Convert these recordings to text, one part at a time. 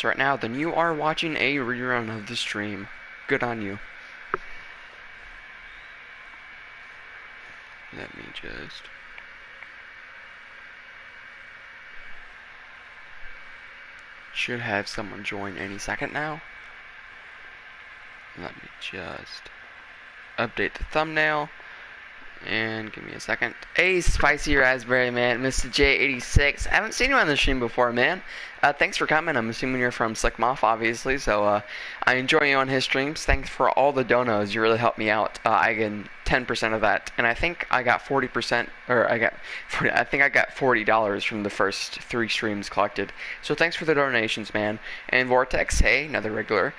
right now, then you are watching a rerun of the stream. Good on you. Let me just... Should have someone join any second now. Let me just update the thumbnail. And give me a second. Hey, Spicy Raspberry Man, Mr. J86. I haven't seen you on the stream before, man. Thanks for coming. I'm assuming you're from Slick Moth, obviously. So I enjoy you on his streams. Thanks for all the donos. You really helped me out. I get 10% of that, and I think I got 40%, or I think I got $40 from the first 3 streams collected. So thanks for the donations, man. And Vortex, hey, another regular.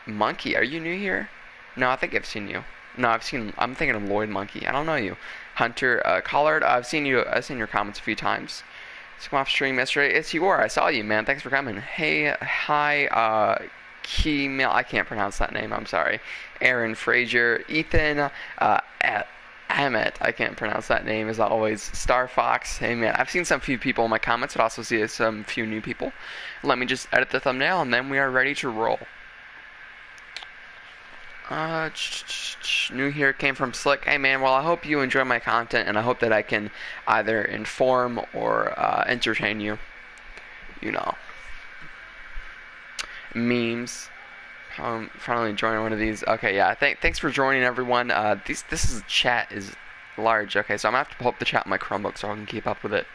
Monkey, are you new here? No, I think I've seen you. No, I'm thinking of Lloyd Monkey. I don't know you. Hunter Collard, I've seen your comments a few times. Come off stream yesterday. It's you. I saw you, man. Thanks for coming. Hey, hi, Keemil. I can't pronounce that name. I'm sorry. Aaron Frazier, Ethan, Hammett. I can't pronounce that name as always. Star Fox. Hey, man. I've seen some few people in my comments, but also see some few new people. Let me just edit the thumbnail, and then we are ready to roll. New here, came from Slick. Hey man, well I hope you enjoy my content, and I hope that I can either inform or entertain you. You know, memes. Finally joining one of these. Okay, yeah. Thanks for joining, everyone. This chat is large. Okay, so I'm gonna have to pull up the chat on my Chromebook so I can keep up with it.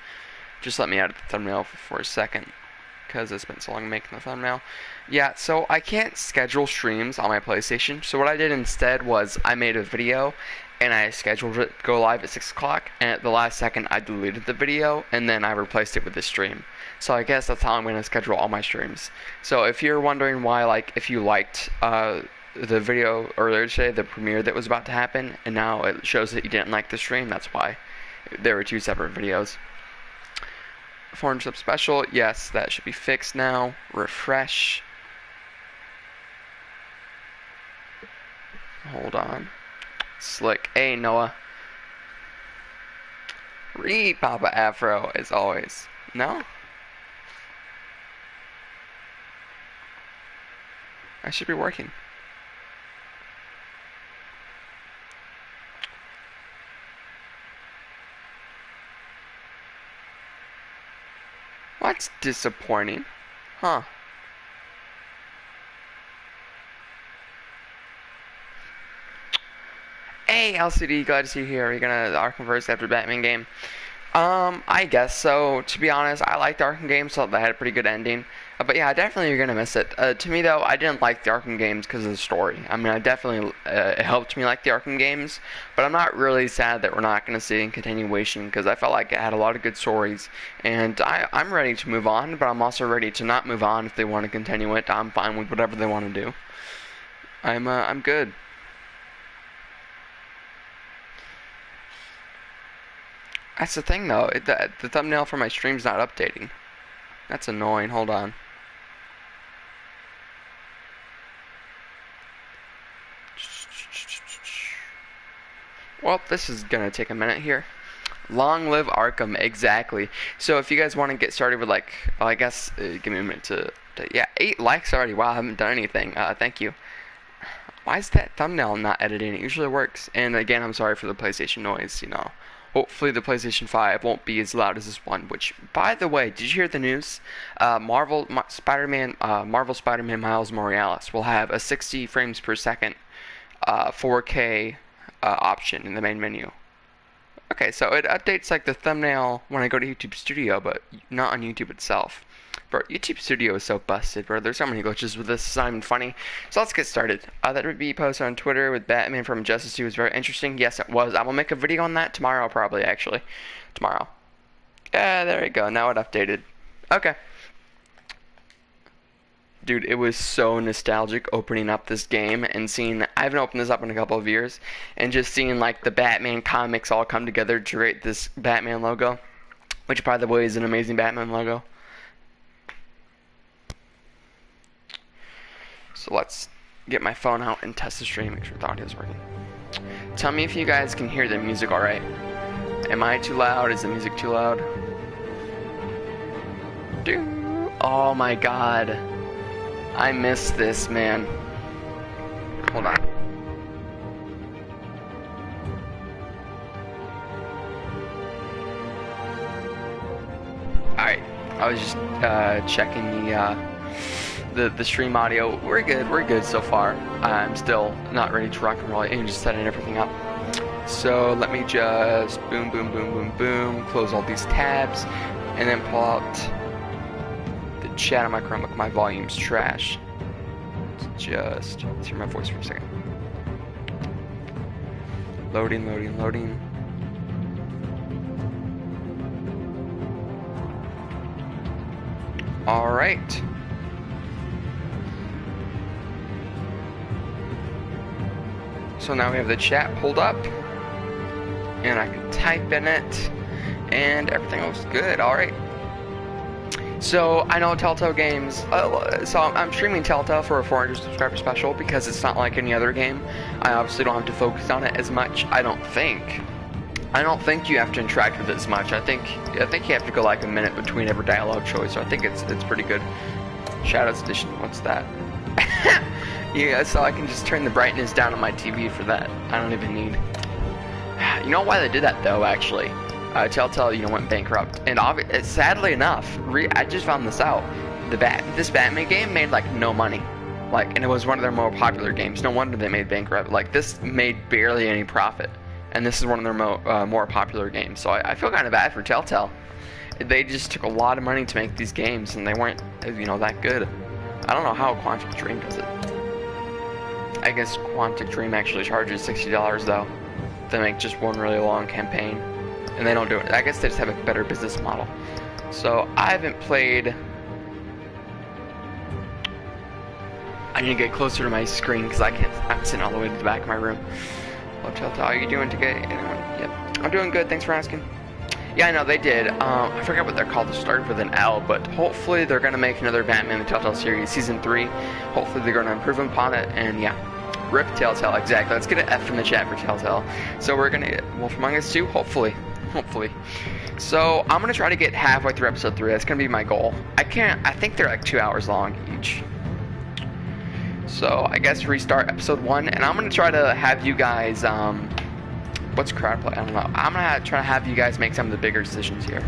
Just let me edit the thumbnail for a second, because it's been so long making the thumbnail. Yeah, so I can't schedule streams on my PlayStation, so what I did instead was I made a video, and I scheduled it to go live at 6 o'clock, and at the last second I deleted the video, and then I replaced it with this stream. So I guess that's how I'm going to schedule all my streams. So if you're wondering why, like, if you liked the video earlier today, the premiere that was about to happen, and now it shows that you didn't like the stream, that's why. There were 2 separate videos. 400 sub special, yes, that should be fixed now. Refresh. Hold on. Slick. Hey, Noah. Papa Afro, as always. No? I should be working. What's disappointing? Huh. Hey, LCD, glad to see you here. Are you gonna Arkham first after Batman game? I guess so. To be honest, I liked Arkham games, so they had a pretty good ending. But yeah, definitely you're gonna miss it. To me though, I didn't like the Arkham games because of the story. I mean, I definitely it helped me like the Arkham games, but I'm not really sad that we're not gonna see a continuation because I felt like it had a lot of good stories, and I'm ready to move on, but I'm also ready to not move on if they want to continue it. I'm fine with whatever they want to do. I'm good. That's the thing though, the thumbnail for my stream's not updating. That's annoying, hold on. Well, this is gonna take a minute here. Long live Arkham, exactly. So if you guys want to get started with like, well, I guess, give me a minute yeah, 8 likes already, wow, I haven't done anything, thank you. Why is that thumbnail not editing? It usually works. And again, I'm sorry for the PlayStation noise, you know. Hopefully the PlayStation 5 won't be as loud as this one, which, by the way, did you hear the news? Marvel Spider-Man Miles Morales will have a 60 frames per second 4K option in the main menu. Okay, so it updates like the thumbnail when I go to YouTube Studio, but not on YouTube itself. Bro, YouTube Studio is so busted, bro. There's so many glitches with this. It's not even funny. So let's get started. That would be posted on Twitter with Batman from Justice 2 was very interesting. Yes, it was. I will make a video on that tomorrow, probably, actually. Tomorrow. Yeah, there we go. Now it updated. Okay. Dude, it was so nostalgic opening up this game and seeing, I haven't opened this up in a couple of years, and just seeing like the Batman comics all come together to create this Batman logo, which by the way is an amazing Batman logo. So let's get my phone out and test the stream, make sure the audio is working. Tell me if you guys can hear the music alright. Am I too loud? Is the music too loud? Oh my god. I missed this, man. Hold on. Alright. I was just checking the stream audio. We're good so far. I'm still not ready to rock and roll and just setting everything up. So let me just boom, boom, boom, boom, boom, close all these tabs, and then pull out the chat on my Chromebook. My volume's trash. Let's hear my voice for a second. Loading, loading, loading. All right. So now we have the chat pulled up, and I can type in it, and everything looks good. All right. So I know Telltale Games. So I'm streaming Telltale for a 400 subscriber special because it's not like any other game. I obviously don't have to focus on it as much. I don't think you have to interact with it as much. I think you have to go like a minute between every dialogue choice. So I think it's pretty good. Shadows Edition. What's that? Yeah, so I can just turn the brightness down on my TV for that. I don't even need. You know why they did that though? Actually, Telltale, went bankrupt, and sadly enough, I just found this out. This Batman game made like no money, and it was one of their more popular games. No wonder they made bankrupt. Like this made barely any profit, and this is one of their more popular games. So I feel kind of bad for Telltale. They just took a lot of money to make these games, and they weren't, that good. I don't know how Quantic Dream does it. I guess Quantic Dream actually charges $60 though to make just one really long campaign, and they don't do it. I guess they just have a better business model. So I haven't played. I need to get closer to my screen because I'm sitting all the way to the back of my room. Hello, Telltale. How are you doing today? Anyone? Yep. I'm doing good. Thanks for asking. Yeah, I know they did. I forgot what they're called. It started with an L, but hopefully they're going to make another Batman the Telltale series, Season 3. Hopefully they're going to improve upon it, and yeah. Rip Telltale, exactly. Let's get an F from the chat for Telltale. So we're going to get Wolf Among Us 2, hopefully. So I'm going to try to get halfway through episode 3. That's going to be my goal. I think they're like 2 hours long each. So I guess restart episode 1, and I'm going to try to have you guys, what's crowd play? I don't know. I'm going to try to have you guys make some of the bigger decisions here.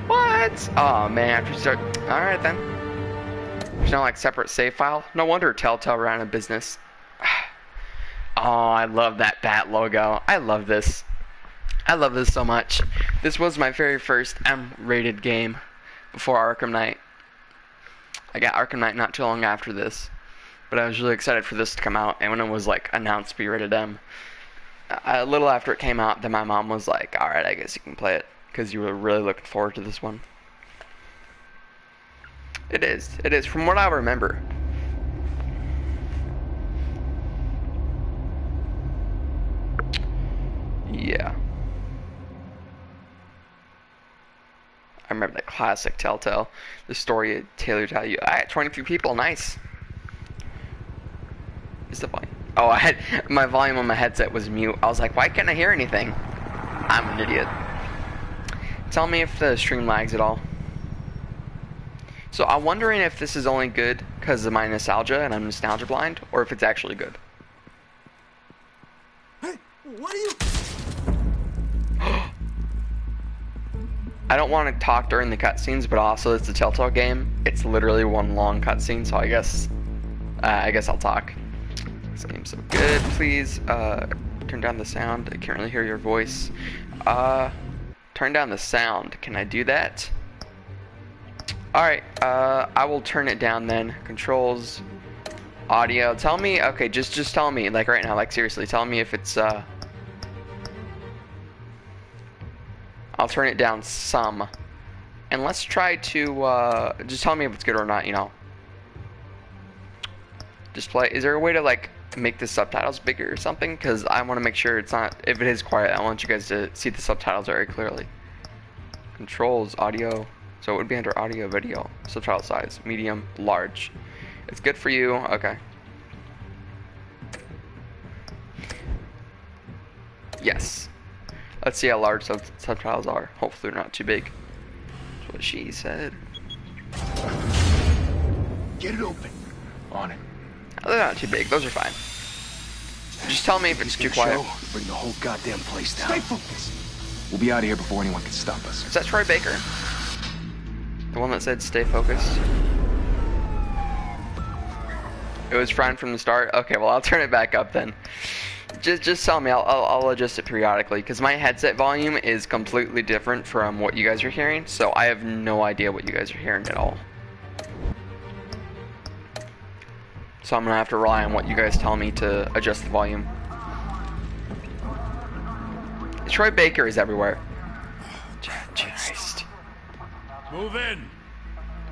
What? Oh, man. I have to start. Alright, then. There's no, separate save file. No wonder Telltale ran a business. Oh, I love that bat logo. I love this. I love this so much. This was my very first M-rated game before Arkham Knight. I got Arkham Knight not too long after this. But I was really excited for this to come out, and when it was announced to be rated M, a little after it came out, then my mom was like, "Alright, I guess you can play it," because you were really looking forward to this one. It is, from what I remember. Yeah. I remember that classic Telltale, the story of Taylor tell you. I had 23 people, nice. Is the volume? Oh, I had my volume on my headset was mute. I was like, why can't I hear anything? I'm an idiot. Tell me if the stream lags at all. So I'm wondering if this is only good because of my nostalgia and I'm nostalgia blind, or if it's actually good. Hey, what are you? I don't want to talk during the cutscenes, but also it's a Telltale game. It's literally one long cutscene, so I guess I'll talk. This game's so good. Please turn down the sound. I can't really hear your voice. Turn down the sound. Can I do that? Alright, I will turn it down then. Controls, audio. Tell me, okay, just tell me, right now, seriously, tell me if it's, I'll turn it down some. And let's try to, just tell me if it's good or not, Display, is there a way to, make the subtitles bigger or something? Because I want to make sure it's not, if it is quiet, I want you guys to see the subtitles very clearly. Controls, audio. So it would be under audio, video, subtitle size, medium, large. It's good for you, okay. Yes. Let's see how large subtitles are. Hopefully they're not too big. what she said. Get it open. On it. Oh, they're not too big. Those are fine. Just tell me if it's too quiet. Bring the whole goddamn place down. Stay focused. We'll be out of here before anyone can stop us. Is that Troy Baker? The one that said stay focused? It was fine from the start? Okay, well I'll turn it back up then. Just tell me, I'll adjust it periodically, because my headset volume is completely different from what you guys are hearing, so I have no idea what you guys are hearing at all. So I'm going to have to rely on what you guys tell me to adjust the volume. Troy Baker is everywhere. Christ. Move in.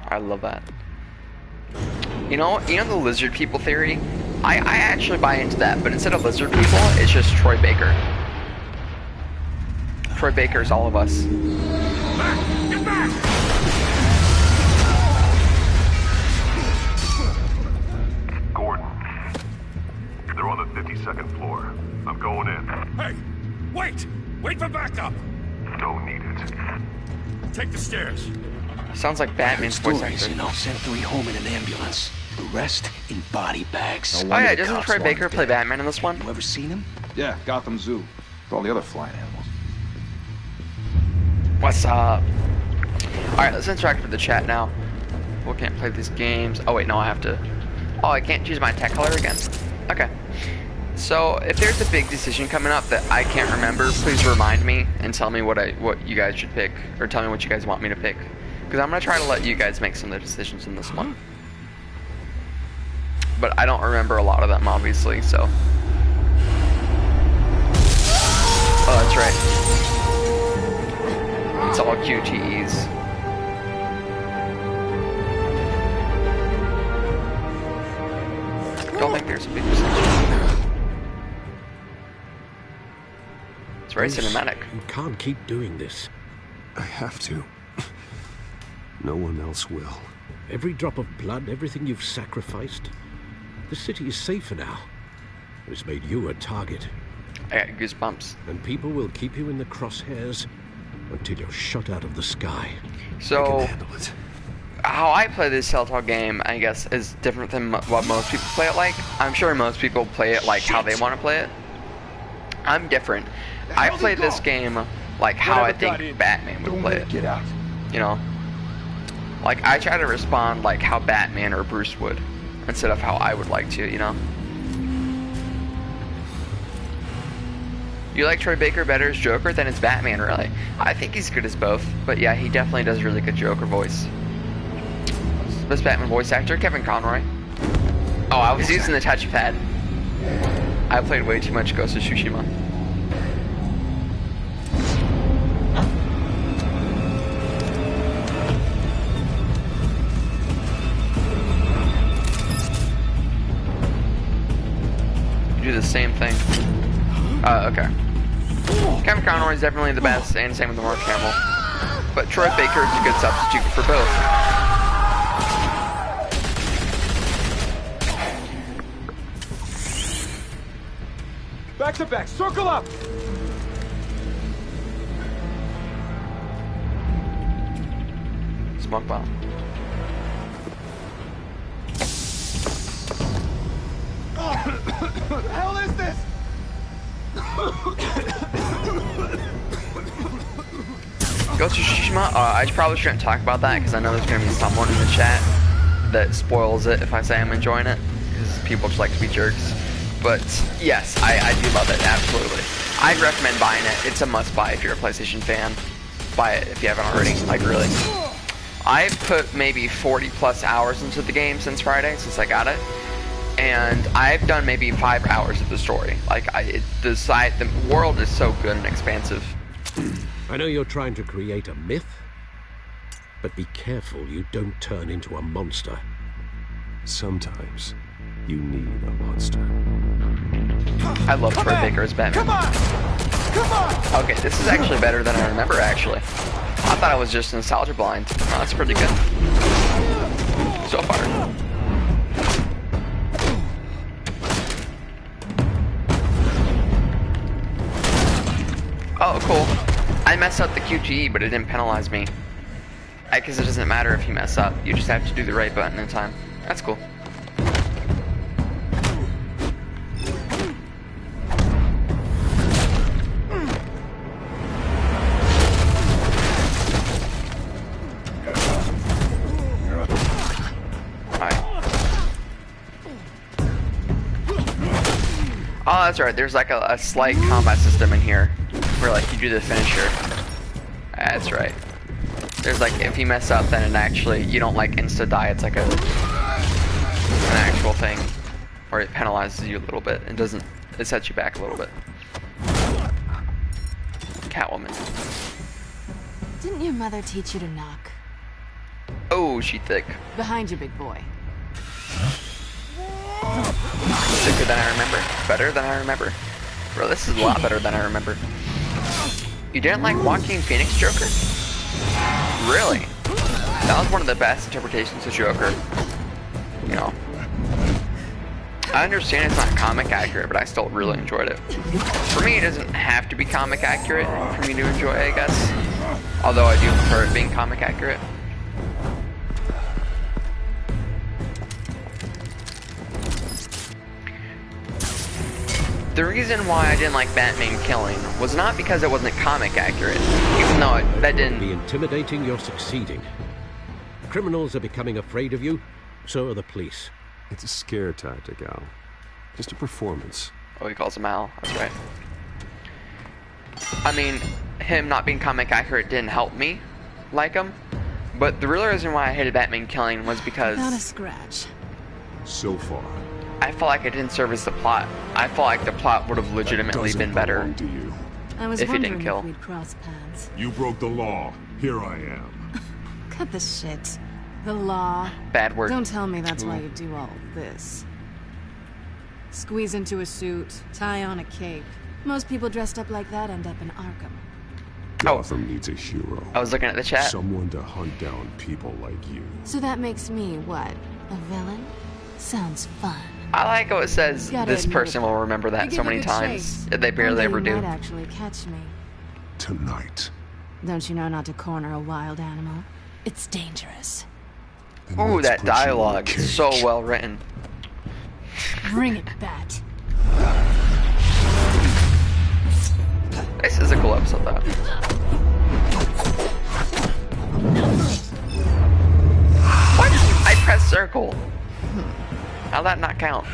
I love that. You know the lizard people theory? I actually buy into that, but instead of lizard people, it's just Troy Baker. Troy Baker is all of us. Back! Get back! Gordon, they're on the 52nd floor. I'm going in. Hey! Wait! Wait for backup! Don't need it. Take the stairs. Sounds like Batman's voice Stories, actor. you know, sent 3 home in an ambulance. The rest in body bags. Oh yeah, doesn't Troy Baker play Batman in this one? You ever seen him? Yeah, Gotham Zoo. With all the other flying animals. What's up? Alright, let's interact with the chat now. We can't play these games. Oh wait, no, I have to... Oh, I can't choose my tech color again? Okay. So, if there's a big decision coming up that I can't remember, please remind me and tell me what you guys should pick. Or tell me what you guys want me to pick. Because I'm going to try to let you guys make some of the decisions in this one. But I don't remember a lot of them, obviously, so... Oh, that's right. It's all QTEs. Don't think there's a big decision. It's very cinematic. You can't keep doing this. I have to. No one else will. Every drop of blood, everything you've sacrificed. The city is safer now. It's made you a target. I got goosebumps. And people will keep you in the crosshairs until you're shot out of the sky. So, I can handle it. how I play this Telltale game, I guess, is different than what most people play it like. I'm sure most people play it like how they want to play it. I'm different. I play this game like how I think Batman would play it. Get out. You know? Like, I try to respond like how Batman or Bruce would, instead of how I would like to, you know? You like Troy Baker better as Joker than as Batman, really? I think he's good as both, but yeah, he definitely does a really good Joker voice. Best Batman voice actor, Kevin Conroy. Oh, I was using the touchpad. I played way too much Ghost of Tsushima. You do the same thing. Okay. Kevin Conroy is definitely the best, and same with the Mark Hamill. But Troy Baker is a good substitute for both. Back to back, circle up! Smoke bomb. What the hell is this? Ghost of Tsushima, I probably shouldn't talk about that because I know there's going to be someone in the chat that spoils it if I say I'm enjoying it, because people just like to be jerks. But yes, I do love it, absolutely. I'd recommend buying it. It's a must buy if you're a PlayStation fan. Buy it if you haven't already, like really. I've put maybe 40 plus hours into the game since Friday, since I got it. And I've done maybe 5 hours of the story. Like, the world is so good and expansive. I know you're trying to create a myth, but be careful you don't turn into a monster. Sometimes you need a monster. I love Troy Baker as Batman. Come on! Come on! Okay, this is actually better than I remember, actually. I thought I was just nostalgia blind. Oh, that's pretty good. So far. Oh, cool. I messed up the QTE, but it didn't penalize me. I guess it doesn't matter if you mess up. You just have to do the right button in time. That's cool. Oh, that's right. There's like a slight combat system in here where like you do the finisher. That's right. There's like, if you mess up, then it actually, you don't like insta die. It's like an actual thing where it penalizes you a little bit. It sets you back a little bit. Catwoman. Didn't your mother teach you to knock? Oh, she thick. Behind you, big boy. Thicker than I remember. Better than I remember. Bro, this is a lot better than I remember. You didn't like Joaquin Phoenix Joker? Really? That was one of the best interpretations of Joker. You know. I understand it's not comic accurate, but I still really enjoyed it. For me, it doesn't have to be comic accurate for me to enjoy it, I guess. Although I do prefer it being comic accurate. The reason why I didn't like Batman Killing was not because it wasn't comic accurate, even though that didn't... Be intimidating, you're succeeding. Criminals are becoming afraid of you, so are the police. It's a scare tactic, Al. Just a performance. Oh, he calls him Al. That's right. I mean, him not being comic accurate didn't help me like him, but the real reason why I hated Batman Killing was because... Not a scratch. So far. I felt like it didn't service the plot. I felt like the plot would have legitimately been better To you. I was if he wondering didn't kill. if we'd cross paths. You broke the law. Here I am. Cut the shit. The law. Bad word. Don't tell me that's why Ooh. you do all this. Squeeze into a suit, tie on a cape. Most people dressed up like that end up in Arkham. Gotham needs a hero. I was looking at the chat. Someone to hunt down people like you. So that makes me, what? A villain? Sounds fun. I like how it says Gotta this admit person it. will remember You that give so a many good times. chase. They barely One day ever you do. might actually catch me. Tonight. Don't you know not to corner a wild animal? It's dangerous. Then Ooh, let's that put you on a dialogue. cake. So well written. Bring it, Bat. This is a cool episode though. What? I pressed circle. How'd that not count?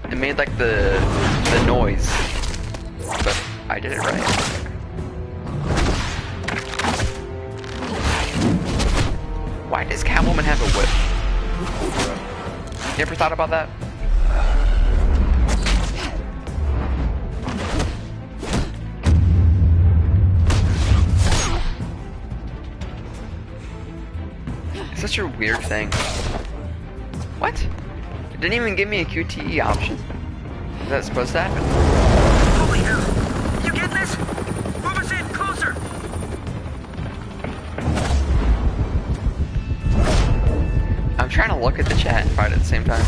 It made like the noise. But I did it right. Why does Catwoman have a whip? You ever thought about that? It's such a weird thing. What? It didn't even give me a QTE option. Is that supposed to happen? Over here. You get this? Move us in closer. I'm trying to look at the chat and fight at the same time.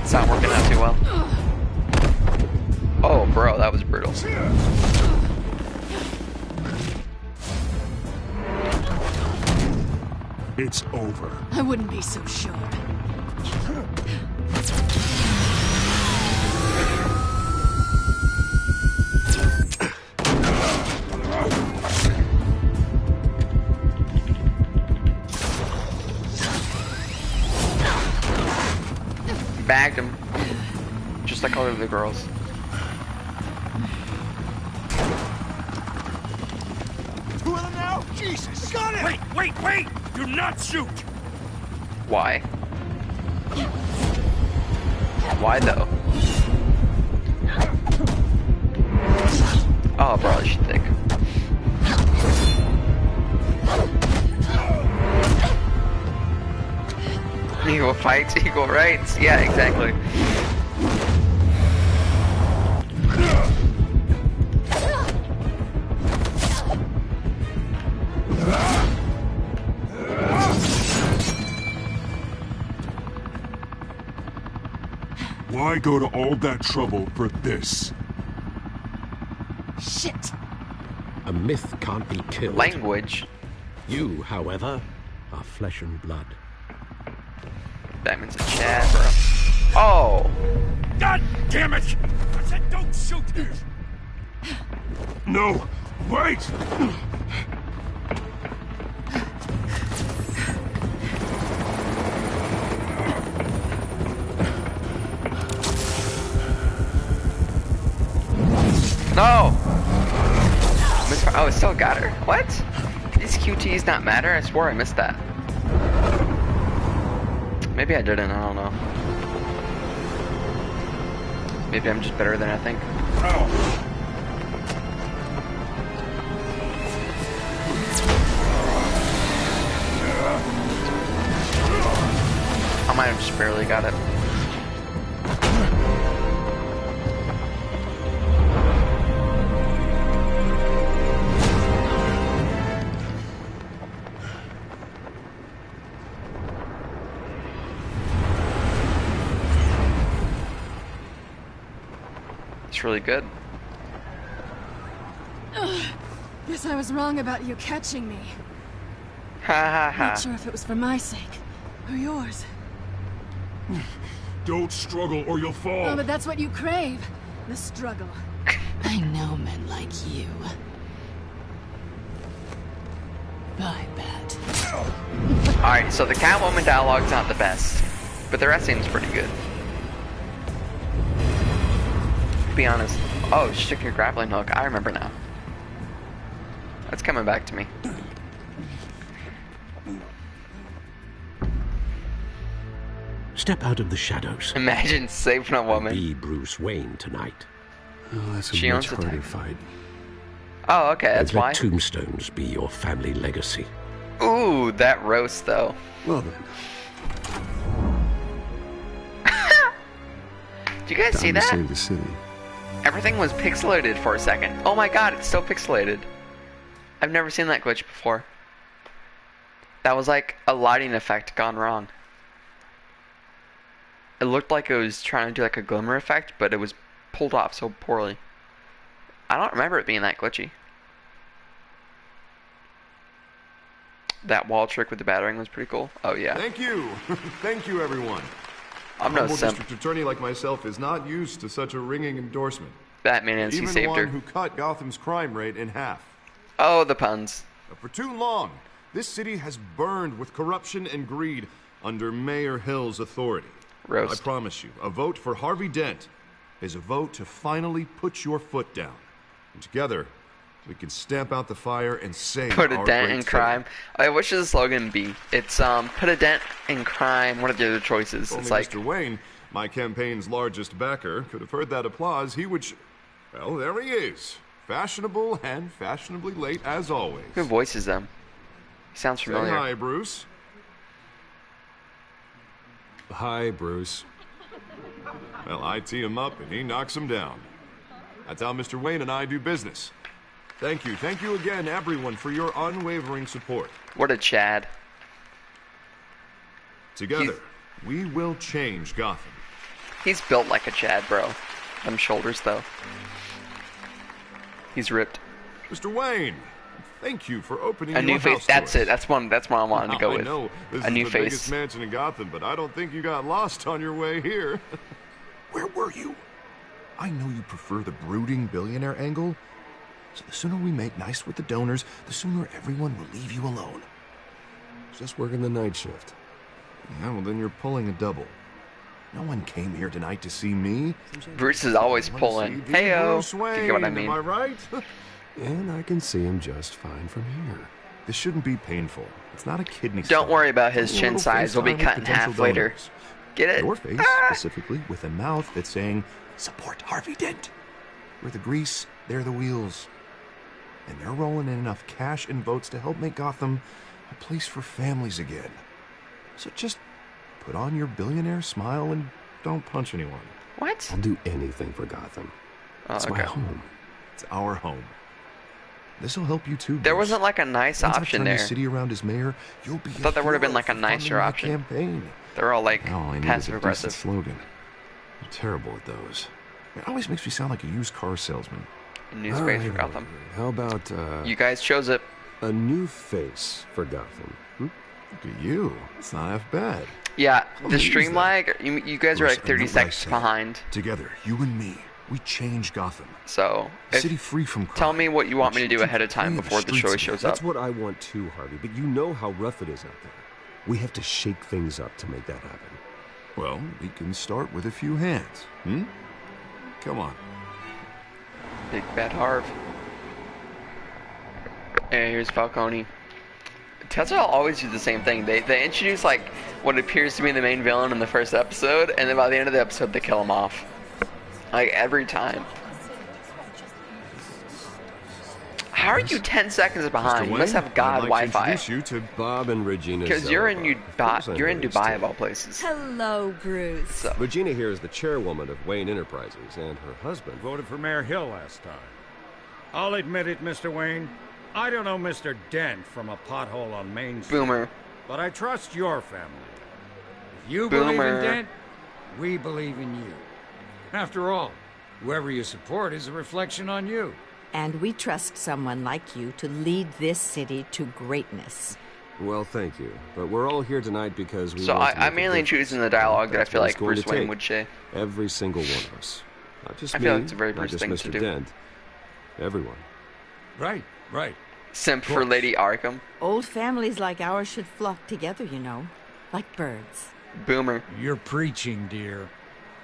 It's not working out too well. Oh, bro, that was brutal. It's over. I wouldn't be so sure. Bagged him. Just like all of the girls. Two of them now? Jesus! Got it! Wait! Do not shoot! Why? Why though? Oh, bro, she's thick. Equal fights, equal rights. Yeah, exactly. Why go to all that trouble for this? Shit! A myth can't be killed. Language. You, however, are flesh and blood. Batman's a Chad, bro. Oh! God damn it! I said don't shoot! No! Wait! No! Oh, it still got her. What? These QTs not matter? I swore I missed that. Maybe I didn't, I don't know. Maybe I'm just better than I think. I might have just barely got it. It's really good. Guess I was wrong about you catching me. Ha ha ha. Not sure if it was for my sake or yours. Don't struggle or you'll fall. Oh, but that's what you crave. The struggle. I know men like you. I bet. Alright, so the Catwoman dialogue's not the best, but the rest seems pretty good. To be honest. Oh, she took your grappling hook. I remember now. That's coming back to me. Step out of the shadows. Imagine saving a woman. Be Bruce Wayne tonight. Oh, that's She a owns much the harder tag. fight. Oh, okay, that's Let why. tombstones be your family legacy. Ooh, that roast though. Well then, Do you guys see time to that? save the city. Everything was pixelated for a second. Oh my god, it's still pixelated. I've never seen that glitch before. That was like a lighting effect gone wrong. It looked like it was trying to do like a glimmer effect, but it was pulled off so poorly. I don't remember it being that glitchy. That wall trick with the battering was pretty cool. Oh yeah. Thank you. Thank you, everyone. I'm no Humble simp. district attorney like myself is not used to such a ringing endorsement. Batman and he Even saved one her. who cut Gotham's crime rate in half. Oh, the puns. For too long, this city has burned with corruption and greed under Mayor Hill's authority. Roast. I promise you, a vote for Harvey Dent is a vote to finally put your foot down. And together, we can stamp out the fire and save Put a our dent great in city. crime. What should the slogan be? It's put a dent in crime. What are the other choices? Only It's like Mr. Wayne, my campaign's largest backer, could have heard that applause. He would. Well, there he is. Fashionable and fashionably late as always. who voices them? He sounds Say familiar. hi, Bruce. Hi, Bruce. Well, I tee him up and he knocks him down. That's how Mr. Wayne and I do business. Thank you again, everyone, for your unwavering support. What a Chad. Together, we will change Gotham. He's built like a Chad, bro. Them shoulders, though. He's ripped. Mr. Wayne, thank you for opening A your new face. house to That's us. it. That's one I wanted to go I with. know this A is new the face. biggest mansion in Gotham, but I don't think you got lost on your way here. Where were you? I know you prefer the brooding billionaire angle, so the sooner we make nice with the donors, the sooner everyone will leave you alone. Just working the night shift. Yeah, well then you're pulling a double. No one came here tonight to see me. Bruce is always pulling. Heyo. Bruce Wayne, You get what I mean? am I right? And I can see him just fine from here. This shouldn't be painful. It's not a kidney Don't stone. worry about his It's a chin little size. We'll be FaceTime with cut in half potential later. donors. Get it? Your face, Ah! specifically, with a mouth that's saying, support Harvey Dent. We're the grease, they're the wheels. And they're rolling in enough cash and votes to help make Gotham a place for families again. So just put on your billionaire smile and don't punch anyone. What? I'll do anything for Gotham. Oh, It's my okay. home. It's our home. This'll help you too, There Bruce. wasn't like a nice Once I option turn there. the city around as mayor, you'll be I thought there would have been like a nicer option. Campaign. They're all like All I need is a passive decent aggressive. slogan. I'm terrible at those. It always makes me sound like a used car salesman. New All space right, for Gotham. How about, You guys chose it. A new face for Gotham. Look at you. It's not half bad. Yeah, the stream lag, you guys are like 30 seconds behind. Together, you and me, we change Gotham. So, A city free from crime. Tell me what you want me to do ahead of time before the show shows up. That's what I want too, Harvey, but you know how rough it is out there. We have to shake things up to make that happen. Well, we can start with a few hands, Come on. Big bad Harv. And here's Falcone. Telltale always do the same thing. They introduce like what appears to be the main villain in the first episode, and then by the end of the episode they kill him off. Like every time. How are you 10 seconds behind? You must have God Wi-Fi. Introduce you to Bob and Regina. Because you're in Dubai of all places. Hello, Bruce. So. Regina here is the chairwoman of Wayne Enterprises, and her husband Voted for Mayor Hill last time. I'll admit it, Mr. Wayne. I don't know Mr. Dent from a pothole on Main Street. Boomer. But I trust your family. If you believe in Dent, we believe in you. After all, whoever you support is a reflection on you. And we trust someone like you to lead this city to greatness. Well, thank you. But we're all here tonight because we So I'm mainly choosing the dialogue that I feel like Bruce Wayne would say. Every single one of us. Not just I me, feel like it's a very not Bruce just thing Mr. to do. Dent. Everyone. Right. Simp for Lady Arkham. Old families like ours should flock together, you know. Like birds. Boomer. You're preaching, dear.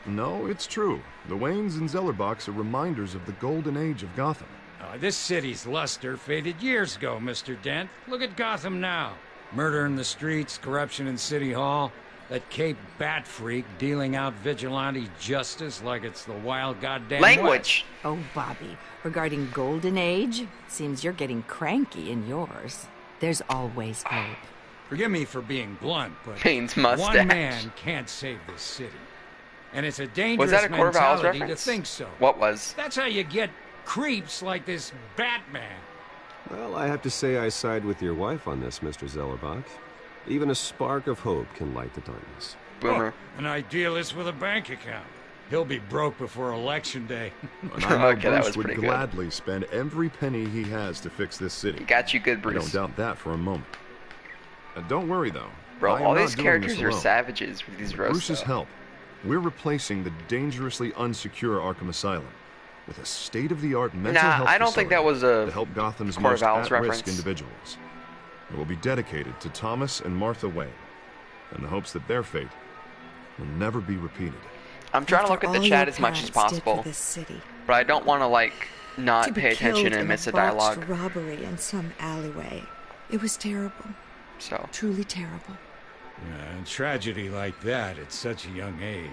No, it's true. The Waynes and Zellerbachs are reminders of the golden age of Gotham. This city's luster faded years ago, Mr. Dent. Look at Gotham now. Murder in the streets, corruption in City Hall, that Cape Bat freak dealing out vigilante justice like it's the wild goddamn Language! West. Oh, Bobby, regarding Golden Age, seems you're getting cranky in yours. There's always hope. Forgive me for being blunt, but Payne's mustache. one man can't save this city. And it's a dangerous Was that a Court of Owls mentality to reference? think so. What was? That's how you get creeps like this Batman. Well, I have to say I side with your wife on this, Mr. Zellerbach. Even a spark of hope can light the darkness. Boomer. An idealist with a bank account. He'll be broke before Election Day. And I know Okay, that Bruce was would pretty good. gladly spend every penny he has to fix this city. Got you good, I Bruce. don't doubt that for a moment. Don't worry, though. Bro, I am all not these doing characters this are alone. savages with these With roasts. Bruce's help, we're replacing the dangerously unsecure Arkham Asylum with a state-of-the-art mental health I don't think that was a to help Gotham's Court most of Owls at-risk reference. individuals. It will be dedicated to Thomas and Martha Wayne, in the hopes that their fate will never be repeated. I'm trying to look at the chat as much as possible, but I don't want to like not pay attention and miss a dialogue. Robbery in some alleyway. It was terrible. So truly terrible. A tragedy like that at such a young age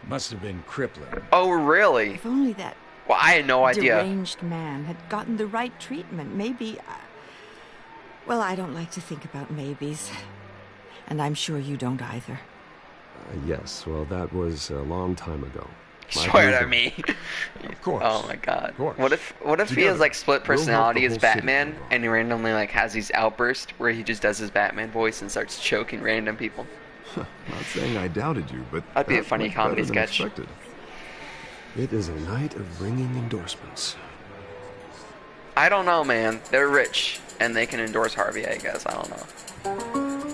must have been crippling. Oh, really? If only that Well, I had no idea. deranged man had gotten the right treatment, maybe... well, I don't like to think about maybes. And I'm sure you don't either. Yes, well, that was a long time ago. Swear to me. Of course. Oh my god. Of course. What if he has like split We'll help personality the as whole city Batman move on. and he randomly like has these outbursts where he just does his Batman voice and starts choking random people? Not saying I doubted you, but That'd be a that funny went comedy better than sketch. expected. It is a night of ringing endorsements. I don't know, man. They're rich and they can endorse Harvey, I guess. I don't know.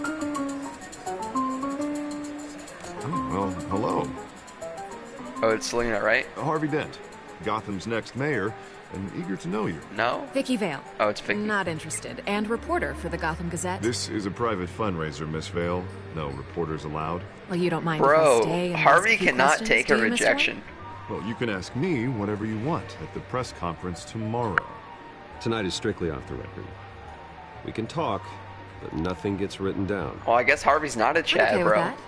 Well, hello. Oh, it's Selena, right? Harvey Dent, Gotham's next mayor, and eager to know you. No? Vicky Vale. Oh, it's Vicky. Not interested. And reporter for the Gotham Gazette. This is a private fundraiser, Miss Vale. No reporters allowed. Well, you don't mind if I Bro, stay and Harvey ask you cannot questions, take a do you, Mr. rejection. Well, you can ask me whatever you want at the press conference tomorrow. Tonight is strictly off the record. We can talk, but nothing gets written down. Well, I guess Harvey's not a I'm Chad, okay bro. with that.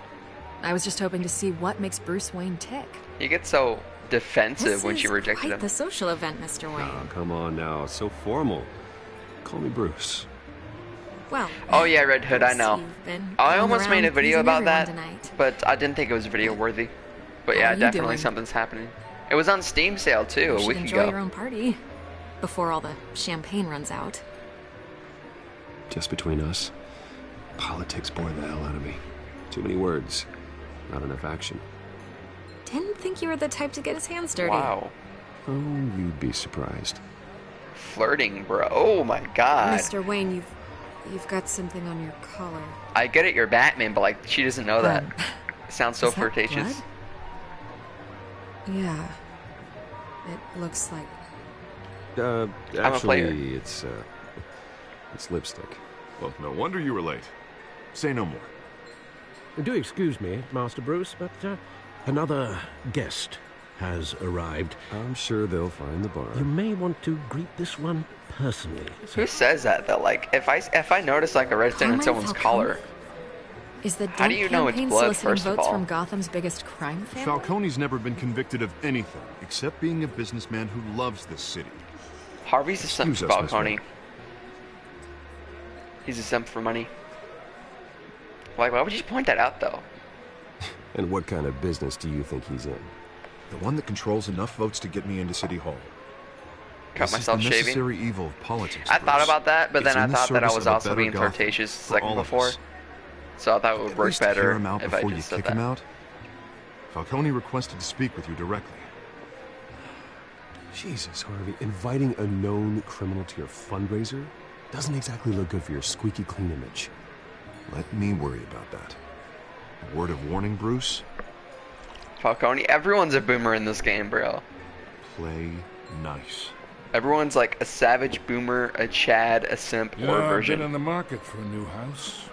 I was just hoping to see what makes Bruce Wayne tick. You get so defensive This when she is rejected quite him. the social event, Mr. Wayne. Oh, come on now. It's so formal. Call me Bruce. Well, Oh yeah, Red Hood, I know. you've been I going almost made a around video pleasing about that, everyone tonight. but I didn't think it was video worthy. But How yeah, are you definitely doing? something's happening. It was on Steam sale too, You a should week enjoy ago. your own party before all the champagne runs out. Just between us, politics bore the hell out of me. Too many words, not enough action. Didn't think you were the type to get his hands dirty. Wow. Oh, you'd be surprised. Flirting, bro. Oh my god. Mr. Wayne, you've got something on your collar. I get it, you're Batman, but like she doesn't know that. It sounds so Is that flirtatious. blood? Yeah. It looks like. I'm a player. Actually, it's lipstick. Well, no wonder you were late. Say no more. Do excuse me, Master Bruce, but another guest has arrived. I'm sure they'll find the bar. You may want to greet this one personally. Who says that though? Like if I notice like a red stain in Carmine someone's Falcone? collar, Is the how do you know it's campaign blood soliciting first of votes all? from Gotham's biggest crime family? Falcone's never been convicted of anything except being a businessman who loves this city. Harvey's a simp for Excuse us, Miss Falcone. Wayne. He's a simp for money. Like, why would you point that out though? And what kind of business do you think he's in? The one that controls enough votes to get me into City Hall. Cut This myself is the shaving. necessary evil of politics. I thought Bruce. about that, but then It's I in the thought that I service was of a also better being Gotham flirtatious the for second all of before. us. So I thought it would At work least hear better him out if I before you just said kick that. him out. Falcone requested to speak with you directly. Jesus, Harvey, inviting a known criminal to your fundraiser doesn't exactly look good for your squeaky clean image. Let me worry about that. A word of warning, Bruce. Falcone, everyone's a boomer in this game, bro. Play nice. Everyone's like a savage boomer, a Chad, a simp, Yeah, or a I've virgin. been in the market for a new house.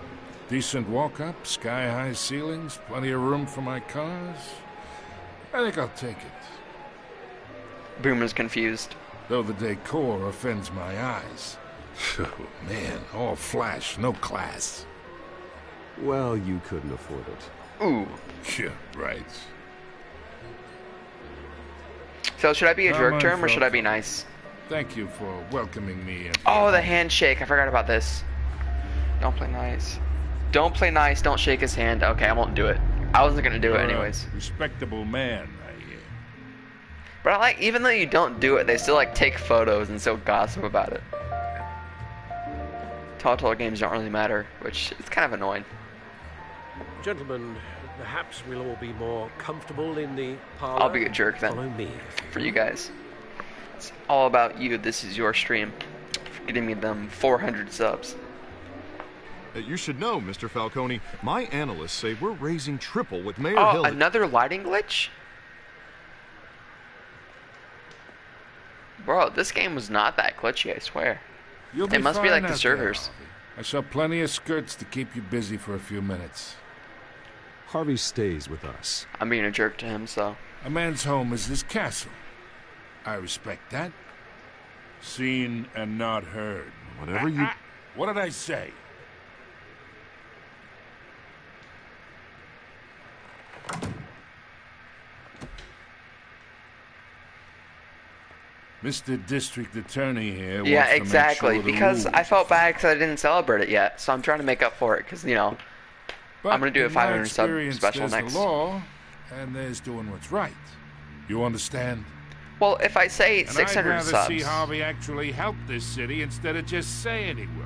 Decent walk-up, sky-high ceilings, plenty of room for my cars. I think I'll take it. Boomer's confused. Though the decor offends my eyes. Oh, man, all flash, no class. Well, you couldn't afford it. Ooh. Yeah, right. So should I be a Come jerk on, to him or should I be Falcone. nice? Thank you for welcoming me in. Oh, the handshake. I forgot about this. Don't play nice. Don't play nice. Don't shake his hand. Okay, I won't do it. I wasn't gonna do it You're a anyways. respectable man, I hear. But I like, even though you don't do it, they still like take photos and still gossip about it. Telltale games don't really matter, which is kind of annoying. Gentlemen, perhaps we'll all be more comfortable in the parlor. I'll be a jerk then. Follow me. For you guys. It's all about you. This is your stream. For getting me them 400 subs. You should know, Mr. Falcone, my analysts say we're raising triple with Mayor Oh, Hill. another lighting glitch? Bro, this game was not that glitchy, I swear. You'll It must be fine like the out servers. there, Harvey. I saw plenty of skirts to keep you busy for a few minutes. Harvey stays with us. I'm being a jerk to him, so. A man's home is his castle. I respect that. Seen and not heard. Whatever you... What did I say? Mr. District Attorney here Yeah, wants to make exactly. sure the Because I rules felt bad because I didn't celebrate it yet. So I'm trying to make up for it because, you know, But I'm going to do a in my 500 sub experience, special there's next. the law, and there's doing what's right. You understand? Well, if I say And 600 I'd rather subs. see Harvey actually help this city instead of just saying he will.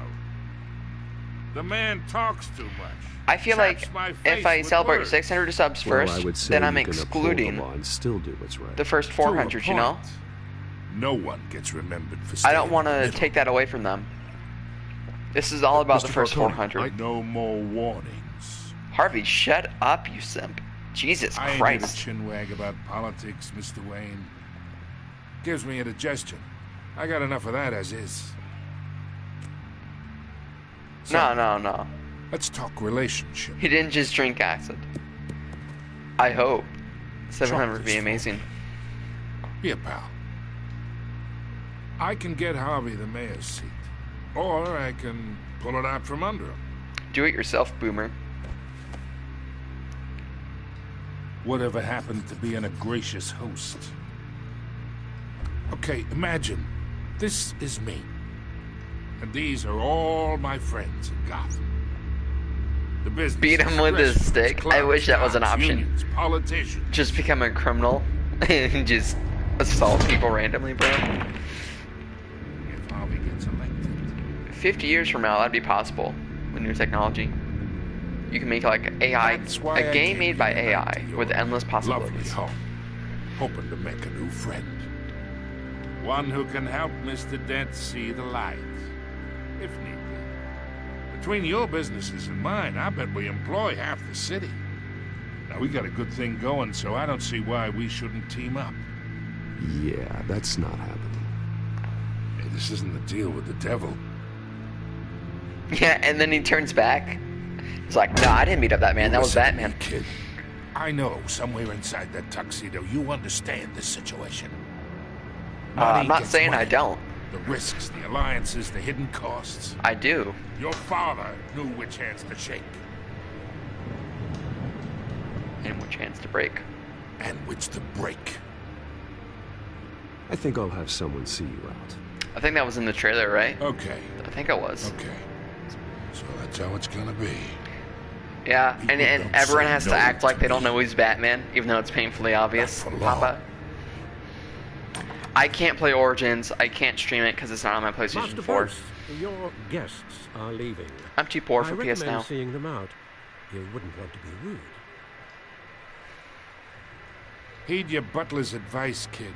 The man talks too much. I feel Chaps like my face if I with celebrate words. 600 subs Well, first, I would say then I'm you can uphold excluding the law and still do what's right. the first 400, you know? No one gets remembered for I staying don't want in the to middle. take that away from them. This is all about Mr. the first Falcone, 400. No more warnings. Harvey, shut up, you simp. Jesus I ain't here to Christ. chinwag about politics, Mr. Wayne. Gives me indigestion. I got enough of that as is. So, No. let's talk relationship. He didn't just drink acid. I hope. 700 would Truck be this amazing. Be a pal. I can get Harvey the mayor's seat. Or I can pull it out from under him. Do it yourself, boomer. Whatever happened to being a gracious host? Okay, imagine. This is me. And these are all my friends in Gotham. The business. Beat him with his stick? I wish that was an option. Unions, politicians. Just become a criminal and just assault people randomly, bro. If Harvey gets elected. 50 years from now, that'd be possible with new technology. You can make like AI, That's why a I game came made by here tonight to AI your with endless Lovely possibilities. home. Hoping to make a new friend. One who can help Mr. Dent see the light, if need be. Between your businesses and mine, I bet we employ half the city. Now, we got a good thing going, so I don't see why we shouldn't team up. Yeah, that's not happening. Hey, this isn't the deal with the devil. Yeah, and then he turns back. He's like, no, I didn't beat up that man. That was Batman. Kid, I know somewhere inside that tuxedo you understand this situation. I'm not saying I don't. The risks, the alliances, the hidden costs. I do. Your father knew which hands to shake. And which hands to break. And which to break. I think I'll have someone see you out. I think that was in the trailer, right? Okay. I think it was. Okay. So that's how it's gonna be. Yeah, and everyone has to act like they don't know he's Batman, even though it's painfully obvious. Papa. I can't play Origins. I can't stream it because it's not on my PlayStation Master 4. Bruce, your guests are leaving. I'm too poor for I PS recommend Now. seeing them out. You wouldn't want to be rude. Heed your butler's advice, kid.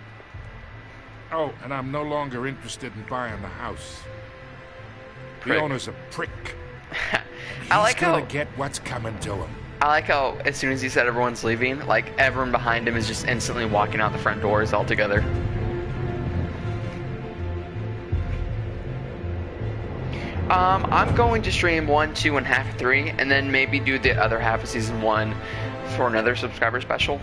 Oh, and I'm no longer interested in buying the house. The owner's a prick. I like He's gonna how get what's coming to him. I like how as soon as he said everyone's leaving, like everyone behind him is just instantly walking out the front doors altogether. I'm going to stream 1, 2, and half 3, and then maybe do the other half of season 1 for another subscriber special.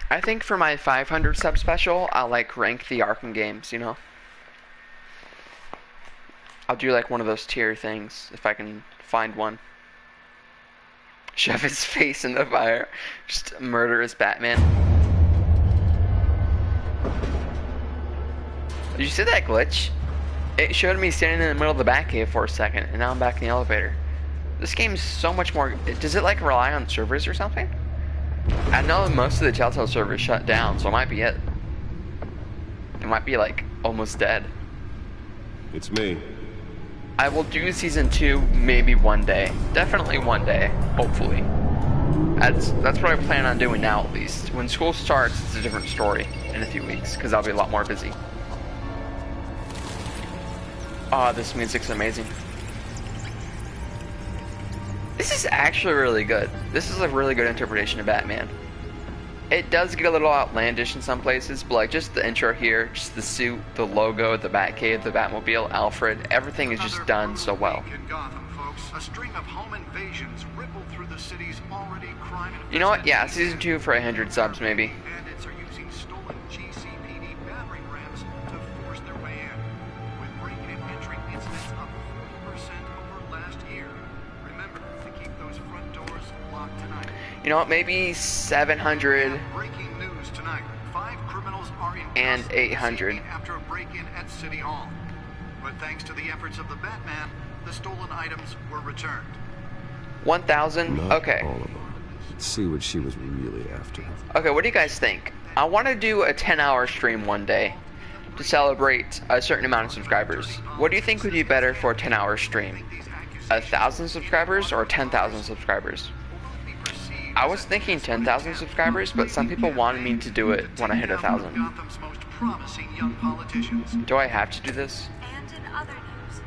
I think for my 500 sub special, I'll like rank the Arkham games, you know? I'll do like one of those tier things if I can find one. Shove his face in the fire. Just murderous Batman. Did you see that glitch? It showed me standing in the middle of the Batcave for a second, and now I'm back in the elevator. This game's so much more... Does it like rely on servers or something? I know most of the Telltale servers shut down, so it might be it. It might be like almost dead. It's me. I will do season 2 maybe one day. Definitely one day, hopefully. That's what I plan on doing now at least. When school starts, it's a different story in a few weeks, because I'll be a lot more busy. Oh, this music's amazing. This is actually really good. This is a really good interpretation of Batman. It does get a little outlandish in some places, but like just the intro here, just the suit, the logo, the Batcave, the Batmobile, Alfred, everything is just done so well. In Gotham, folks, a string of home invasions rippled through the city's already crime-infested. You know what? Yeah, season 2 for 100 subs maybe. Bandits are using stolen GCPD battering rams to force their way in, with breaking and entering incidents up 40% over last year. Remember to keep those front doors locked tonight. You know what? Maybe 700 Breaking news tonight. 5 criminals are in and 800. after a break-in at City Hall. But thanks to the efforts of the Batman, the stolen items were returned. 1,000? Okay. All of them. Let's see what she was really after. Okay, what do you guys think? I want to do a 10-hour stream one day to celebrate a certain amount of subscribers. What do you think would be better for a 10-hour stream? 1,000 subscribers or 10,000 subscribers? I was thinking 10,000 subscribers, but some people wanted me to do it when I hit 1,000. Gotham's most promising young politicians. Do I have to do this? And in other news,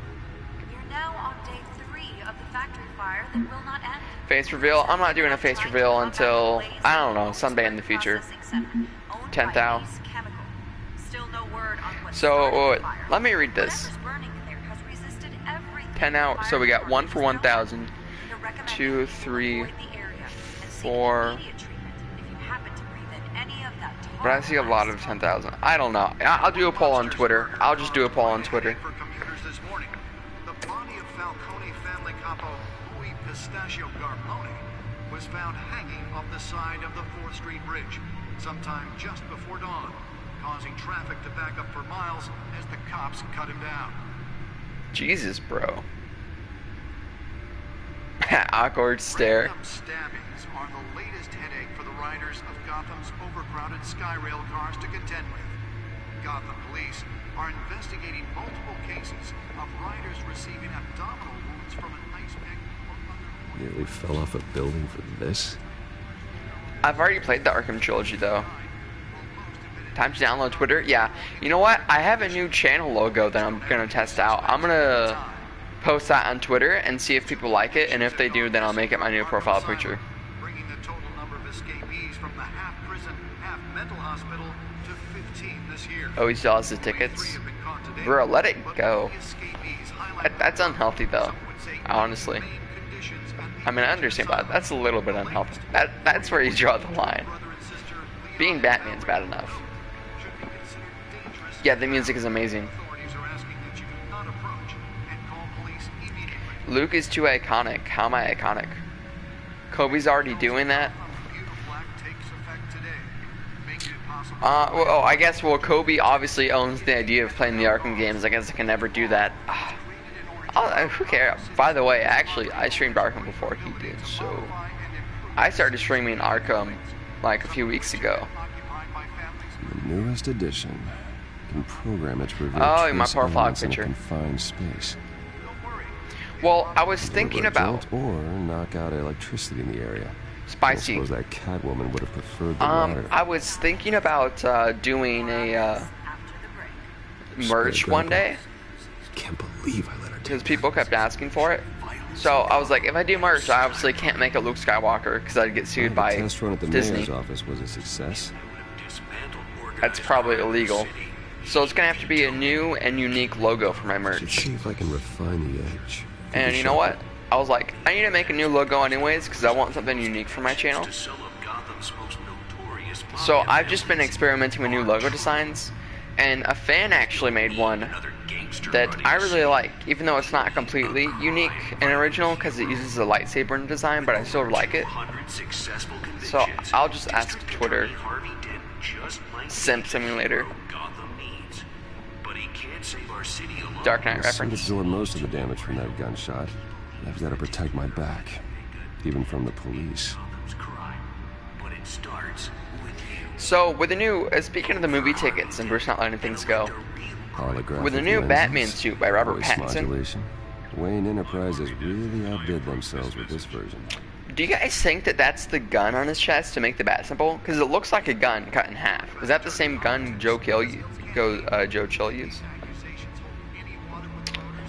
you're now on day 3 of the factory fire that will not end. Face reveal? I'm not doing a face reveal until, I don't know, someday in the future. 10,000. So, let me read this. 10 out, so we got 1 for 1,000, 2, 3, 4, but I see a lot of 10,000. I don't know. I'll do a poll on Twitter. I'll just do a poll on Twitter. This morning, the body of Falcone family capo Louis Pistachio Garmone was found hanging off the side of the 4th Street Bridge sometime just before dawn, causing traffic to back up for miles as the cops cut him down. Jesus, bro. Awkward stare. Random stabbings are the latest headache for the riders of Gotham's overcrowded Skyrail cars to contend with. Gotham police are investigating multiple cases of riders receiving abdominal wounds from an ice pick or other... Nearly fell off a building for this? I've already played the Arkham trilogy, though. Time to download Twitter. Yeah. You know what? I have a new channel logo that I'm gonna test out. I'm gonna post that on Twitter and see if people like it, and if they do, then I'll make it my new profile picture. Bringing the total number of escapees from the half-prison, half-mental hospital to 15 this year. Oh, he still has his tickets? Bro, let it go. That's unhealthy, though. Honestly. I mean, I understand, but that's a little bit unhealthy. That's where you draw the line. Being Batman's bad enough. Yeah, the music is amazing. Luke is too iconic. How am I iconic? Kobe's already doing that. Well, I guess, well, Kobe obviously owns the idea of playing the Arkham games. I guess I can never do that. Who cares? By the way, actually, I streamed Arkham before he did, so I started streaming Arkham like a few weeks ago. The newest edition. You can program it to reveal my profile picture. In a confined space. Well, I was thinking about or knock out electricity in the area. Spicy. I suppose that Catwoman would have preferred the latter. I was thinking about doing a merch one day. Can't believe I let her. Because people kept asking for it. So I was like, if I do merch, I obviously can't make a Luke Skywalker because I'd get sued by the test run at the Disney. mayor's office was a success. That's probably illegal. So it's gonna have to be a new and unique logo for my merch. Should see if I can refine the edge. And you know what? I was like, I need to make a new logo anyways because I want something unique for my channel. So I've just been experimenting with new logo designs, and a fan actually made one that I really like, even though it's not completely unique and original because it uses a lightsaber in design, but I still like it. So I'll just ask Twitter. Simp Simulator. Dark Knight reference. Absorb most of the damage from that gunshot. I've got to protect my back, even from the police. So with the new, speaking of the movie tickets and Bruce not letting things go, with the new Batman suit by Robert Pattinson. Wayne Enterprises really outdid themselves with this version. Do you guys think that that's the gun on his chest to make the bat symbol? Because it looks like a gun cut in half. Is that the same gun Joe Chill used?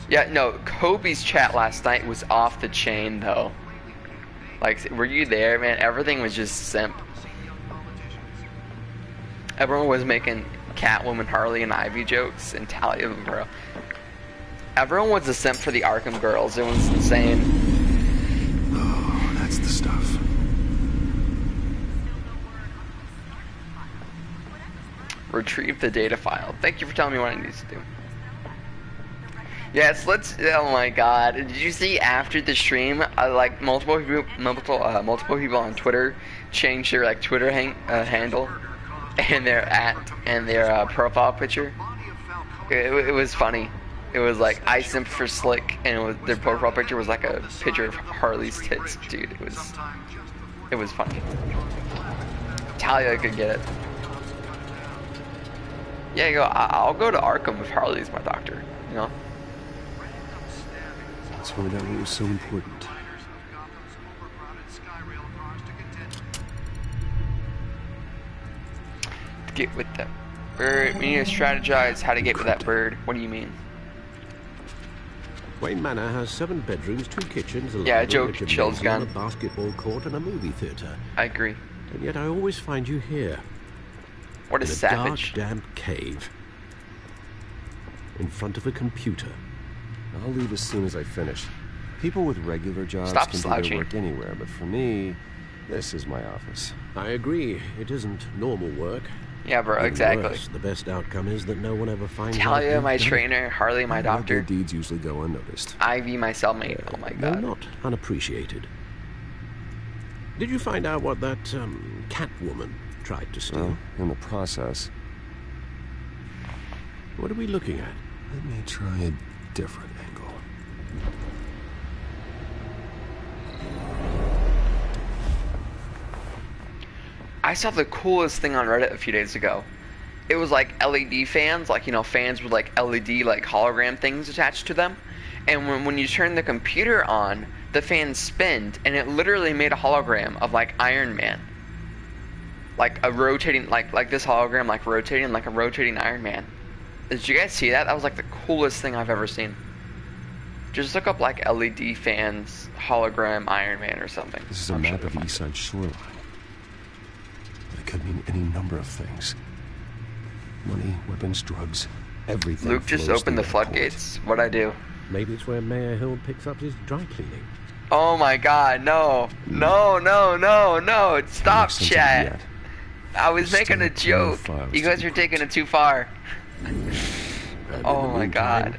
Yeah, no, Kobe's chat last night was off the chain, though. Like, were you there, man? Everything was just simp. Everyone was making Catwoman, Harley, and Ivy jokes, and Talia, bro. Everyone was a simp for the Arkham girls. It was insane. Oh, that's the stuff. Retrieve the data file. Thank you for telling me what I need to do. Yes, let's. Oh my God! Did you see after the stream, like multiple people on Twitter changed their like Twitter handle and their profile picture? It was funny. It was like I simp for slick, and their profile picture was like a picture of Harley's tits, dude. It was funny. Talia could get it. Yeah, I'll go to Arkham if Harley's my doctor. You know. Let's find out what was so important. Get with that bird. We need to strategize how to get with that bird. What do you mean? Wayne Manor has 7 bedrooms, 2 kitchens, a yeah, Joe a Chill's gun, a basketball court, and a movie theater. I agree. And yet I always find you here. What a savage! Dark, damp cave. In front of a computer. I'll leave as soon as I finish. People with regular jobs Stop can slouching. do their work anywhere, but for me, this is my office. I agree. It isn't normal work. Yeah, bro, Even exactly. Worse, the best outcome is that no one ever finds out. Talia, my trainer, Harley, my doctor. Good deeds usually go unnoticed. Ivy, my cellmate. Oh my God. No, not unappreciated. Did you find out what that Catwoman tried to steal? Well, in the process. What are we looking at? Let me try a different angle. I saw the coolest thing on Reddit a few days ago. It was like LED fans, like, you know, fans with like LED like hologram things attached to them. And when you turn the computer on, the fans spinned, and it literally made a hologram of like Iron Man. like a rotating, like this hologram, like rotating, like a rotating Iron Man. Did you guys see that? That was like the coolest thing I've ever seen. Just look up like LED fans, hologram Iron Man or something. This is a map of the East Side shoreline. It could mean any number of things. Money, weapons, drugs, everything. Luke just opened the floodgates. What'd I do? Maybe it's where Mayor Hill picks up his dry cleaning. Oh my god, no. No, no, no, no. Stop, chat. I was making a joke. You guys are taking it too far. Oh my god.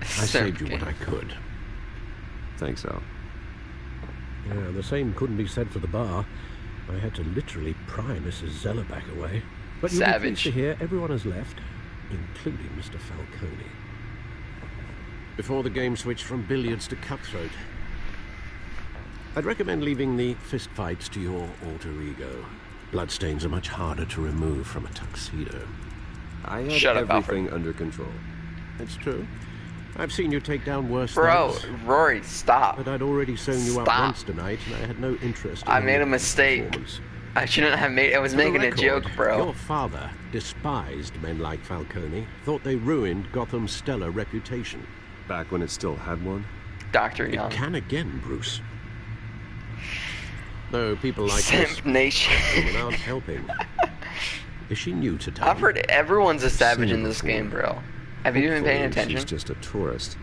I saved you what I could. Thanks, Al. Yeah, the same couldn't be said for the bar. I had to literally pry Mrs. Zellerback away. But you'll be pleased to hear everyone has left, including Mr. Falcone. Before the game switched from billiards to cutthroat. I'd recommend leaving the fistfights to your alter ego. Bloodstains are much harder to remove from a tuxedo. I had everything under control. It's true. I've seen you take down worse things. Rory, stop. But I'd already sewn you up once tonight, and I had no interest in I made a mistake. I shouldn't have made... I was making a joke, bro. Your father despised men like Falcone, thought they ruined Gotham's stellar reputation. Back when it still had one? Dr. Young. It can again, Bruce. Though people like Simp Nation. Without helping. Is she new to town? I've heard everyone's a savage in this game, bro. Have you been paying attention? She's just a tourist.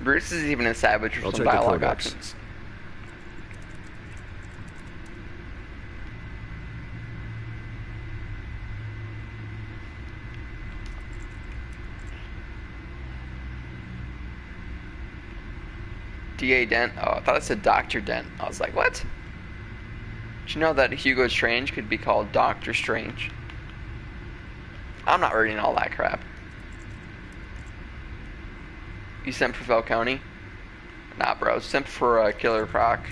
Bruce is even a savage with some dialogue options. D.A. Dent? Oh, I thought it said Dr. Dent. I was like, what? Did you know that Hugo Strange could be called Doctor Strange? I'm not reading all that crap. You sent for Falcone? Nah, bro. Sent for Killer Croc.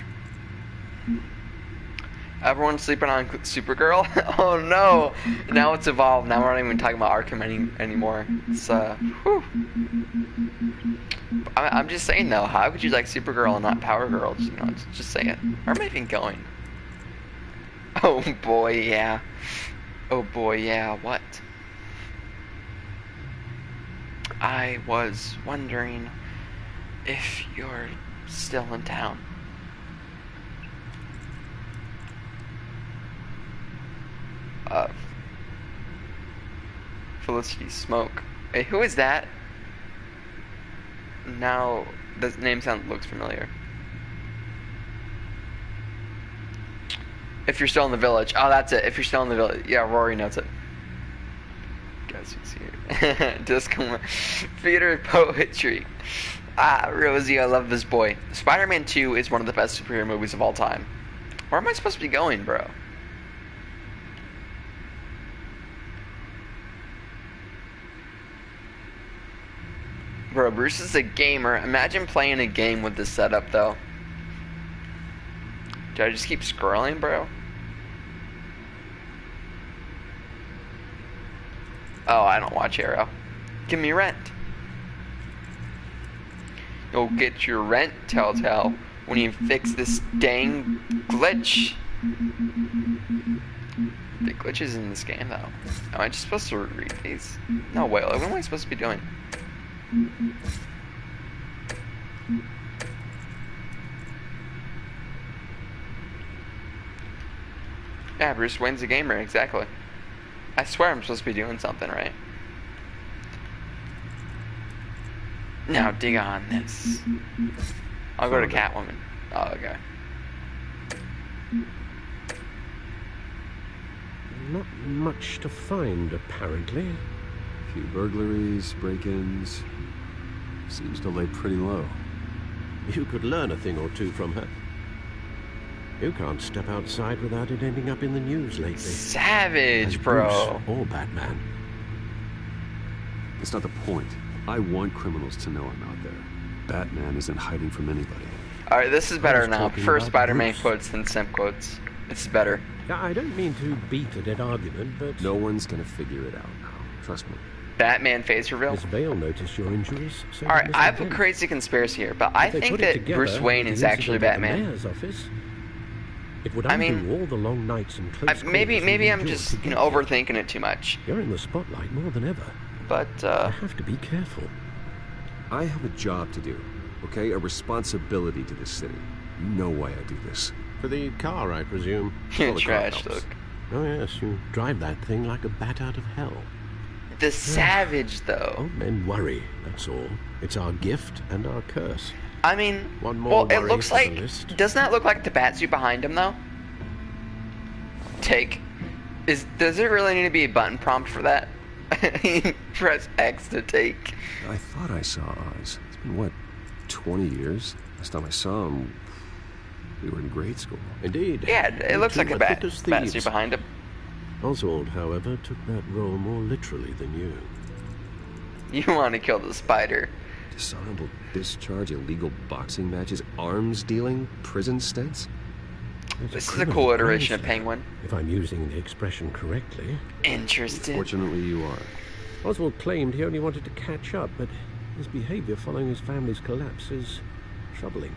Everyone's sleeping on Supergirl? Oh no! Now it's evolved. Now we're not even talking about Arkham anymore. It's, whew. I'm just saying though, how could you like Supergirl and not Power Girl? You know, just say it. Where am I even going? Oh boy, yeah. Oh boy, yeah, what? I was wondering if you're still in town. Felicity Smoke. Hey, who is that? Now, the name looks familiar. If you're still in the village. Oh, that's it. If you're still in the village. Yeah, Rory knows it. Guess who's here? Disco theater poetry. Ah, Rosie, I love this boy. Spider-Man 2 is one of the best superhero movies of all time. Where am I supposed to be going, bro? Bro, Bruce is a gamer. Imagine playing a game with this setup, though. Do I just keep scrolling, bro? Oh, I don't watch Arrow. Give me rent. You'll get your rent, Telltale, when you fix this dang glitch. The glitches in this game, though. Am I just supposed to read these? No way. Like, what am I supposed to be doing? Yeah, Bruce Wayne's a gamer, exactly. I swear I'm supposed to be doing something, right? Now dig on this. I'll go to Catwoman. Oh, okay. Not much to find, apparently. A few burglaries, break-ins. Seems to lay pretty low. You could learn a thing or two from her. You can't step outside without it ending up in the news lately. Savage, as bro. Bruce or Batman. That's not the point. I want criminals to know I'm out there. Batman isn't hiding from anybody. Alright, this is better now. First Spider-Man quotes than simp quotes. It's better. I don't mean to beat a dead argument, but... No one's gonna figure it out now. Trust me. Batman face reveal? Has Vale noticed your injuries? Alright, I have a crazy conspiracy here, but I think that Bruce Wayne is actually Batman. It would undo all the long nights and close maybe I'm just overthinking it too much. You're in the spotlight more than ever. But I have to be careful. I have a job to do, okay? A responsibility to this city. You know why I do this. For the car, I presume. You're trash, look. Oh yes, you drive that thing like a bat out of hell. The savage, though. Old men worry, that's all. It's our gift and our curse. I mean, one more well, it looks like... Doesn't that look like the batsuit behind him, though? Take. Does it really need to be a button prompt for that? Press X to take. I thought I saw Oz. It's been, what, 20 years? Last time I saw him, we were in grade school. Indeed. Yeah, it looks like a batsuit behind him. Oswald, however, took that role more literally than you. You want to kill the spider. Dishonorable discharge, illegal boxing matches, arms dealing, prison stints? This is a cool iteration of Penguin. If I'm using the expression correctly. Interesting. Fortunately, you are. Oswald claimed he only wanted to catch up, but his behavior following his family's collapse is troubling.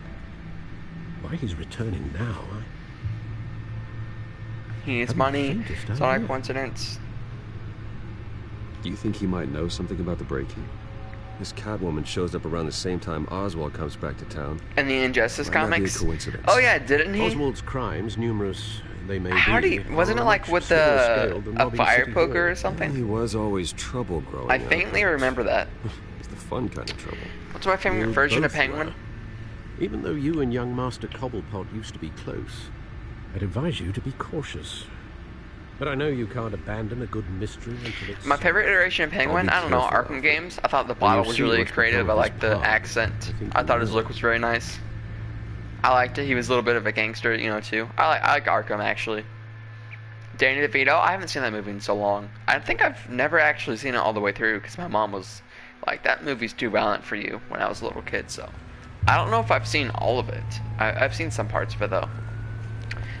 Why he's returning now, He needs money. It's not a coincidence. You think he might know something about the break-in? This Catwoman shows up around the same time Oswald comes back to town. And the Injustice comics? Be a coincidence. Oh yeah, didn't he? Oswald's crimes, numerous they may be. Wasn't it like with a fire poker or something? He was always trouble growing up. I faintly remember that. It's the fun kind of trouble. What's my favorite version of Penguin? Even though you and young Master Cobblepot used to be close, I'd advise you to be cautious. But I know you can't abandon a good mystery until it's... My favorite iteration of Penguin, I don't know, Arkham games. I thought the bottle was really creative. I liked the accent. I thought his look was very nice. I liked it. He was a little bit of a gangster, too. I like Arkham, actually. Danny DeVito, I haven't seen that movie in so long. I think I've never actually seen it all the way through because my mom was like, that movie's too violent for you when I was a little kid, so... I don't know if I've seen all of it. I've seen some parts of it, though.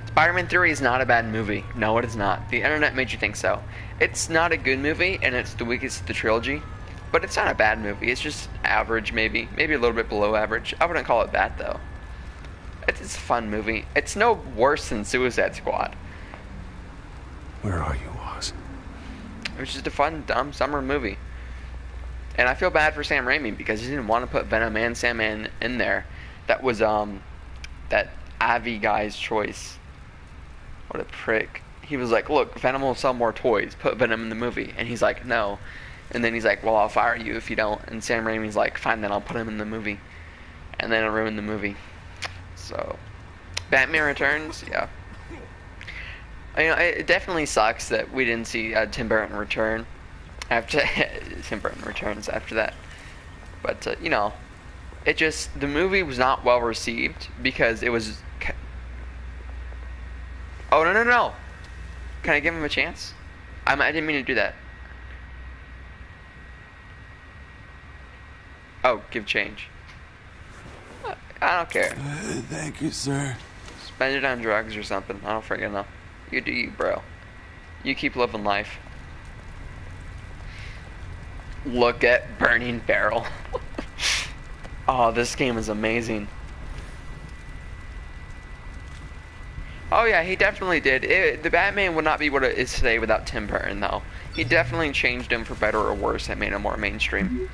Spider-Man 3 is not a bad movie. No, it is not. The internet made you think so. It's not a good movie, and it's the weakest of the trilogy. But it's not a bad movie. It's just average, maybe. Maybe a little bit below average. I wouldn't call it bad, though. It's a fun movie. It's no worse than Suicide Squad. Where are you, Oz? It was just a fun, dumb summer movie. And I feel bad for Sam Raimi because he didn't want to put Venom and Sandman in there. That was, that Avi guy's choice. What a prick. He was like, look, Venom will sell more toys. Put Venom in the movie. And he's like, no. And then he's like, well, I'll fire you if you don't. And Sam Raimi's like, fine, then I'll put him in the movie. And then it ruined the movie. So, Batman Returns, yeah. It definitely sucks that we didn't see Tim Burton return. Tim Burton returns after that. But, it just, the movie was not well received because it was... Oh, no. Can I give him a chance? I didn't mean to do that. Oh, give change. I don't care. Thank you, sir. Spend it on drugs or something. I don't freaking know. You do you, bro. You keep living life. Look at Burning Barrel. Oh, this game is amazing. Oh yeah, he definitely did. The Batman would not be what it is today without Tim Burton, though. He definitely changed him for better or worse and made him more mainstream.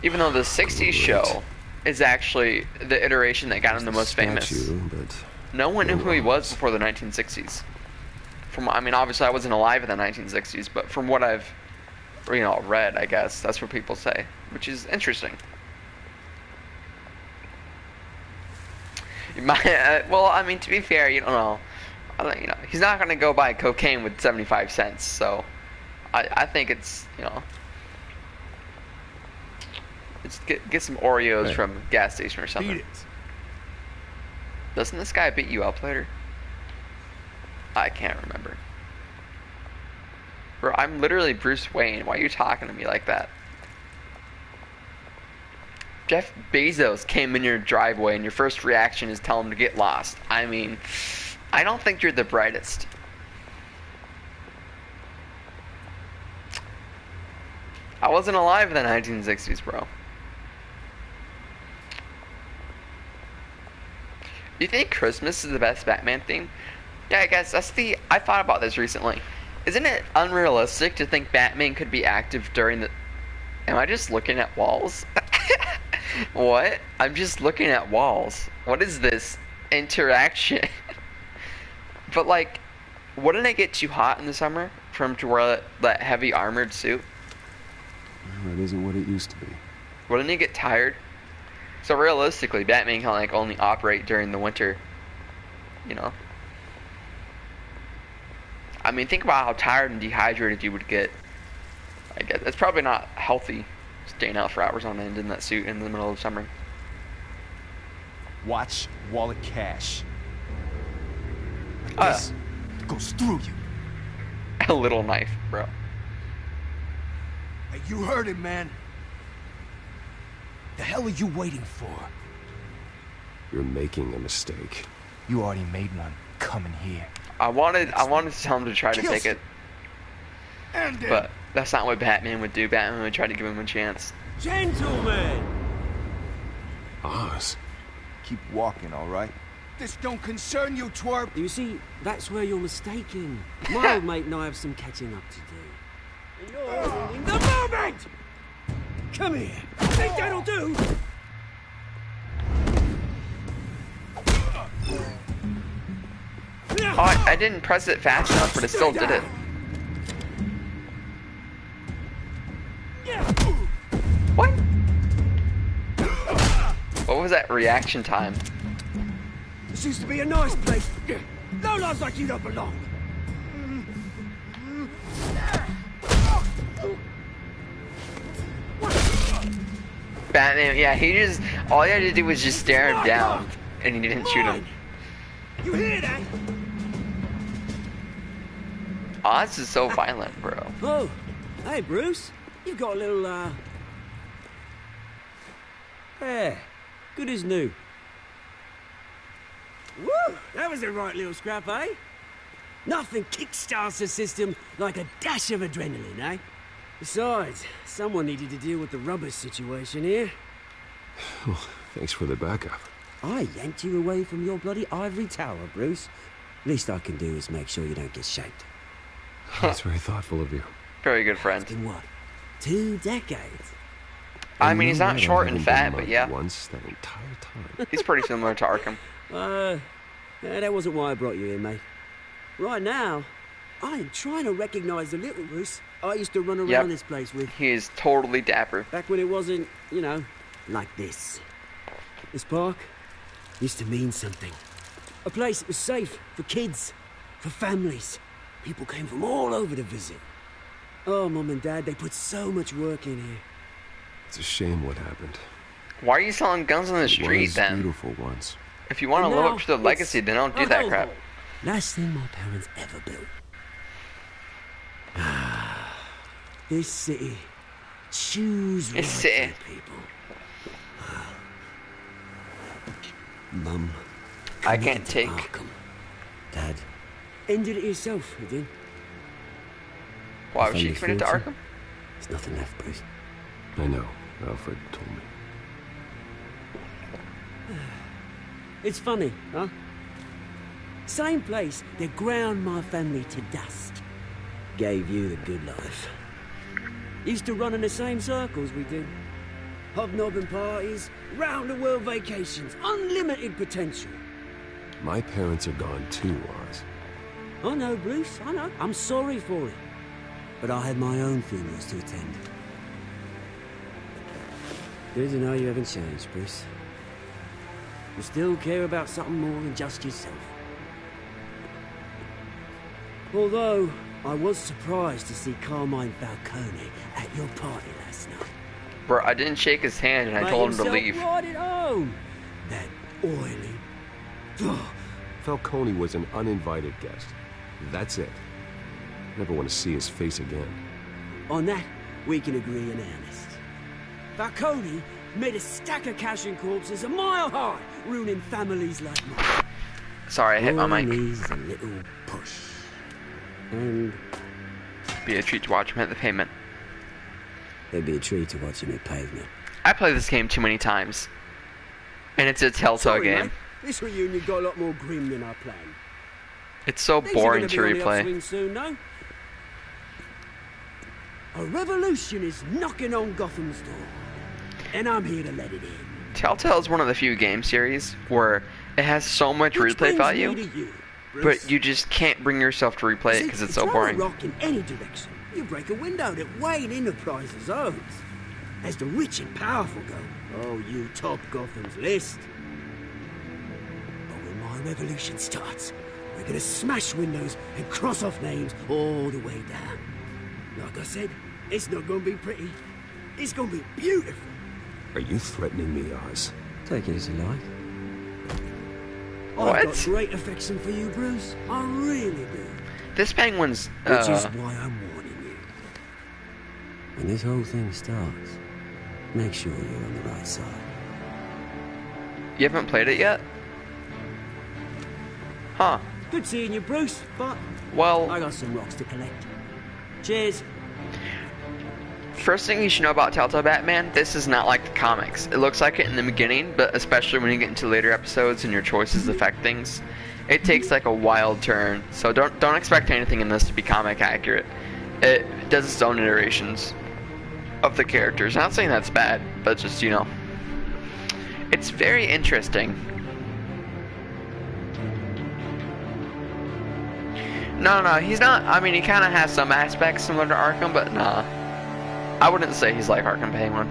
Even though the 60s show is actually the iteration that got him the most famous. No one knew who he was before the 1960s. Obviously I wasn't alive in the 1960s, but from what I've, read, I guess, that's what people say, which is interesting. To be fair, you don't know. He's not going to go buy cocaine with 75 cents, so I think it's, it's get some Oreos from a gas station or something. Beat it. Doesn't this guy beat you up later? I can't remember. Bro, I'm literally Bruce Wayne. Why are you talking to me like that? Jeff Bezos came in your driveway and your first reaction is tell him to get lost. I don't think you're the brightest. I wasn't alive in the 1960s, bro. You think Christmas is the best Batman theme? Yeah, I guess I thought about this recently. Isn't it unrealistic to think Batman could be active during the... Am I just looking at walls? What? I'm just looking at walls. What is this interaction? But like, wouldn't it get too hot in the summer for him to wear that heavy armored suit? It isn't what it used to be. Wouldn't he get tired? So realistically, Batman can like only operate during the winter. You know? I mean, think about how tired and dehydrated you would get. I guess it's probably not healthy staying out for hours on end in that suit in the middle of summer. Watch Wallet Cash. Like this, it goes through you. A little knife, bro. Hey, you heard it, man. The hell are you waiting for? You're making a mistake. You already made one. Coming here. I wanted to tell him to try to take it, but that's not what Batman would do. Batman would try to give him a chance. Gentlemen! Oz. Keep walking, all right? This don't concern you, twerp. You see, that's where you're mistaken. My old mate and I have some catching up to do. And you're ruining the moment! Come here. Think that'll do? Oh, I didn't press it fast enough, but it still did it. What? What was that reaction time? This used to be a nice place. No lives like you don't belong. Batman, yeah, all he had to do was just stare him down, and he didn't shoot him. You hear that? Oz is so violent, bro. Oh, hey, Bruce. You've got a little, hair. Good as new. Woo! That was a right little scrap, eh? Nothing kickstarts the system like a dash of adrenaline, eh? Besides, someone needed to deal with the rubber situation here. Well, thanks for the backup. I yanked you away from your bloody ivory tower, Bruce. Least I can do is make sure you don't get shaped. That's very thoughtful of you. Very good friend. It's been what? 2 decades? I mean, he's not short and fat, but yeah. Once that entire time. He's pretty similar to Arkham. That wasn't why I brought you in, mate. Right now, I am trying to recognize the little Bruce I used to run around this place with. He is totally dapper. Back when it wasn't, you know, like this. This park used to mean something. A place that was safe for kids, for families. People came from all over to visit. Oh, Mum and Dad, they put so much work in here. It's a shame what happened. Why are you selling guns on the street then? Beautiful once. If you want to live up to the legacy, then don't do that crap. Last thing my parents ever built. This city choose right for people. Mum, I can't take. Arkham. Dad, ended it yourself, you did. Why was she committed to Arkham? There's nothing left, Bruce. I know. Alfred told me. It's funny, huh? Same place that ground my family to dust. Gave you the good life. Used to run in the same circles we did. Hobnobbing parties, round-the-world vacations, unlimited potential. My parents are gone too, Oz. I know, Bruce, I know. I'm sorry for it. But I had my own funerals to attend. Good to know you haven't changed, Bruce. You still care about something more than just yourself. Although, I was surprised to see Carmine Falcone at your party last night. Bro, I didn't shake his hand and I told him to leave. Right at home. That oily... Falcone was an uninvited guest. That's it. Never want to see his face again. On that, we can agree in earnest. Falcone made a stack of cash and corpses a mile high, ruining families like mine. Sorry, I hit my mic. Needs a little push. And... be a treat to watch him hit the pavement. It'd be a treat to watch him hit pavement. I played this game too many times. And it's a Telltale game. Mate. This reunion got a lot more grim than I planned. It's so Things boring are to gonna be on the replay. upswing soon, no? A revolution is knocking on Gotham's door, and I'm here to let it in. Telltale is one of the few game series where it has so much Which replay brings value, me to you, Bruce. but you just can't bring yourself to replay it because it's so throw boring. a rock in any direction, you break a window that Wayne Enterprises owns. As the rich and powerful go, oh, you top Gotham's list. But when my revolution starts, we're gonna smash windows and cross off names all the way down. Like I said, it's not gonna be pretty. It's gonna be beautiful. Are you threatening me, Oz? Take it as you like. What? I've got great affection for you, Bruce. I really do. This penguin's, Which is why I'm warning you. When this whole thing starts, make sure you're on the right side. You haven't played it yet? Huh. Good seeing you, Bruce, but well, I got some rocks to collect. Cheers. First thing you should know about Telltale Batman, this is not like the comics. It looks like it in the beginning, but especially when you get into later episodes and your choices affect things, it takes like a wild turn. So don't expect anything in this to be comic accurate. It does its own iterations of the characters. Not saying that's bad, but just, you know, it's very interesting. No, he's not. I mean, he kind of has some aspects similar to Arkham, but nah. I wouldn't say he's like Arkham Penguin.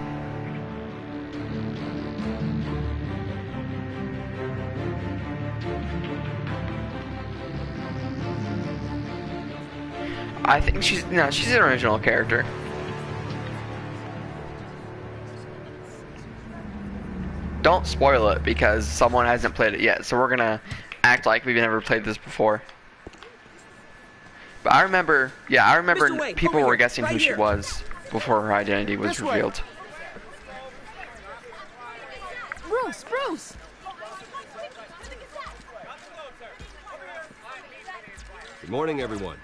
I think she's an original character. Don't spoil it because someone hasn't played it yet, so we're gonna act like we've never played this before. But I remember Wayne, people were here, guessing right who she here. was before her identity was This way. revealed. Bruce! Good morning, everyone.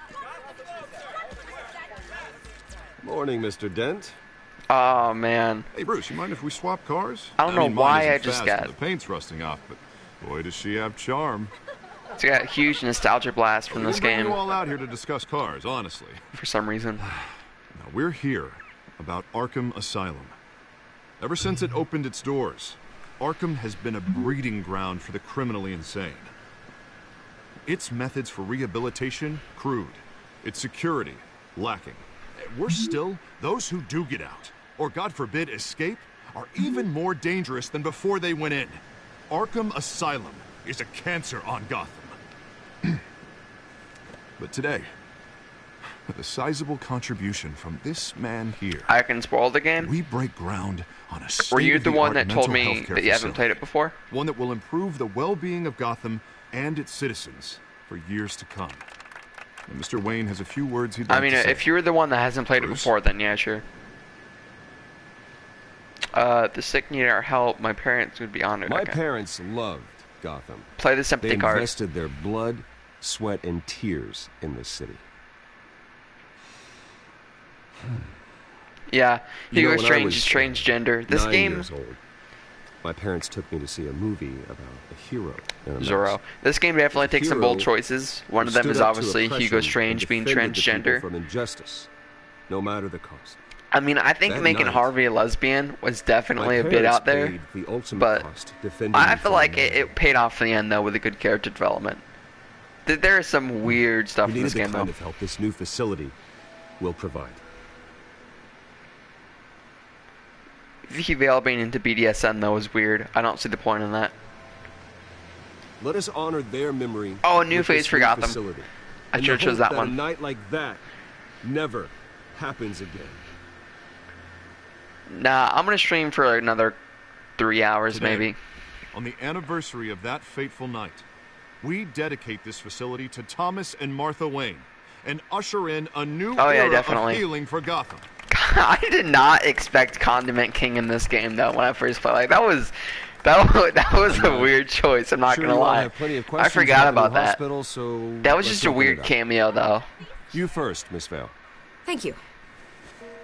Morning, Mr. Dent. Oh man. Hey Bruce, you mind if we swap cars? I don't know mean, mine why isn't I just fast got- and the paint's rusting off, but boy does she have charm. It's got a huge nostalgia blast from We this didn't bring game you all out here to discuss cars, honestly. for some reason. Now we're here about Arkham Asylum. Ever since it opened its doors, Arkham has been a breeding ground for the criminally insane. Its methods for rehabilitation, crude. Its security, lacking. Worse still, those who do get out, or God forbid escape, are even more dangerous than before they went in. Arkham Asylum is a cancer on Gotham. But today, with a sizable contribution from this man here, I can spoil the game. we break ground on a Were you the one state-of-the-art that told mental me health care that you haven't facility. played it before? One that will improve the well-being of Gotham and its citizens for years to come. And Mr. Wayne has a few words he'd like I mean, to say. if you're the one that hasn't played it before, then yeah, sure. The sick need our help. My parents would be honored. My Okay. parents loved Gotham. Play the sympathy They card. invested their blood, sweat, and tears in this city. Yeah, You know, Hugo when I was Strange, transgender. This 9 game, years old, my parents took me to see a movie about a hero and a Zorro. mouse. This game definitely takes some bold Hero choices. One of who them is stood up to obviously oppression Hugo and Strange being defended the people transgender. from injustice, no matter the cost. I mean, I think That making night, Harvey a lesbian was definitely My a bit parents out there, paid the ultimate but cost defending I me feel from like the it paid off in the end though with a good character development. There is some weird stuff We in this needed game the kind though. of help this new facility will provide. Vicky Vale being into BDSM though is weird. I don't see the point in that. Let us honor their memory. Oh, a new with phase this for new Gotham. facility. I And should have the chose hope that one. A night like that never happens again. Nah, I'm gonna stream for another 3 hours Today, maybe. On the anniversary of that fateful night, we dedicate this facility to Thomas and Martha Wayne and usher in a new Oh, yeah, era definitely. of healing for Gotham. I did not expect Condiment King in this game though when I first played. Like that was a weird choice. I'm not Sure gonna you all lie. have plenty of I questions forgot about about the that. hospital, so That was let's just a open weird it up. cameo though. You first, Miss Vale. Thank you.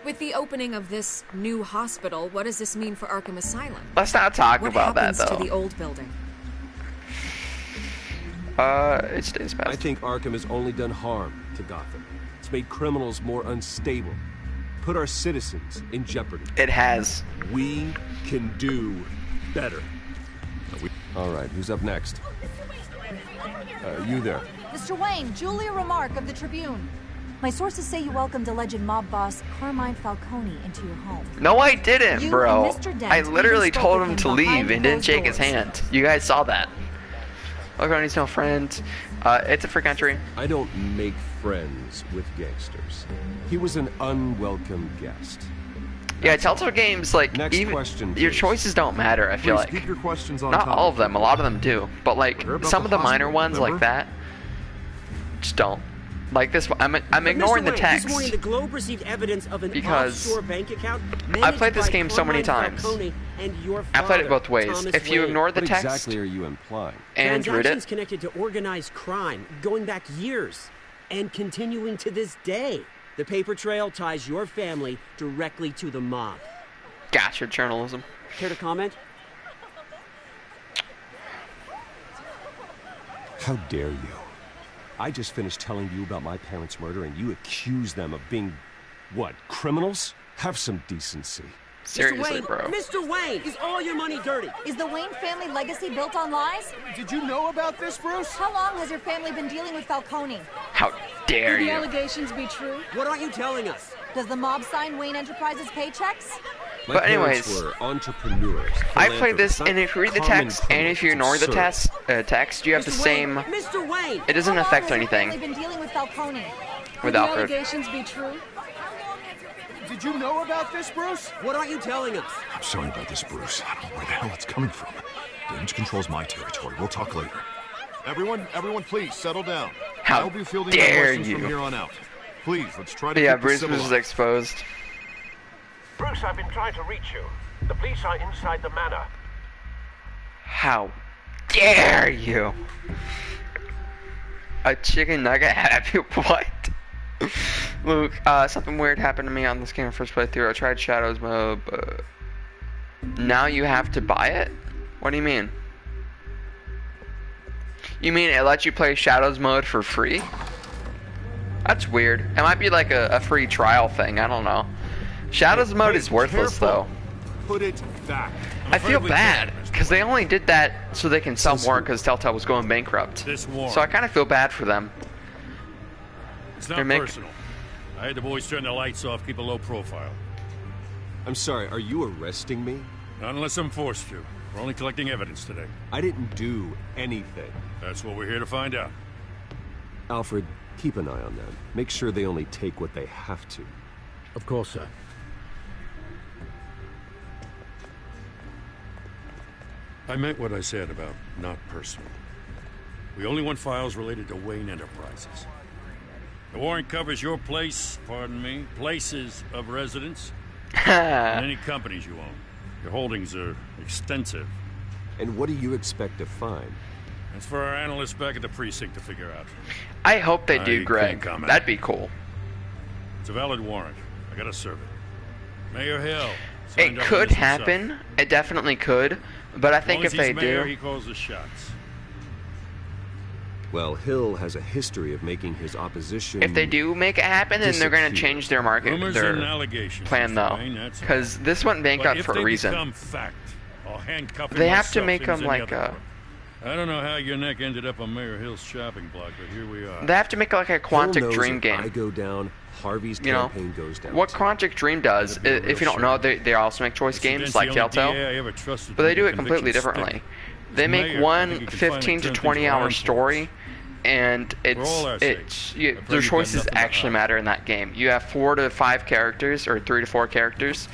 With the opening of this new hospital, what does this mean for Arkham Asylum? Let's not talk What about that happens though. to the old building? It stays best. I think Arkham has only done harm to Gotham. It's made criminals more unstable, put our citizens in jeopardy. It has. We can do better. All right, who's up next? You there. Mr. Wayne, Julia Remark of the Tribune. My sources say you welcomed alleged mob boss Carmine Falcone into your home. No, I didn't, You bro. and Mr. Dent I literally even spoke told with him him to leave behind and didn't closed shake his doors. hand. You guys saw that. Falcone's no friend. It's a free country. I don't make friends with gangsters. He was an unwelcome guest. Yeah, Telltale games, like, Next even question, your please. choices don't matter, I feel Please like. keep your questions on Not topic. all of them, a lot of them do. But, like, Heard about some the of the minor hospital, ones like remember? that, just don't. Like this one, I'm But ignoring Mr. the Wayne, text. This morning, the Globe received evidence of an Because offshore bank account I played this managed by game so many Carmine times. Falcone and your I played it father, both ways. Thomas If you Wayne. ignore the What text exactly are you implying? and read Transactions it, connected to organized crime, going back years, and continuing to this day. The paper trail ties your family directly to the mob. gotcha, journalism. Care to comment? How dare you? I just finished telling you about my parents' murder and you accuse them of being, what, criminals? Have some decency. Seriously, Mr. Wayne, bro. Mr. Wayne, is all your money dirty? Is the Wayne family legacy built on lies? Did you know about this, Bruce? How long has your family been dealing with Falcone? How dare Do the you? allegations be true? What aren't you telling us? Does the mob sign Wayne Enterprises paychecks? My But parents anyways, were entrepreneurs. I played this, philanthropists, and if you read the not common text, and if you ignore the criminals, text, you have the Mr. same. Wayne, Mr. Wayne! It doesn't How long affect has your anything family been dealing with Falcone? with Do the Alfred. allegations be true? Did you know about this, Bruce? What aren't you telling us? I'm sorry about this, Bruce. I don't know where the hell it's coming from. Damage control's my territory. We'll talk later. Everyone, please settle down. How I'll be fielding my dare questions you. from here on out. Please, let's try to Yeah, keep Bruce this was civilized. exposed. Bruce, I've been trying to reach you. The police are inside the manor. How dare you? A chicken nugget happy what? Luke, something weird happened to me on this game first playthrough. I tried Shadows mode, but now you have to buy it? What do you mean? You mean it lets you play Shadows mode for free? That's weird. It might be like a free trial thing, I don't know. Shadows mode is worthless though. Put it back. I feel bad, because they only did that so they can sell more because Telltale was going bankrupt. So I kind of feel bad for them. It's not personal. I had the boys turn the lights off, keep a low profile. I'm sorry, are you arresting me? Not unless I'm forced to. We're only collecting evidence today. I didn't do anything. That's what we're here to find out. Alfred, keep an eye on them. Make sure they only take what they have to. Of course, sir. I meant what I said about not personal. We only want files related to Wayne Enterprises. The warrant covers your place, pardon me, places of residence, and any companies you own. Your holdings are extensive. And what do you expect to find? That's for our analysts back at the precinct to figure out. I hope they I do, can't Greg. comment. That'd be cool. It's a valid warrant. I gotta serve it. Mayor Hill. It signed up on could this himself. happen. It definitely could. But I As think long if as they he's mayor, do, he calls the shots. Well, Hill has a history of making his opposition... if they do make it happen, then they're going to disappear. change their market, Rumors their and allegations, plan Mr. though, Wayne, that's all. because this went But bankrupt if for a they reason. become fact, I'll handcuff him They have to myself, make same as them any like other a. crook. I don't know how your neck ended up on Mayor Hill's shopping block, but here we are. They have to make like a Hill Quantic knows Dream if game. I go down, Harvey's You know, campaign goes down. what Quantic Dream does, if you don't know, they also make choice games like Telltale, but they do it completely differently. They make one 15 to 20 hour story, and their choices actually matter in that game. You have 4 to 5 characters, or 3 to 4 characters,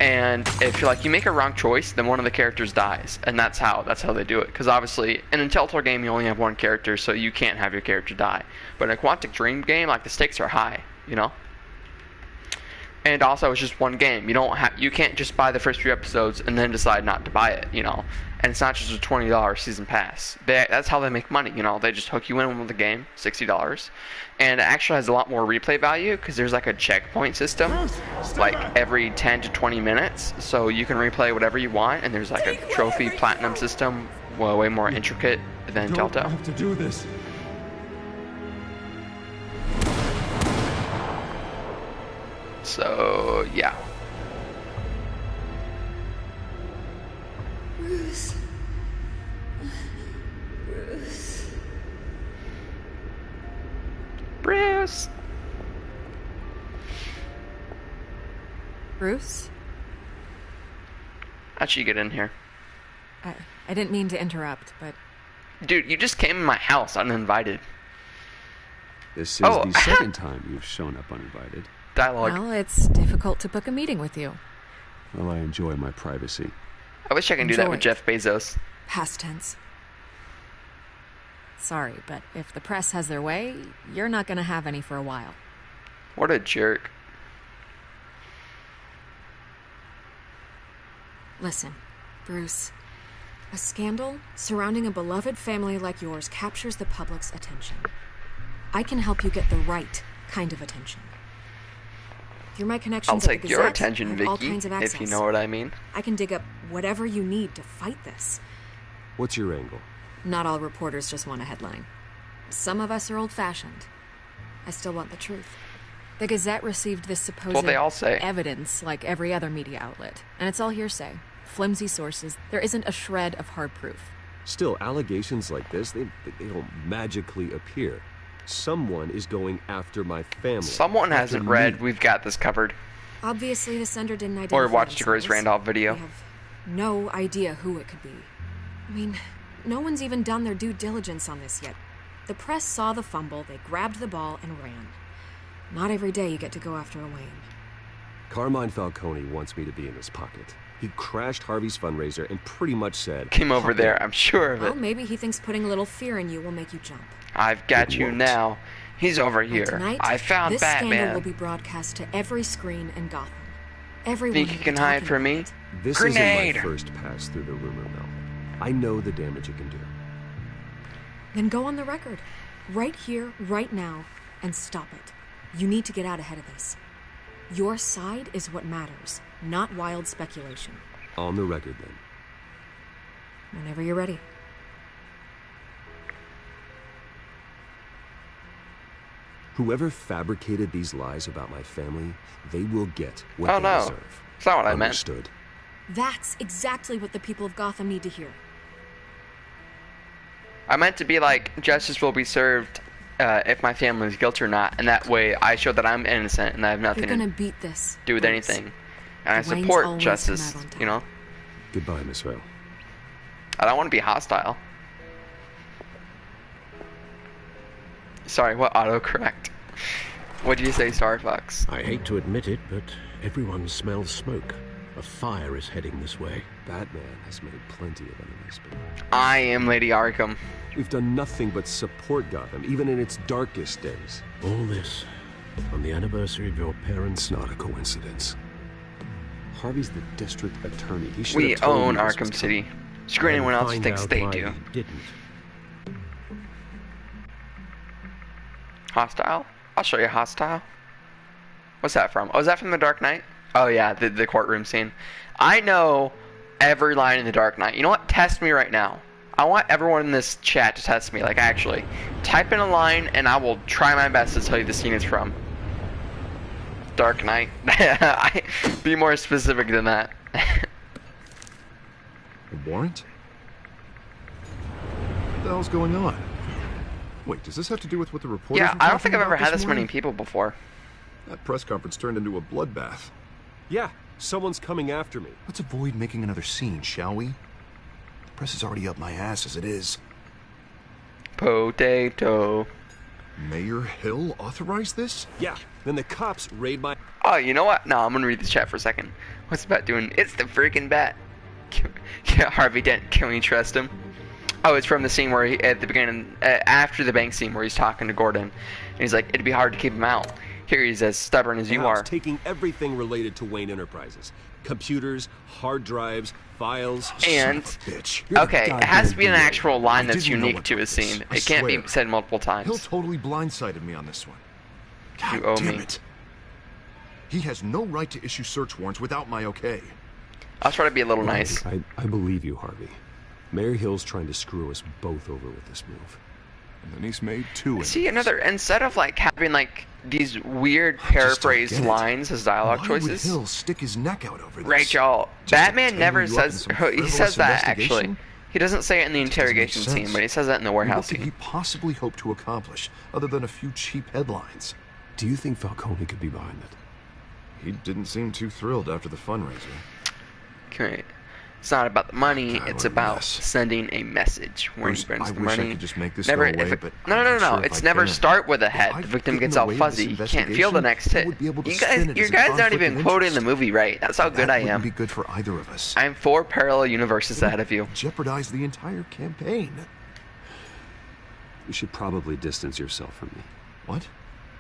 and if you make a wrong choice, then one of the characters dies, and that's how they do it. Because obviously, in a Telltale game, you only have one character, so you can't have your character die. But in a Quantic Dream game, like the stakes are high, you know. And also, it's just one game. You can't just buy the first few episodes and then decide not to buy it, you know. And it's not just a $20 season pass. That's how they make money, you know. They just hook you in with the game, $60. And it actually has a lot more replay value because there's like a checkpoint system, like every 10 to 20 minutes. So you can replay whatever you want, and there's like a trophy platinum system well, way more intricate than Telltale. I have to do this. So, yeah. Bruce. Bruce. Bruce. Bruce? How'd you get in here? I didn't mean to interrupt, but... Dude, you just came in my house uninvited. This is the second time you've shown up uninvited. Dialogue. Well, it's difficult to book a meeting with you. Well, I enjoy my privacy. I wish I could do that with Jeff Bezos. Past tense. Sorry, but if the press has their way, you're not going to have any for a while. What a jerk. Listen, Bruce. A scandal surrounding a beloved family like yours captures the public's attention. I can help you get the right kind of attention. Through my connections I'll at the take your Gazette, attention, I have all Vicky, kinds of if access. you know what I mean. I can dig up whatever you need to fight this. What's your angle? Not all reporters just want a headline. Some of us are old-fashioned. I still want the truth. The Gazette received this supposed Well, they all say. evidence like every other media outlet, and it's all hearsay. Flimsy sources. There isn't a shred of hard proof. Still, allegations like this, they don't magically appear. Someone is going after my family. Someone hasn't read We've Got This Covered. Obviously, the sender didn't identify Or watched a Grace themselves. Randolph video. We have no idea who it could be. I mean, no one's even done their due diligence on this yet. The press saw the fumble, they grabbed the ball, and ran. Not every day you get to go after a Wayne. Carmine Falcone wants me to be in his pocket. He crashed Harvey's fundraiser and pretty much said... Came over there, I'm sure of it. Well, maybe he thinks putting a little fear in you will make you jump. I've got you now. He's over here. Tonight, I found this scandal will Batman. be broadcast to every screen in Gotham. Everyone Think you will be can hide talking from about me? it. This Grenade! isn't my first pass through the rumor mill. I know the damage it can do. Then go on the record. Right here, right now, and stop it. You need to get out ahead of this. Your side is what matters, not wild speculation. On the record, then. Whenever you're ready. Whoever fabricated these lies about my family, they will get what they deserve. That's not what I meant. Understood. That's exactly what the people of Gotham need to hear. I meant to be like, justice will be served if my family is guilty or not, and that way I show that I'm innocent and I have nothing You're gonna to beat this. do with Bruce. anything. And I The Waynes support always justice, come out on top. you know? Goodbye, Miss Vale. I don't want to be hostile. Sorry, what autocorrect? What did you say, Star Fox? I hate to admit it, but everyone smells smoke. A fire is heading this way. Batman has made plenty of enemies, but... I am Lady Arkham. We've done nothing but support Gotham, even in its darkest days. All this on the anniversary of your parents' It's not a coincidence. Harvey's the district attorney. He should We have told own me this Arkham was coming. City. Screw anyone else who Find thinks out they why do. you didn't. Hostile? I'll show you Hostile. What's that from? Oh, is that from The Dark Knight? Oh yeah, the courtroom scene. I know every line in The Dark Knight. You know what? Test me right now. I want everyone in this chat to test me. Like, actually. Type in a line, and I will try my best to tell you the scene it's from. Dark Knight. Be more specific than that. A warrant? What the hell's going on? Wait, does this have to do with what the reporters Yeah, were I don't talking think I've about ever had this this many morning? people before. That press conference turned into a bloodbath. Yeah, someone's coming after me. Let's avoid making another scene, shall we? The press is already up my ass as it is. Potato. Mayor Hill authorized this? Yeah, then the cops raid my... Oh, you know what? No, I'm gonna read the chat for a second. What's the bat doing? It's the freaking bat. Yeah, Harvey Dent, can we trust him? Oh, it's from the scene where he, at the beginning, after the bank scene where he's talking to Gordon. And he's like, it'd be hard to keep him out. Here he's as stubborn as you House are. taking everything related to Wayne Enterprises. Computers, hard drives, files... And, bitch. okay, it has to be an goddamn actual line I that's didn't know unique what to a this. scene. I It can't be swear. said multiple times. Hill totally blindsided me on this one. God You owe damn me. it. He has no right to issue search warrants without my okay. I'll try to be a little nice. I believe you, Harvey. Mayor Hill's trying to screw us both over with this move. And then he's made 2. See, instead of like having like these weird paraphrased lines as dialogue Why choices. would Hill stick his neck out over this? Right, y'all. Just to Batman tangle never you up in says. some He frivolous says that actually. investigation? He doesn't say it in the It doesn't make interrogation scene, sense. but he says that in the What warehouse could he scene. possibly hope to accomplish, other than a few cheap headlines? Do you think Falcone could be behind it? He didn't seem too thrilled after the fundraiser. Okay. It's not about the money. God, It's what a about mess. sending a message. Where he Bruce, brings I the wish I money. could just make this never. go away, if it, but no, I'm no, not no, sure no. if It's I never can. start with a If head. I The victim get in gets the all way of fuzzy. this You can't feel the next investigation, I hit. would be able to You spin guys, it you as a guys don't conflict even of quote in interest. the movie right. That's how good I That wouldn't am. be good for either of us. I'm 4 parallel universes ahead of you. Jeopardize the entire campaign. You should probably distance yourself from me. What?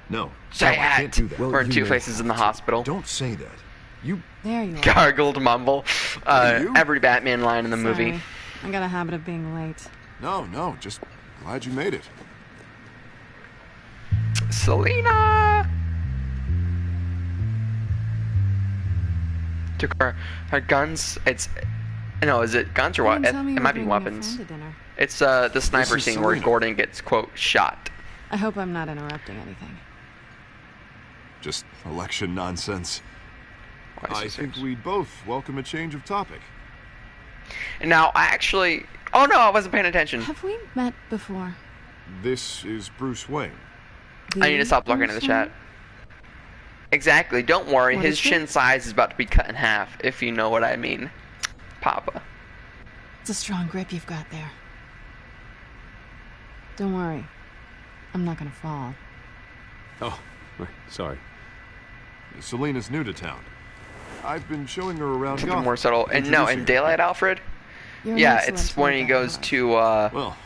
No. Say No, I can't it. do that. We're in you Two may Faces in the hospital. Don't say that. You There you are. Gargled mumble. you? Every Batman line in the movie. Sorry. I got a habit of being late. No, just glad you made it. Selena took her guns. Is it guns or You what? didn't tell me It you might were be bringing a weapons. friend to dinner. It's the sniper is scene where Selena. Gordon gets quote shot. I hope I'm not interrupting anything. Just election nonsense. Why is I she think serious? we'd both welcome a change of topic. And now I actually. Oh no, I wasn't paying attention. Have we met before? This is Bruce Wayne. I need to stop looking at the chat. Exactly. Don't worry. What His is chin it? size is about to be cut in half, if you know what I mean, Papa. It's a strong grip you've got there. Don't worry. I'm not gonna fall. Oh, right, sorry. Selena's new to town. I've been showing her around Something Gotham. more subtle. And no, in introducing her. Daylight, Alfred. You're Yeah, an excellent it's when he tour goes guide. to Well,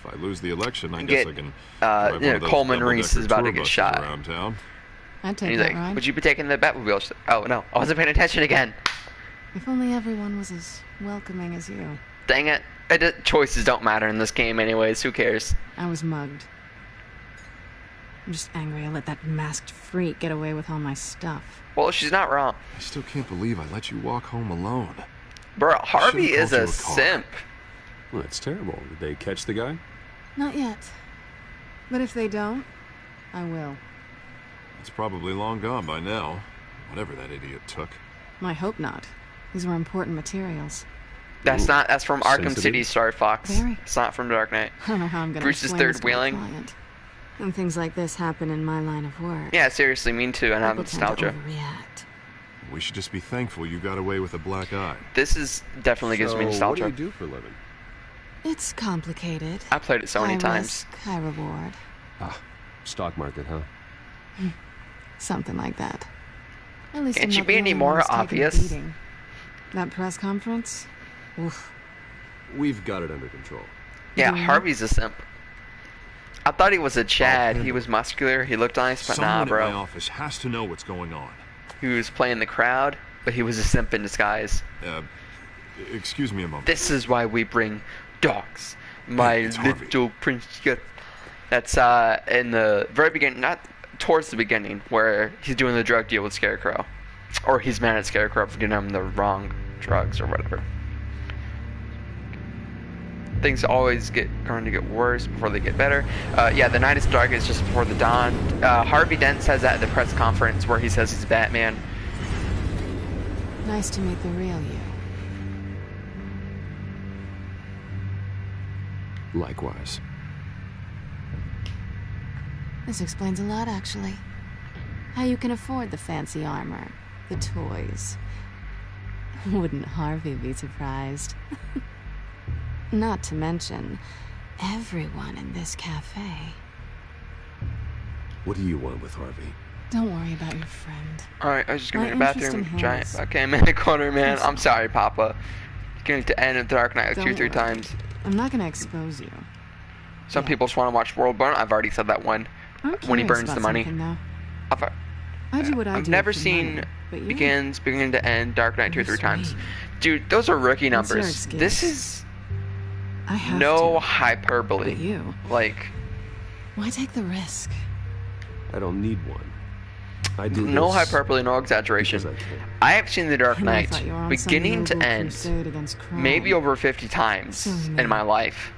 if I lose the election, I guess get I can drive one of those Coleman Reese double-decker is about to tour get buses shot. around town. I'd And take he's that like, ride. "Would you be taking the Batmobile?" Oh no, I wasn't paying attention again. If only everyone was as welcoming as you. Dang it! Choices don't matter in this game, anyways. Who cares? I was mugged. I'm just angry I let that masked freak get away with all my stuff. Well, she's not wrong. I still can't believe I let you walk home alone. Bro, Harvey Should've is called a you a car. simp. Well, that's terrible. Did they catch the guy? Not yet. But if they don't, I will. It's probably long gone by now. Whatever that idiot took. I hope not. These were important materials. That's not. That's from Arkham Sensitive. City, Star Fox. Very. It's not from Dark Knight. I don't know how I'm gonna Bruce's explain third this to my wheeling. client. And things like this happen in my line of work. Yeah, seriously, me too. And I have People tend to nostalgia. overreact. We should just be thankful you got away with a black eye. This is definitely gives me So, nostalgia. what do you do for a living? It's complicated. I played it so many High times. risk, high reward. Ah, stock market, huh? Something like that. At least Can't I'm you not be the any only more one who's taken a obvious? beating. That press conference? Oof. We've got it under control. Yeah, Mhm. Harvey's a simp. I thought he was a Chad. handle He was muscular. He looked nice, but Someone nah, at my bro. office has to know what's going on. He was playing the crowd, but he was a simp in disguise. Excuse me a moment. This is why we bring dogs. My Hey, it's Harvey. little prince. That's in the very beginning, not towards the beginning, where he's doing the drug deal with Scarecrow. Or he's mad at Scarecrow for giving him the wrong drugs or whatever. Things always going to get worse before they get better. Yeah, the night is darkest just before the dawn. Harvey Dent says that at the press conference where he says he's Batman. Nice to meet the real you. Likewise. This explains a lot, actually. How you can afford the fancy armor, the toys. Wouldn't Harvey be surprised? Not to mention, everyone in this cafe. What do you want with Harvey? Don't worry about your friend. Alright, I was just going to My the interest bathroom. in Giant Harris. okay, I'm in the corner, man. I'm sorry, Papa. Going to end of the Dark Knight like Don't 2 or 3 worry. times. I'm not gonna expose you. Some people just want to watch World Burn. I've already said that one. I'm When he curious burns the about money. something, though. I've, I do what I I've do never for seen money, but you? begins, beginning to end, Dark Knight 2 or 3 times. Sweet. Dude, those are rookie What's your numbers. excuse? This is I have no to. hyperbole. But you? Like, Why take the risk? I don't need one. No hyperbole, no exaggeration. I have seen The Dark Knight beginning to end maybe over 50 times in my life.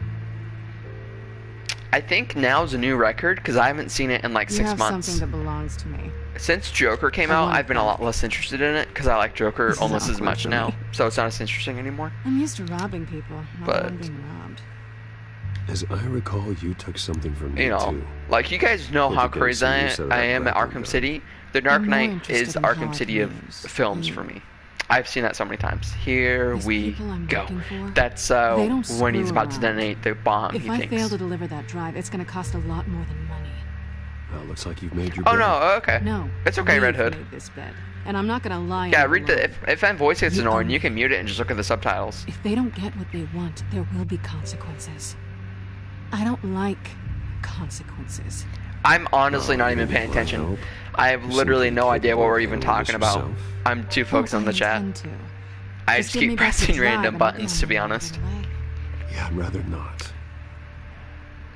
I think now's a new record because I haven't seen it in like 6 months. Something that belongs to me. Since Joker came out, I've been a lot less interested in it because I like Joker almost as much now. So it's not as interesting anymore. I'm used to robbing people, not being robbed. As I recall, you took something from me, you know, too. like you guys know how crazy I am at Arkham City. The Dark Knight is Arkham City of films for me. I've seen that so many times. Here we go. That's when he's about to detonate the bomb. If I fail to deliver that drive, it's going to cost a lot more than money. Well, looks like you've made your bed. Oh, no, okay. No. It's okay, Red Hood. Made this bed, and I'm not going to lie. Yeah, read the... If that voice gets annoying, you can mute it and just look at the subtitles. If they don't get what they want, there will be consequences. I don't like consequences. I'm honestly not even paying attention. I have literally no idea what we're even talking about. I'm too focused on the chat. I just keep pressing random buttons, to be honest. Yeah, I'd rather not.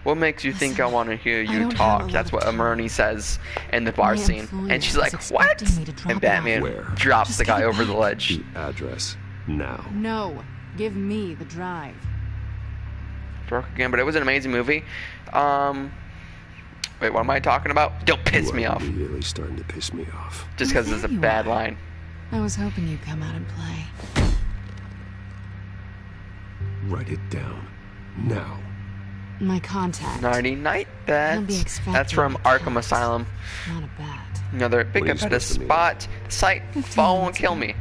What makes you think I want to hear you talk? That's what Amarone says in the bar scene. And she's like, what? And Batman drops the guy over the ledge. The address, now. No, give me the drive. Broke again, but it was an amazing movie. Wait, what am I talking about? Don't piss me off. You're really starting to piss me off. Just because it's a bad line. I was hoping you'd come out and play. Write it down. Now. My contact. Nighty night, that's from Arkham Asylum. Not a bat. Another pick up at a spot. Sight, fall won't kill me.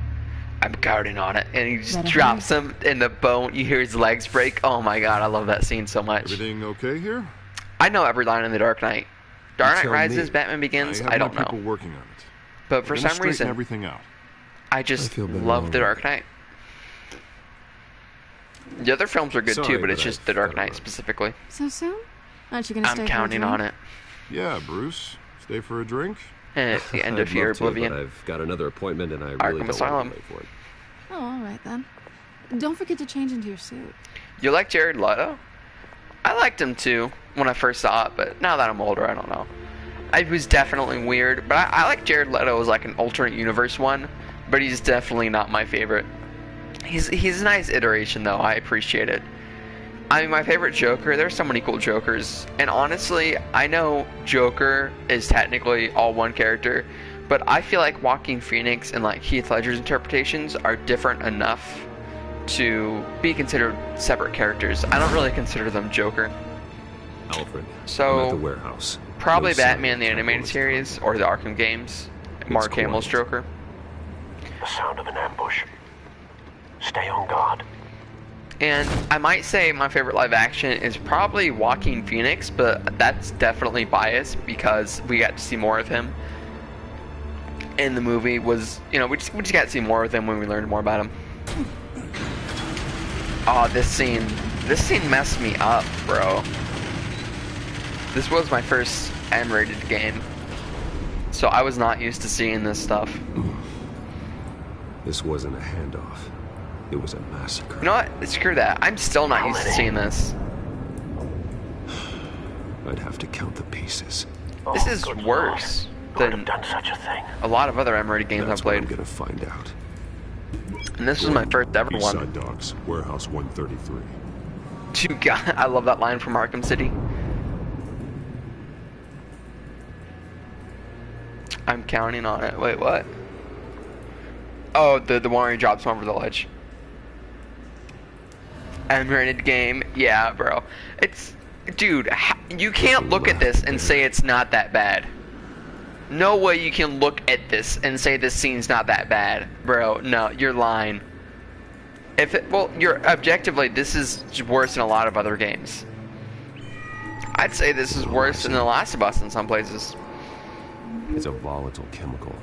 I'm guarding on it. And he just drops him in the bone. You hear his legs break. Oh my god, I love that scene so much. Everything okay here? I know every line in The Dark Knight. Dark Knight Rises, Batman Begins, I don't know. People working on it. But for some reason, everything out. I just love The Dark Knight. The other films are good too, but it's just The Dark Knight specifically. So soon? Aren't you gonna stay? I'm counting on it. Yeah, Bruce. Stay for a drink? And it's the end of your Oblivion. But I've got another appointment and I really don't want to wait for it. Oh, all right then. Don't forget to change into your suit. You like Jared Leto? I liked him too when I first saw it, but now that I'm older, I don't know. It was definitely weird, but I like Jared Leto as like an alternate universe one, but he's definitely not my favorite. He's a nice iteration though, I appreciate it. I mean, my favorite Joker, there's so many cool Jokers, and honestly, I know Joker is technically all one character, but I feel like Joaquin Phoenix and like Heath Ledger's interpretations are different enough to be considered separate characters. I don't really consider them Joker. Alfred, so I'm at the warehouse. Probably Batman the Animated Series or the Arkham games. Mark Hamill's Joker. The sound of an ambush. Stay on guard. And I might say my favorite live action is probably Joaquin Phoenix, but that's definitely biased because we got to see more of him. And the movie was, you know, we just got to see more of him when we learned more about him. Oh, this scene messed me up, bro. This was my first M-rated game, so I was not used to seeing this stuff. This wasn't a handoff. It was a massacre. You know what? Screw that. I'm still not used to seeing this. I'd have to count the pieces. This is worse than done such a thing. A lot of other M-rated games I've played. I'm gonna find out. And this was my first ever one. Eastside Docks, Warehouse 133. Dude, God, I love that line from Arkham City. I'm counting on it. Wait, what? Oh, the one where he drops him over the ledge. M-rated game. Yeah, bro. It's... Dude, you can't look at this and say it's not that bad. No way you can look at this and say this scene's not that bad. Bro, no, you're lying. Well, you're objectively, this is worse than a lot of other games. I'd say this is worse than The Last of Us in some places. It's a volatile chemical.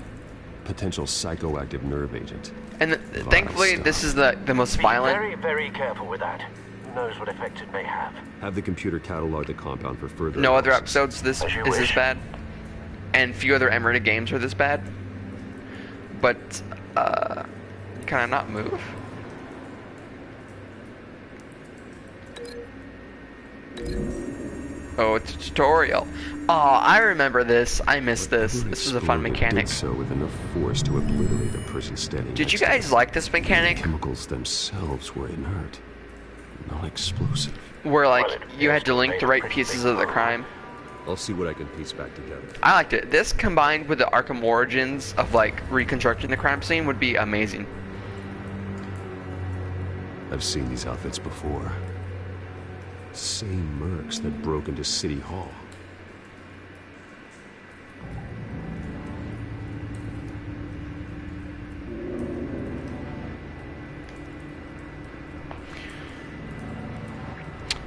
Potential psychoactive nerve agent. And thankfully, this is the most violent. Be very, very careful with that. Who knows what effect it may have. Have the computer catalog the compound for further No analysis. other episodes is this bad. And few other M-rated games are this bad. But, can I not move? Oh, it's a tutorial. Oh, I remember this. I missed this. This was a fun mechanic. Did so with enough force to obliterate the person standing. Did you guys like this mechanic? The chemicals themselves were inert, non-explosive. Where like you had to link the right pieces of the crime. I'll see what I can piece back together. I liked it. This combined with the Arkham Origins of like reconstructing the crime scene would be amazing. I've seen these outfits before. Same mercs that broke into City Hall.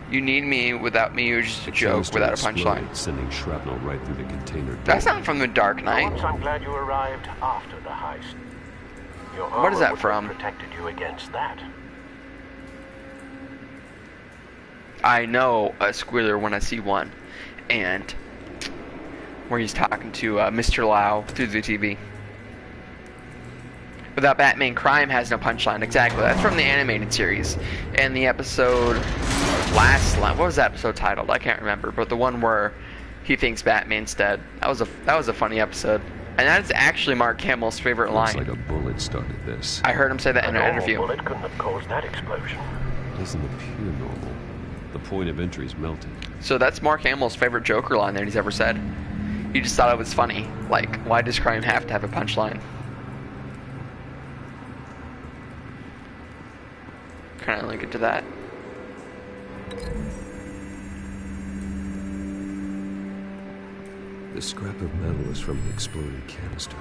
You need me, without me you're just a joke without a punchline. Sending shrapnel right through the container door. That's not from The Dark Knight. Once I'm glad you arrived after the heist. Your What is armor that would from? have protected you against that. I know a squealer when I see one. And where he's talking to Mr. Lau through the TV. Without Batman, crime has no punchline. Exactly. That's from the animated series. And the episode last line. What was that episode titled? I can't remember. But the one where he thinks Batman's dead. That was a funny episode. And that is actually Mark Hamill's favorite line. Looks like a bullet started this. I heard him say that in an interview. A bullet couldn't have caused that explosion. It doesn't appear normal. The point of entry is melted. So that's Mark Hamill's favorite Joker line that he's ever said. He just thought it was funny. Like, why does crime have to have a punchline? Kind of link it to that. The scrap of metal is from the exploded canister.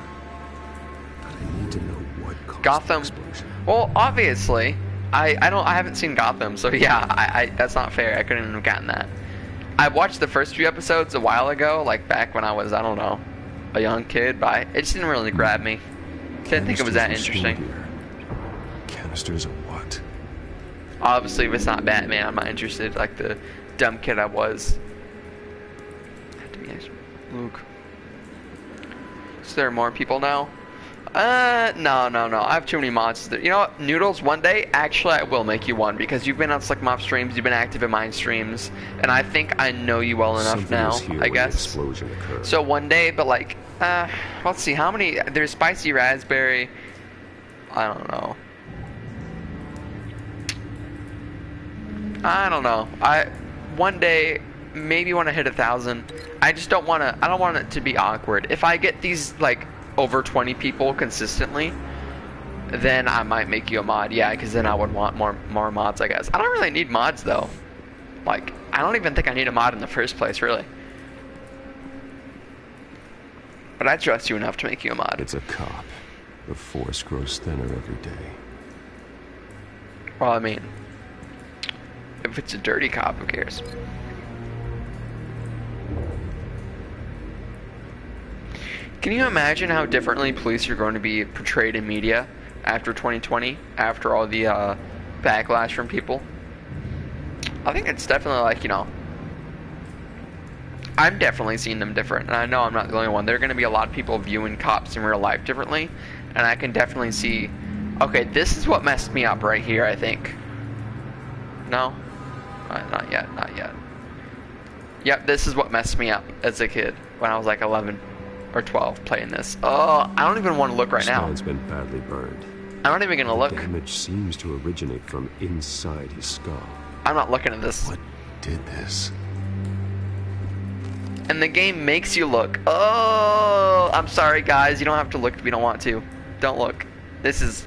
But I need to know what caused Gotham. the explosion. Well, obviously, I haven't seen Gotham, so yeah, I that's not fair. I couldn't have gotten that. I watched the first few episodes a while ago, like back when I was, I don't know, a young kid, but it just didn't really grab me. Didn't think it was that interesting. Canisters of what? Obviously, if it's not Batman, I'm not interested. Like the dumb kid I was. Had to be nice. Luke. Is there more people now? No. I have too many mods. You know what? Noodles, one day, actually, I will make you one because you've been on Slick Mop streams, you've been active in mine streams, and I think I know you well enough now, I guess. So one day, but like, let's see, how many? There's spicy raspberry. I don't know. One day, maybe when I hit 1,000, I just don't want to. I don't want it to be awkward. If I get these like over 20 people consistently, then I might make you a mod. Yeah, because then I would want more mods, I guess. I don't really need mods though. Like, I don't even think I need a mod in the first place, really. But I trust you enough to make you a mod. It's a cop. The force grows thinner every day. Well, I mean, if it's a dirty cop, who cares? Can you imagine how differently police are going to be portrayed in media after 2020, after all the backlash from people? I think it's definitely like, you know, I'm definitely seeing them different, and I know I'm not the only one. There are going to be a lot of people viewing cops in real life differently, and I can definitely see, okay, this is what messed me up right here, I think. No? Not yet. Yep, this is what messed me up as a kid when I was like 11 or 12 playing this. Oh, I don't even want to look right now. His man's been badly burned. I'm not even going to look. Damage seems to originate from inside his skull. I'm not looking at this. What did this? And the game makes you look. Oh, I'm sorry, guys. You don't have to look if you don't want to. Don't look. This is...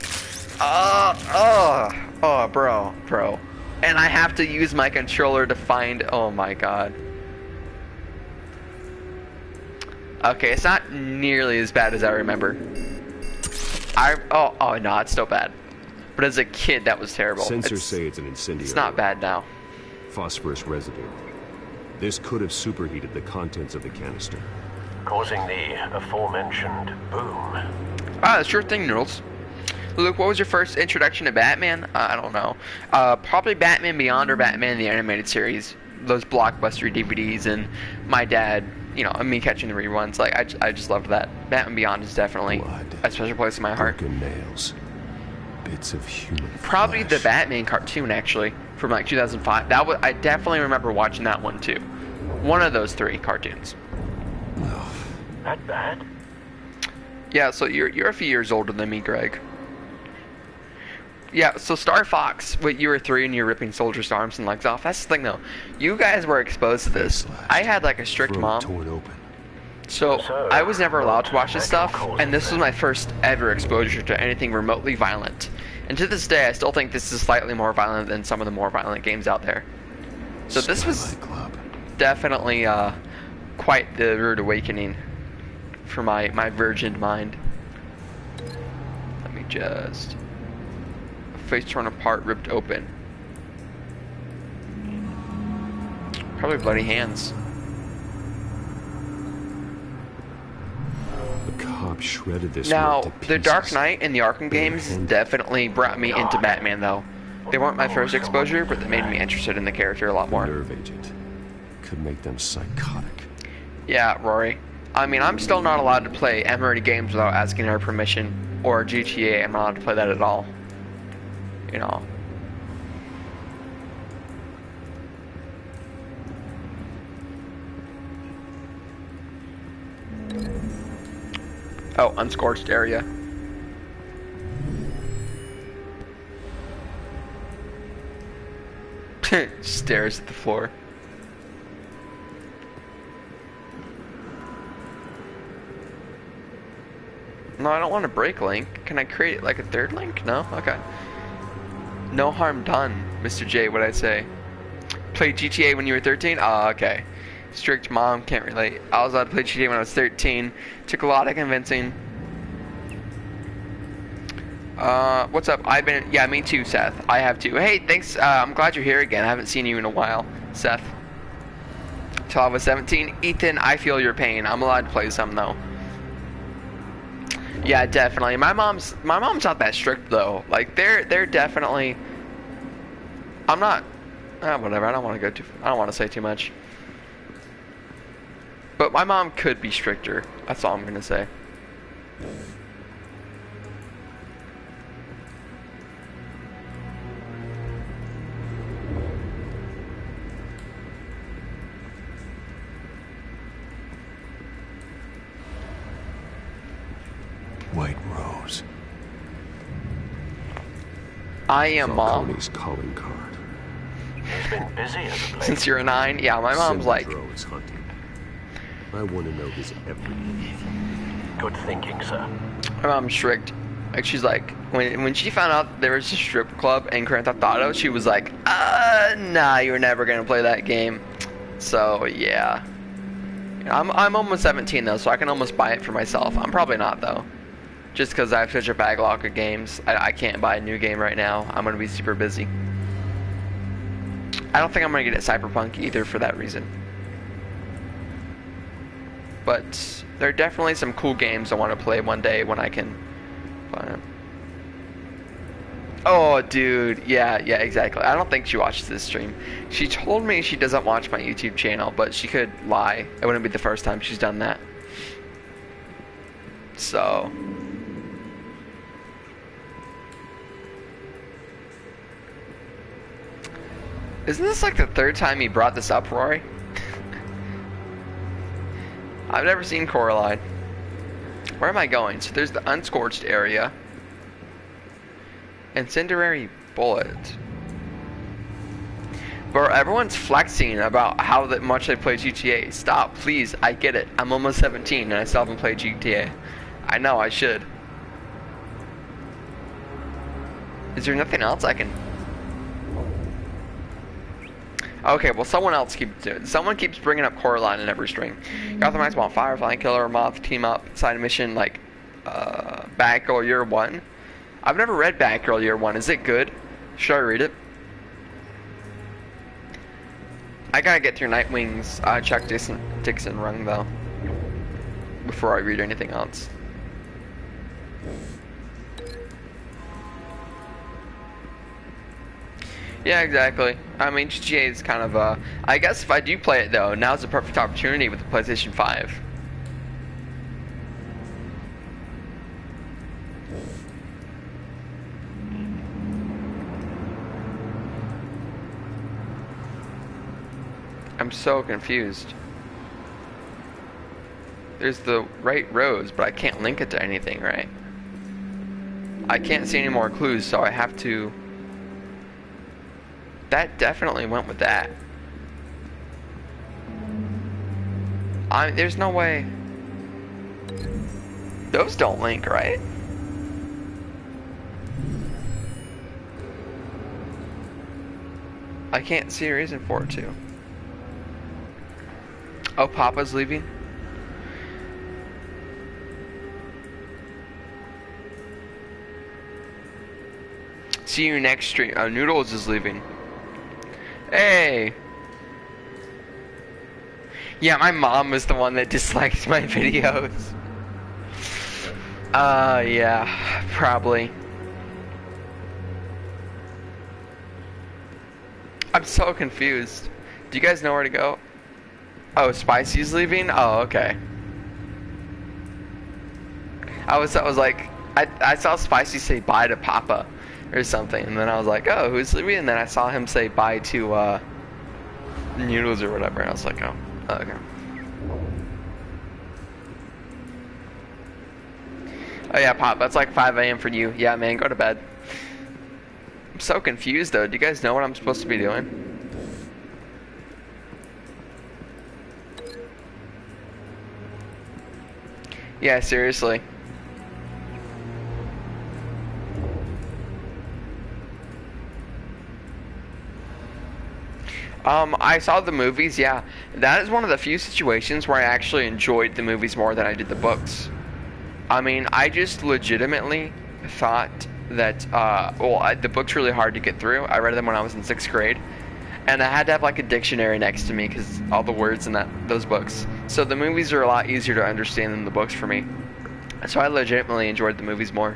bro. And I have to use my controller to find... Oh, my God. Okay, it's not nearly as bad as I remember. Oh, no, it's still bad. But as a kid, that was terrible. Sensors say it's an incendiary. It's not bad now. Phosphorus residue. This could have superheated the contents of the canister, causing the aforementioned boom. Sure thing, Noodles. Luke, what was your first introduction to Batman? I don't know. Probably Batman Beyond or Batman the Animated Series. Those blockbuster DVDs, and my dad, you know, me catching the reruns. Like, I just loved that. Batman Beyond is definitely a special place in my heart. Broken nails, bits of human Probably flesh. the Batman cartoon, actually, from like 2005. I definitely remember watching that one too. One of those 3 cartoons. That bad? Yeah, so you're a few years older than me, Greg. Yeah, so Star Fox, you were 3 and you're ripping soldiers' arms and legs off. That's the thing, though. You guys were exposed to this. I had like a strict mom. So I was never allowed to watch this stuff, and this was my first ever exposure to anything remotely violent. And to this day, I still think this is slightly more violent than some of the more violent games out there. So this was definitely quite the rude awakening for my virgin mind. Let me just... Face torn apart, ripped open. Probably bloody hands. The cop shredded this. Now, the Dark Knight and the Arkham games definitely brought me into Batman, though. They weren't my first exposure, but they made me interested in the character a lot more. Nerve agent could make them psychotic. Yeah, Rory. I mean, I'm still not allowed to play M-rated games without asking her permission, or GTA. I'm not allowed to play that at all. You know. Oh, unscorched area. Stares at the floor. No, I don't want to break link. Can I create like a third link? No? Okay. No harm done, Mr. J, what'd I say? Played GTA when you were 13? Oh, okay. Strict mom, can't relate. I was allowed to play GTA when I was 13. Took a lot of convincing. What's up? Yeah, me too, Seth. I have too. Hey, thanks. I'm glad you're here again. I haven't seen you in a while, Seth. Till I was 17. Ethan, I feel your pain. I'm allowed to play some, though. Yeah, definitely. My mom's not that strict though. Like they're definitely. I'm not. Whatever. I don't want to say too much. But my mom could be stricter. That's all I'm gonna say. White Rose. I am mom. Falcone's calling card. He's been busy at the place. Since you're 9, yeah, my mom's like. Is hunting. I want to know his everything. Good thinking, sir. My mom's strict. Like she's like, when she found out there was a strip club in Grand Theft Auto, she was like, nah, you're never gonna play that game. So yeah, I'm almost 17 though, so I can almost buy it for myself. I'm probably not though. Just because I have such a backlog of games, I can't buy a new game right now. I'm going to be super busy. I don't think I'm going to get it Cyberpunk either for that reason. But there are definitely some cool games I want to play one day when I can find them. Oh, dude. Yeah, exactly. I don't think she watches this stream. She told me she doesn't watch my YouTube channel, but she could lie. It wouldn't be the first time she's done that. So... Isn't this like the 3rd time you brought this up, Rory? I've never seen Coraline. Where am I going? So there's the unscorched area. Incendiary bullet. But everyone's flexing about how much they play GTA. Stop, please. I get it. I'm almost 17 and I still haven't played GTA. I know I should. Is there nothing else I can... Okay, well, someone else keeps doing it. Someone keeps bringing up Coraline in every stream. Gotham Knights want Firefly, Killer, Moth, Team Up, side mission like Batgirl Year 1. I've never read Batgirl Year 1. Is it good? Should I read it? I gotta get through Nightwing's Chuck Dixon run, though, before I read anything else. Yeah, exactly. I mean, GTA is kind of, I guess if I do play it, though, now's the perfect opportunity with the PlayStation 5. I'm I'm so confused. There's the right roads, but I can't link it to anything, right? I can't see any more clues, so I have to... That definitely went with that. There's no way... Those don't link, right? I can't see a reason for it to. Oh, Papa's leaving? See you next stream. Oh, Noodles is leaving. Hey! Yeah, my mom was the one that disliked my videos. Yeah, probably. I'm so confused. Do you guys know where to go? Oh, Spicy's leaving? Oh, okay. I was like, I saw Spicy say bye to Papa or something, and then I was like, oh, who's leaving? And then I saw him say bye to Noodles or whatever, and I was like, oh, okay. Oh yeah, Pop, that's like 5 a.m. for you. Yeah, man, go to bed. I'm so confused though. Do you guys know what I'm supposed to be doing? Yeah, seriously. I saw the movies, yeah. That is one of the few situations where I actually enjoyed the movies more than I did the books. I mean, I just legitimately thought that, the book's really hard to get through. I read them when I was in 6th grade. And I had to have like a dictionary next to me because all the words in those books. So the movies are a lot easier to understand than the books for me. So I legitimately enjoyed the movies more.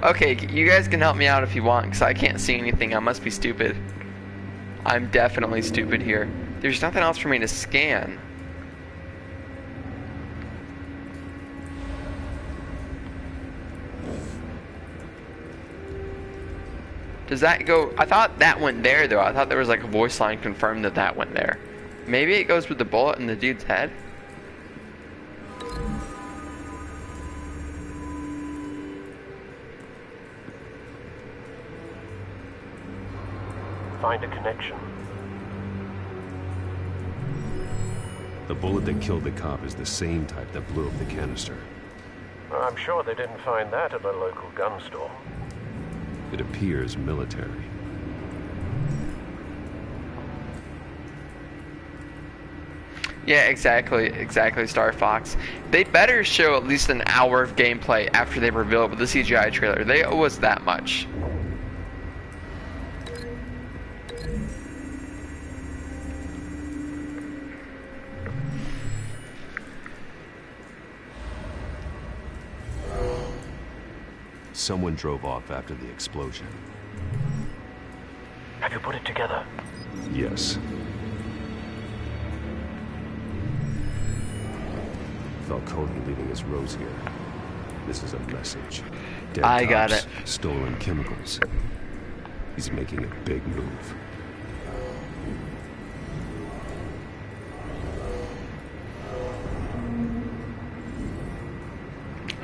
Okay, you guys can help me out if you want, because I can't see anything. I must be stupid. I'm definitely stupid here. There's nothing else for me to scan. Does that go... I thought that went there, though. I thought there was like a voice line confirmed that that went there. Maybe it goes with the bullet in the dude's head? Find a connection. The bullet that killed the cop is the same type that blew up the canister. I'm sure they didn't find that at a local gun store. It appears military. Yeah, exactly, Star Fox. They better show at least an hour of gameplay after they reveal it with the CGI trailer. They owe us that much. Someone drove off after the explosion. Have you put it together? Yes. Falcone leaving his rose here. This is a message. Dead I cops, got it. Stolen chemicals. He's making a big move.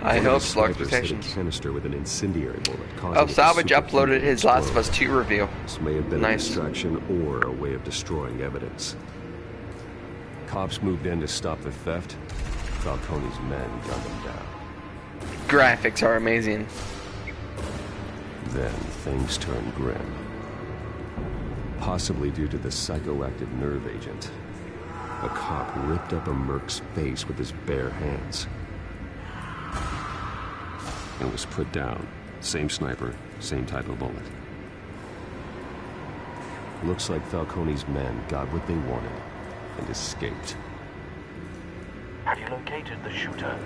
I hope slow expectations. Canister with an incendiary bullet. Oh, Salvage uploaded his Last of Us 2 review. This may have been a Nice. distraction or a way of destroying evidence. Cops moved in to stop the theft. Falcone's men gunned them down. Graphics are amazing. Then things turned grim. Possibly due to the psychoactive nerve agent. A cop ripped up a merc's face with his bare hands. It was put down. Same sniper, same type of bullet. Looks like Falcone's men got what they wanted and escaped. Have you located the shooter?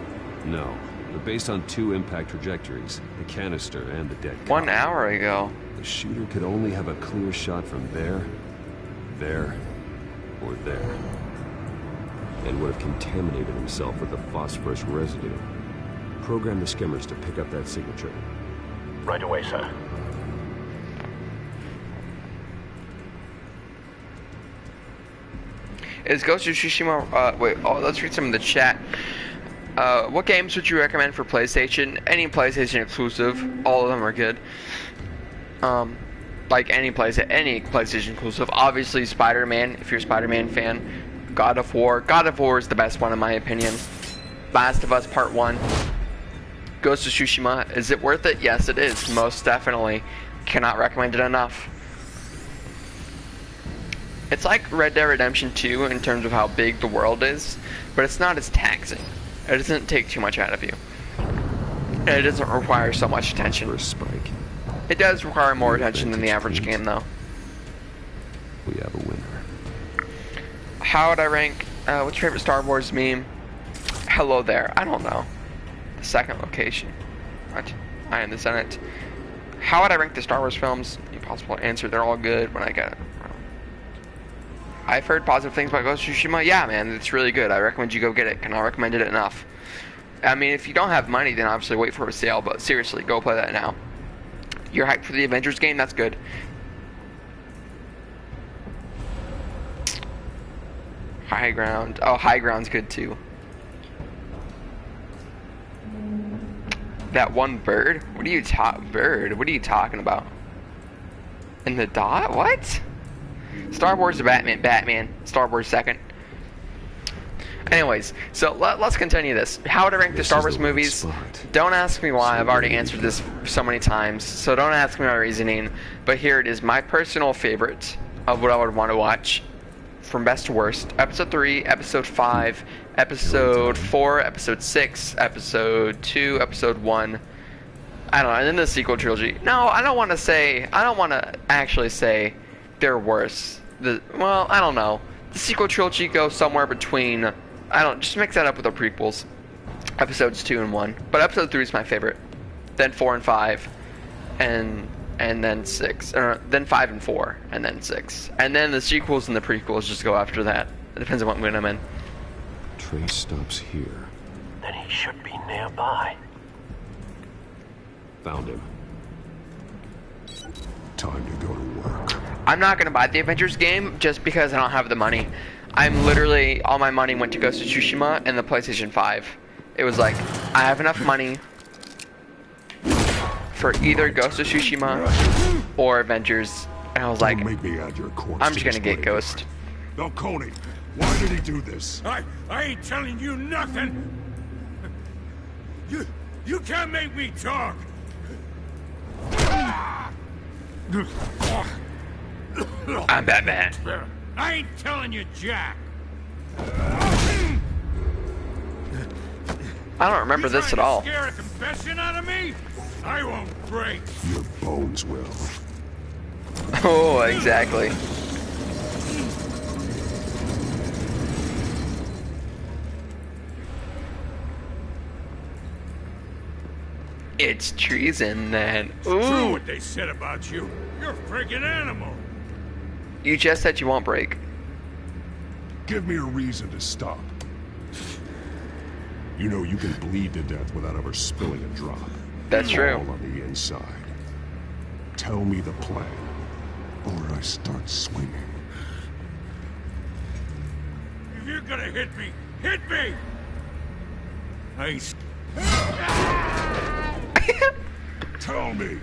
No, but based on 2 impact trajectories, the canister and the dead cop, 1 hour ago. the shooter could only have a clear shot from there, or there. and would have contaminated himself with the phosphorus residue. Program the skimmers to pick up that signature. Right away, sir. Is Ghost of Tsushima, wait, let's read some of the chat. What games would you recommend for PlayStation? Any PlayStation exclusive. All of them are good. Like any PlayStation exclusive. Obviously Spider-Man, if you're a Spider-Man fan. God of War. God of War is the best one in my opinion. Last of Us Part 1. Ghost of Tsushima. Is it worth it? Yes, it is. Most definitely. Cannot recommend it enough. It's like Red Dead Redemption 2 in terms of how big the world is, but it's not as taxing. It doesn't take too much out of you. And it doesn't require so much attention. Spike. It does require more attention than the average game, though. We have a winner. How would I rank? What's your favorite Star Wars meme? Hello there. I don't know. The second location. What? I am the Senate. How would I rank the Star Wars films? Impossible answer. They're all good when I get it. I've heard positive things about Ghost of Tsushima. Yeah, man, it's really good. I recommend you go get it. Cannot recommend it enough. I mean, if you don't have money, then obviously wait for a sale. But seriously, go play that now. You're hyped for the Avengers game? That's good. High Ground. Oh, High Ground's good too. That one bird? What are you bird? What are you talking about? In the dot? What? Star Wars or Batman. Star Wars second. Anyways, so let's continue this. How would I rank the Star Wars movies? Don't ask me why. I've already answered this so many times, so don't ask me my reasoning. But here it is, my personal favorite of what I would want to watch from best to worst. Episode 3, Episode 5, Episode 4, Episode 6, Episode 2, Episode 1. I don't know, and then the sequel trilogy. No, I don't want to actually say they're worse. Well, I don't know. The sequel trilogy goes somewhere between... just mix that up with the prequels. Episodes 2 and 1. But episode 3 is my favorite. Then 4 and 5. And then 6. Then 5 and 4. And then 6. And then the sequels and the prequels just go after that. It depends on what mood I'm in. Train stops here. Then he should be nearby. Found him. Time to go to work. I'm not going to buy the Avengers game just because I don't have the money. I'm literally, all my money went to Ghost of Tsushima and the PlayStation 5. It was like, I have enough money for either Ghost of Tsushima or Avengers. And I was like, make me add your corpse I'm just going to get Ghost. Falcone, why did he do this? I ain't telling you nothing. You can't make me talk. I'm Batman. I ain't telling you, Jack. I don't remember this at all. Scare a confession out of me? I won't break. Your bones will. Oh, exactly. It's treason then. Ooh. True what they said about you. You're a friggin' animal. You just said you won't break. Give me a reason to stop. You know you can bleed to death without ever spilling a drop. That's true. All on the inside. Tell me the plan, or I start swinging. If you're gonna hit me, hit me! Tell me.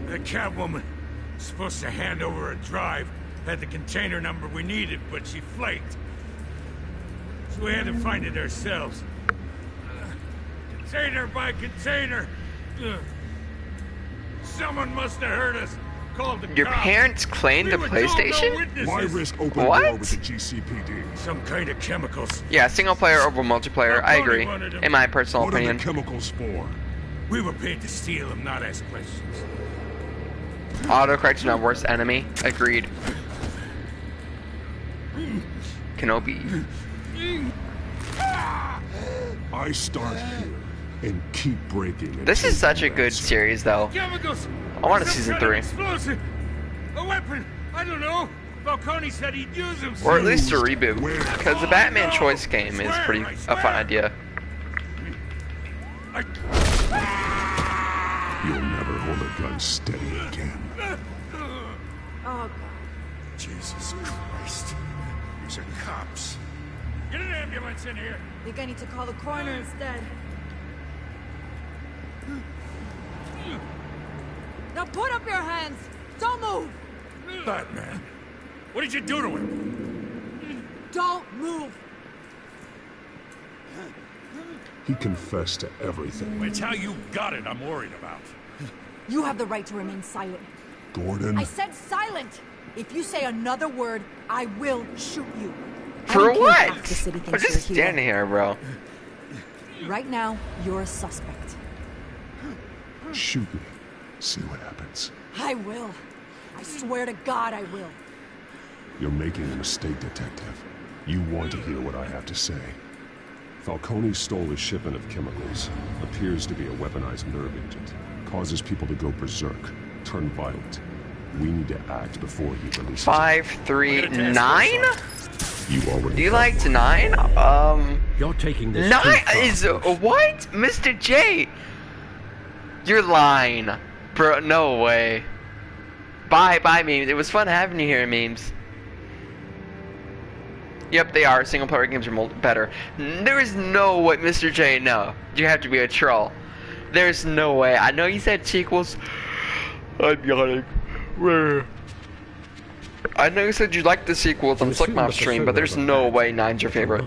The Catwoman supposed to hand over a drive, had the container number we needed, but she flaked. So we had to find it ourselves. Container by container. Someone must have heard us. Called the Your cops. parents claimed the PlayStation? Why risk open war with the GCPD? Some kind of chemicals. Yeah, single player over multiplayer. I agree. In my personal opinion. What are the chemicals for? We were paid to steal them, not ask questions. Autocorrect's my worst enemy. Agreed. Kenobi. I start here and keep breaking. This is such a good series, though. Chemicals. I want a season 3. Explosive. A weapon. I don't know. Falcone said he'd use him. Or at least a reboot, because the Batman Choice game is pretty a fun idea. You'll never hold a gun steady again. Oh, Jesus Christ. These are cops. Get an ambulance in here. I think I need to call the coroner instead. Now put up your hands! Don't move! Batman, what did you do to him? Don't move! He confessed to everything. It's how you got it I'm worried about. You have the right to remain silent. Gordon? I said silent! If you say another word, I will shoot you. For what? I'm just standing here, bro. Right now, you're a suspect. Shoot me. See what happens. I will. I swear to God I will. You're making a mistake, Detective. You want to hear what I have to say. Falcone stole a shipment of chemicals. Appears to be a weaponized nerve agent. Causes people to go berserk. Turn violent. We need to act before he releases 539? You already. Do you like 9? You're taking this 9 too far, is Bruce. what? Mr. J. You're lying. Bro, no way. Bye, memes. It was fun having you here, memes. Yep, they are. Single player games are better. There is no way, Mr. J, no. You have to be a troll. There's no way. I know you said sequels. I'm yawning. I know you said you liked the sequels on Slickmop stream, but there's no way 9's your favorite.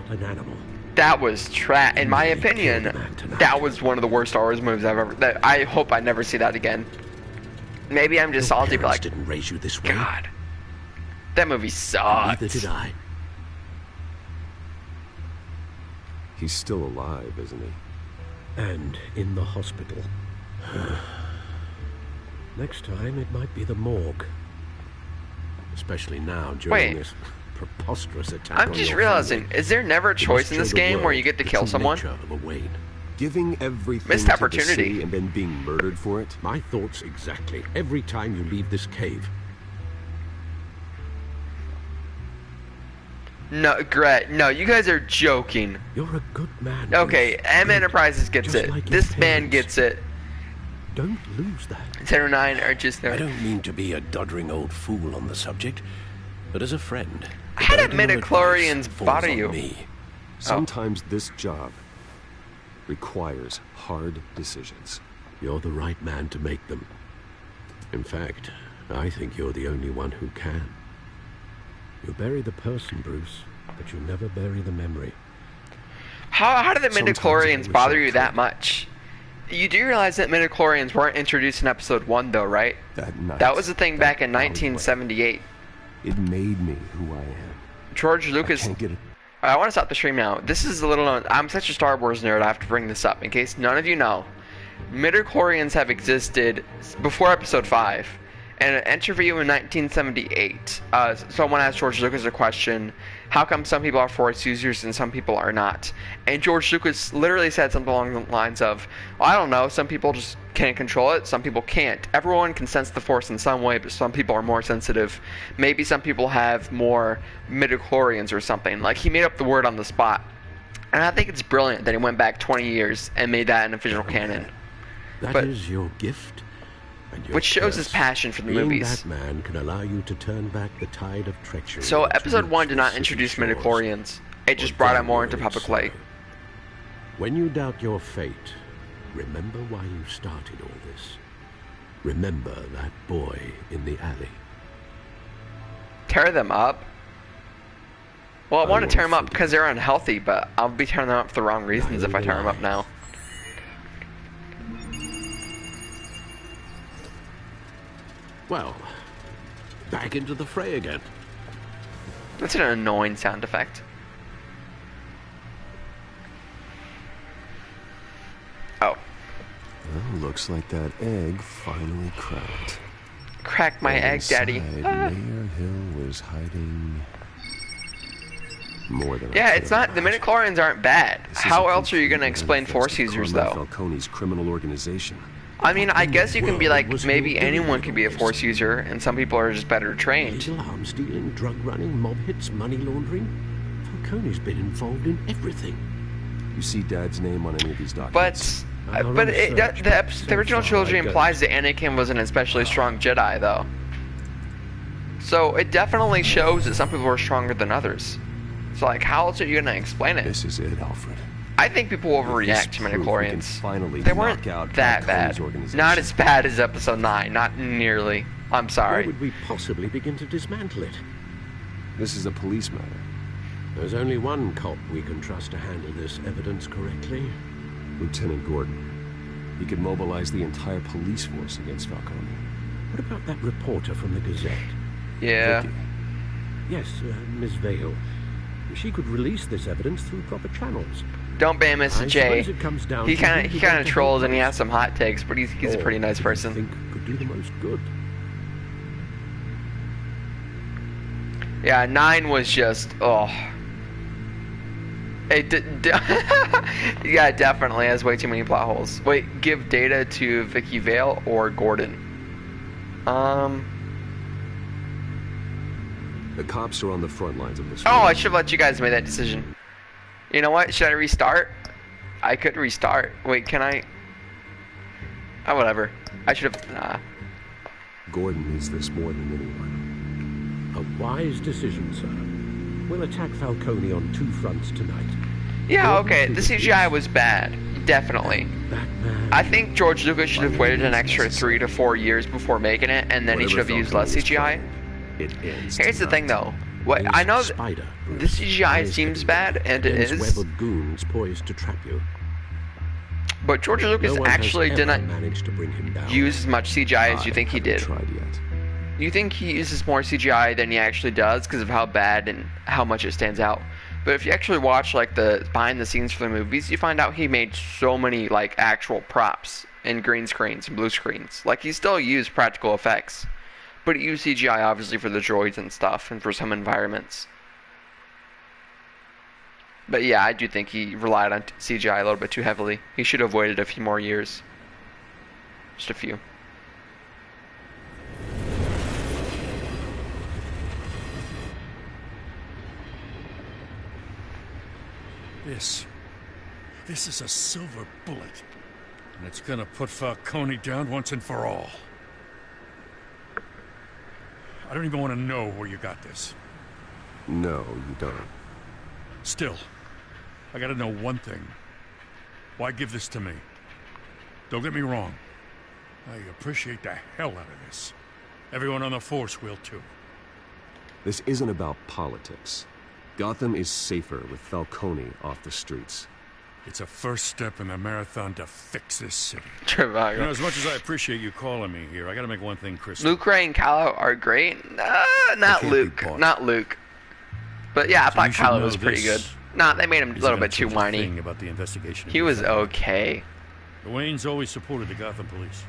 That was trash. In my opinion, that was one of the worst Star Wars movies I've ever. I hope I never see that again. Maybe I'm just salty, but like, didn't raise you this way. God, that movie sucked. Neither did I. He's still alive, isn't he? And in the hospital. Next time, it might be the morgue. Especially now, during this preposterous attack. I'm just realizing, is there never a choice in this game where you get to kill someone? Giving everything Missed to the city opportunity. and then being murdered for it? My thoughts exactly. Every time you leave this cave. No, Gret, no, you guys are joking. You're a good man. Okay, M Enterprises gets Just it. like your This man parents. gets it. Don't lose that. 10 or 9 are just there. I don't mean to be a doddering old fool on the subject, but as a friend, how did burden of midichlorians advice falls bother on you? me. Sometimes this job requires hard decisions. You're the right man to make them. In fact, I think you're the only one who can. You bury the person, Bruce, but you never bury the memory. How did the Sometimes I midichlorians wish bother I you that much? You do realize that midichlorians weren't introduced in episode 1 though, right? That was the thing back in 1978. It made me who I am. George Lucas. I want to stop the stream now. This is a little known. I'm such a Star Wars nerd, I have to bring this up in case none of you know. Midichlorians have existed before episode 5. In an interview in 1978, someone asked George Lucas a question, how come some people are Force users and some people are not? And George Lucas literally said something along the lines of, well, I don't know, some people just can't control it, some people can't. Everyone can sense the Force in some way, but some people are more sensitive. Maybe some people have more midichlorians or something. Like, he made up the word on the spot. And I think it's brilliant that he went back 20 years and made that an official canon. That is your gift. And your Which shows his curse. passion for the Being movies. that man can allow you to turn back the tide of treachery. So to episode reach 1 did the not city introduce shores. midichlorians. It just Or brought it very more into very public slow. light. When you doubt your fate, remember why you started all this. Remember that boy in the alley. Tear them up? Well, I want to tear them up because they're unhealthy, but I'll be tearing them up for the wrong reasons if I tear them up now. Well, back into the fray again. That's an annoying sound effect. Oh. Well, looks like that egg finally cracked. Crack my egg, Daddy. Inside, Mayor Hill was hiding more than Yeah, it's not. The midichlorians aren't bad. How else are you going to explain Force users, though? Falcone's criminal organization. I mean, I guess you can be like, maybe anyone can be a Force user, and some people are just better trained. Illegal arms stealing, drug running, mob hits, money laundering. Falcone's been involved in everything. You see Dad's name on any of these documents? But the original trilogy implies that Anakin was an especially strong Jedi, though. So it definitely shows that some people are stronger than others. So like, how else are you gonna explain it? This is it, Alfred. I think people overreact to midichlorians. They weren't out that bad. Not as bad as Episode 9. Not nearly. I'm sorry. How would we possibly begin to dismantle it? This is a police matter. There's only one cop we can trust to handle this evidence correctly. Lieutenant Gordon. He could mobilize the entire police force against Falcone. What about that reporter from the Gazette? Yeah. Vicky? Yes, Miss Vale. She could release this evidence through proper channels. Don't ban Mr. J. He kind of trolls and he has some hot takes, but he's a pretty nice person. I think could do the most good. Yeah, 9 was just yeah, definitely has way too many plot holes. Wait, give data to Vicky Vale or Gordon? The cops are on the front lines of this. Oh, I should have let you guys make that decision. You know what? Should I restart? I could restart. Wait, can I? Oh, whatever. I should have. Nah. Gordon needs this more than anyone. A wise decision, sir. We'll attack Falcone on 2 fronts tonight. Yeah, okay. The CGI was bad. Definitely. I think George Lucas should have waited an extra 3 to 4 years before making it, and then he should have used less CGI. Here's the thing, though. What I know, the CGI seems bad, and it is. Web of goons poised to trap you. But George Lucas actually didn't use as much CGI as you think he did. You think he uses more CGI than he actually does because of how bad and how much it stands out. But if you actually watch like the behind the scenes for the movies, you find out he made so many like actual props and green screens and blue screens. Like he still used practical effects, but he used CGI obviously for the droids and stuff and for some environments. But yeah, I do think he relied on CGI a little bit too heavily. He should have waited a few more years. Just a few. This is a silver bullet, and it's gonna put Falcone down once and for all. I don't even want to know where you got this. No, you don't. Still, I gotta know one thing. Why give this to me? Don't get me wrong. I appreciate the hell out of this. Everyone on the force will too. This isn't about politics. Gotham is safer with Falcone off the streets. It's a first step in the marathon to fix this city. Trivago. You know, as much as I appreciate you calling me here, I gotta make one thing crystal. Luke, Ray, and Kylo are great. Not Luke. Not Luke. But yeah, I thought Kylo was pretty good. Nah, they made him a little bit too whiny. About the investigation. He was okay. The Waynes always supported the Gotham police.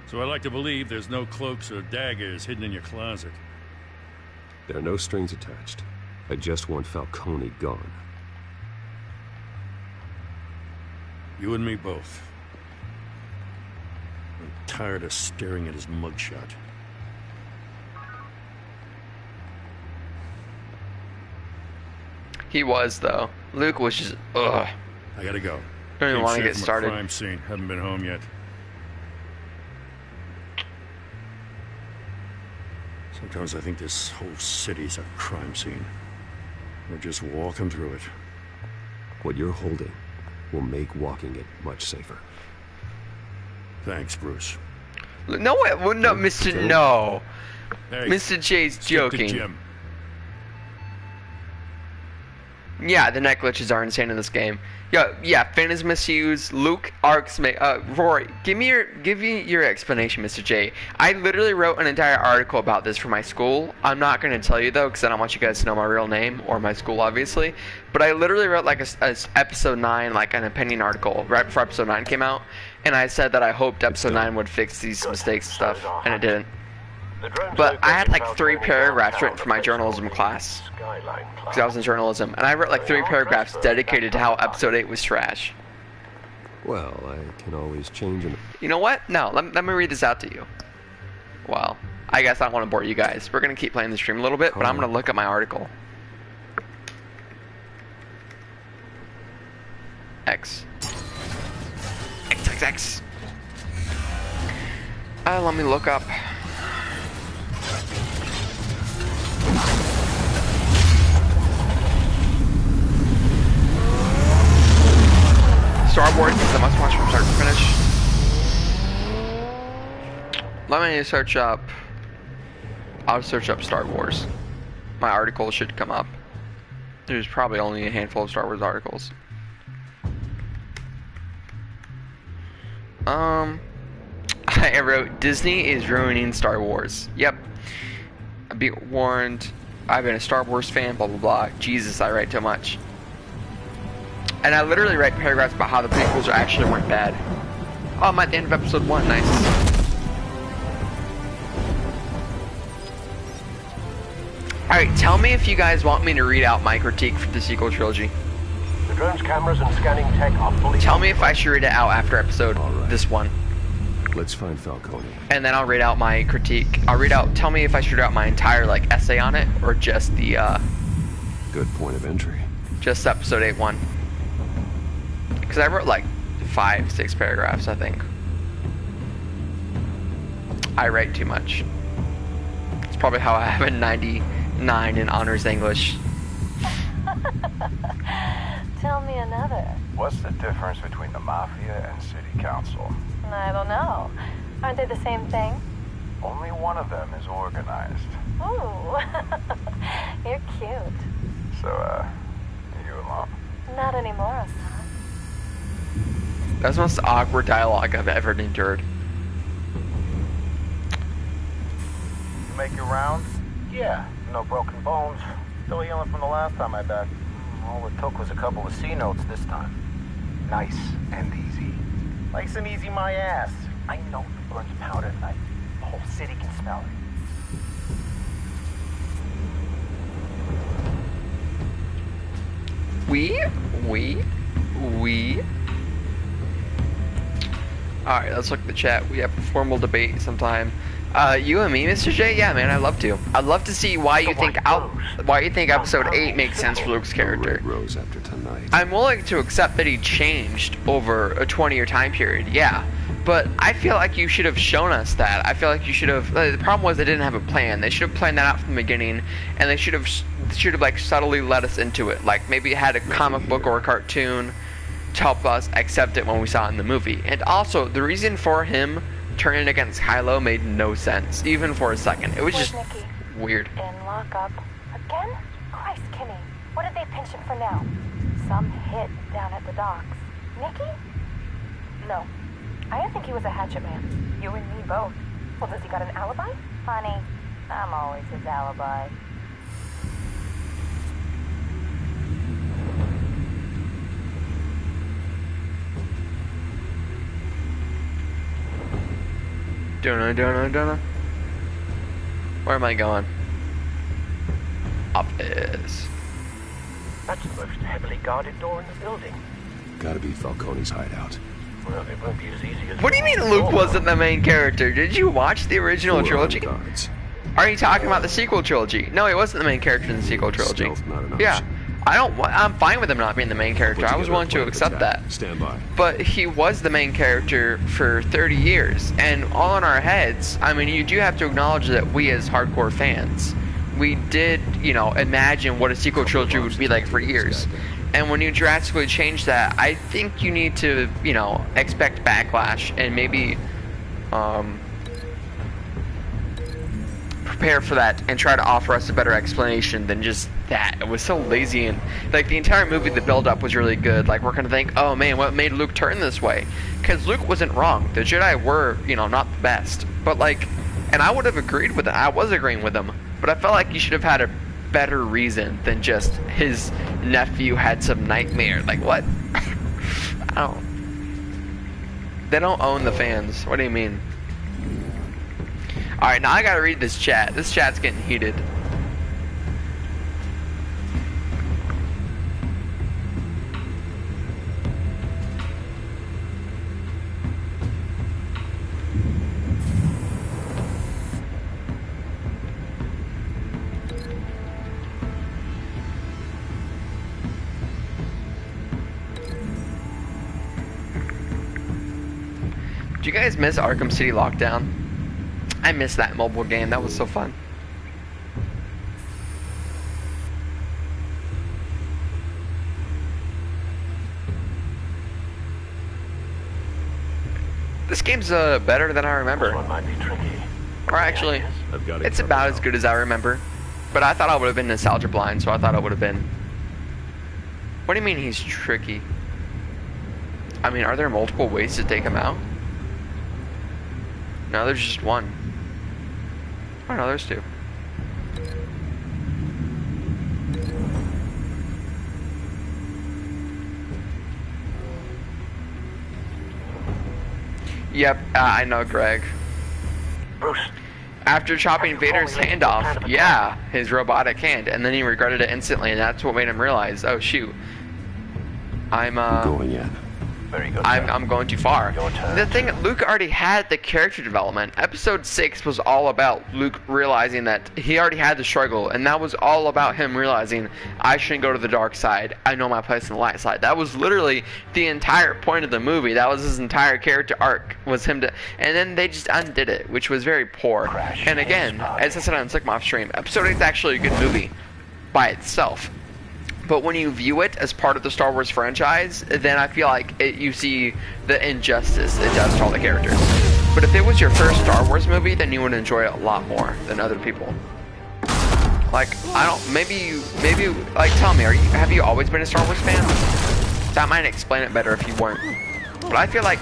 So I like to believe there's no cloaks or daggers hidden in your closet. There are no strings attached. I just want Falcone gone. You and me both. I'm tired of staring at his mugshot. He was, though. Luke was just, ugh. I gotta go. Don't even want to get started. Crime scene. Haven't been home yet. Sometimes I think this whole city's a crime scene. We're just walking through it. What you're holding will make walking it much safer. Thanks, Bruce. No, no, Mr. No. Hey, Mr. J's joking. Jim. Yeah, the neck glitches are insane in this game. Yeah, Finn is misused. Luke arcs Rory, give me your explanation, Mr. J. I literally wrote an entire article about this for my school. I'm not going to tell you though, because I don't want you guys to know my real name or my school, obviously. But I literally wrote like a episode 9, like an opinion article right before episode 9 came out, and I said that I hoped episode 9 would fix these mistakes and stuff, and it didn't. But I had like 3 paragraphs written for my journalism class, because I was in journalism, and I wrote like 3 paragraphs dedicated to how episode 8 was trash. Well, I can always change an... You know what? No, let me read this out to you. Well, I guess I don't want to bore you guys. We're going to keep playing the stream a little bit, but I'm going to look at my article. X. XXX. Let me look up. Star Wars is a must-watch from start to finish. Let me search up. I'll search up Star Wars. My article should come up. There's probably only a handful of Star Wars articles. I wrote, Disney is ruining Star Wars. Yep. I've been warned. I've been a Star Wars fan, blah, blah, blah. Jesus, I write too much. And I literally write paragraphs about how the prequels actually weren't bad. Oh, I'm at the end of episode 1. Nice. Alright, tell me if you guys want me to read out my critique for the sequel trilogy. The drone's cameras and scanning tech are fully... Tell me if I should read it out after episode this one. Let's find Falcone. And then I'll read out my critique. Tell me if I should read out my entire, like, essay on it, or just the, Good point of entry. Just episode 8-1. Because I wrote, like, 5-6 paragraphs, I think. I write too much. It's probably how I have a 99 in honors English. Tell me another. What's the difference between the Mafia and City Council? I don't know. Aren't they the same thing? Only one of them is organized. Ooh. You're cute. So, are you alone? Not anymore, son. That's the most awkward dialogue I've ever endured. You make your rounds? Yeah, no broken bones. Still healing from the last time I backed. All it took was a couple of C notes this time. Nice and easy. Nice and easy my ass. I know who burns powder tonight. The whole city can smell it. We. Alright, let's look at the chat. We have a formal debate sometime. You and me, Mr. J? Yeah, man, I'd love to. I'd love to see why you think episode 8 makes sense for Luke's character. Rose after tonight. I'm willing to accept that he changed over a 20-year time period, yeah. But I feel like you should have shown us that. I feel like you should have... The problem was they didn't have a plan. They should have planned that out from the beginning, and they should have like subtly let us into it. Like maybe had a comic book or a cartoon to help us accept it when we saw it in the movie. And also, the reason for him turning against Kylo made no sense, even for a second. It was just weird. In lockup. Again? Christ, Kimmy. What did they pinch him for now? Some hit down at the docks. Nikki? No. I didn't think he was a hatchet man. You and me both. Well, does he got an alibi? Honey, I'm always his alibi. Dunna. Where am I going? Office. That's the most heavily guarded door in the building. Gotta be Falcone's hideout. Well, it won't be as easy as... What do you mean Luke wasn't the main character? Did you watch the original trilogy? Are you talking about the sequel trilogy? No, he wasn't the main character in the sequel trilogy. Yeah. I'm fine with him not being the main character. I was willing to accept that. Stand by. But he was the main character for 30 years. And all in our heads, I mean, you do have to acknowledge that we as hardcore fans, we did, imagine what a sequel trilogy would be like for years. And when you drastically change that, I think you need to, expect backlash and maybe prepare for that and try to offer us a better explanation than just that. It was so lazy, and like the entire movie, the build-up was really good. Like we're gonna think, oh man, what made Luke turn this way? Because Luke wasn't wrong. The Jedi were, not the best. But like, and I would have agreed with it. I was agreeing with him. But I felt like you should have had a better reason than just his nephew had some nightmare. Like what? They don't own the fans. What do you mean? Alright, now I gotta read this chat. This chat's getting heated. you guys miss Arkham City Lockdown? I miss that mobile game. That was so fun. This game's better than I remember. Might be tricky. Or actually, it's about as good as I remember. But I thought I would have been nostalgia blind, so I thought it would have been. What do you mean he's tricky? I mean, are there multiple ways to take him out? No, there's just one. Oh no, there's two. Yep, I know, Greg. Bruce. After chopping Vader's hand off, yeah, his robotic hand, and then he regretted it instantly, and that's what made him realize, oh shoot, I'm going in. Very good. I'm going too far. The thing, Luke already had the character development. Episode 6 was all about Luke realizing that he already had the struggle, and that was all about him realizing, I shouldn't go to the dark side. I know my place in the light side. That was literally the entire point of the movie. That was his entire character arc, was him to, and then they just undid it, which was very poor. And again, as I said on Slickmoff stream, Episode 8 is actually a good movie by itself. But when you view it as part of the Star Wars franchise, then I feel like you see the injustice it does to all the characters. But if it was your first Star Wars movie, then you would enjoy it a lot more than other people. Like, I don't, maybe, like, tell me, have you always been a Star Wars fan? That might explain it better if you weren't. But I feel like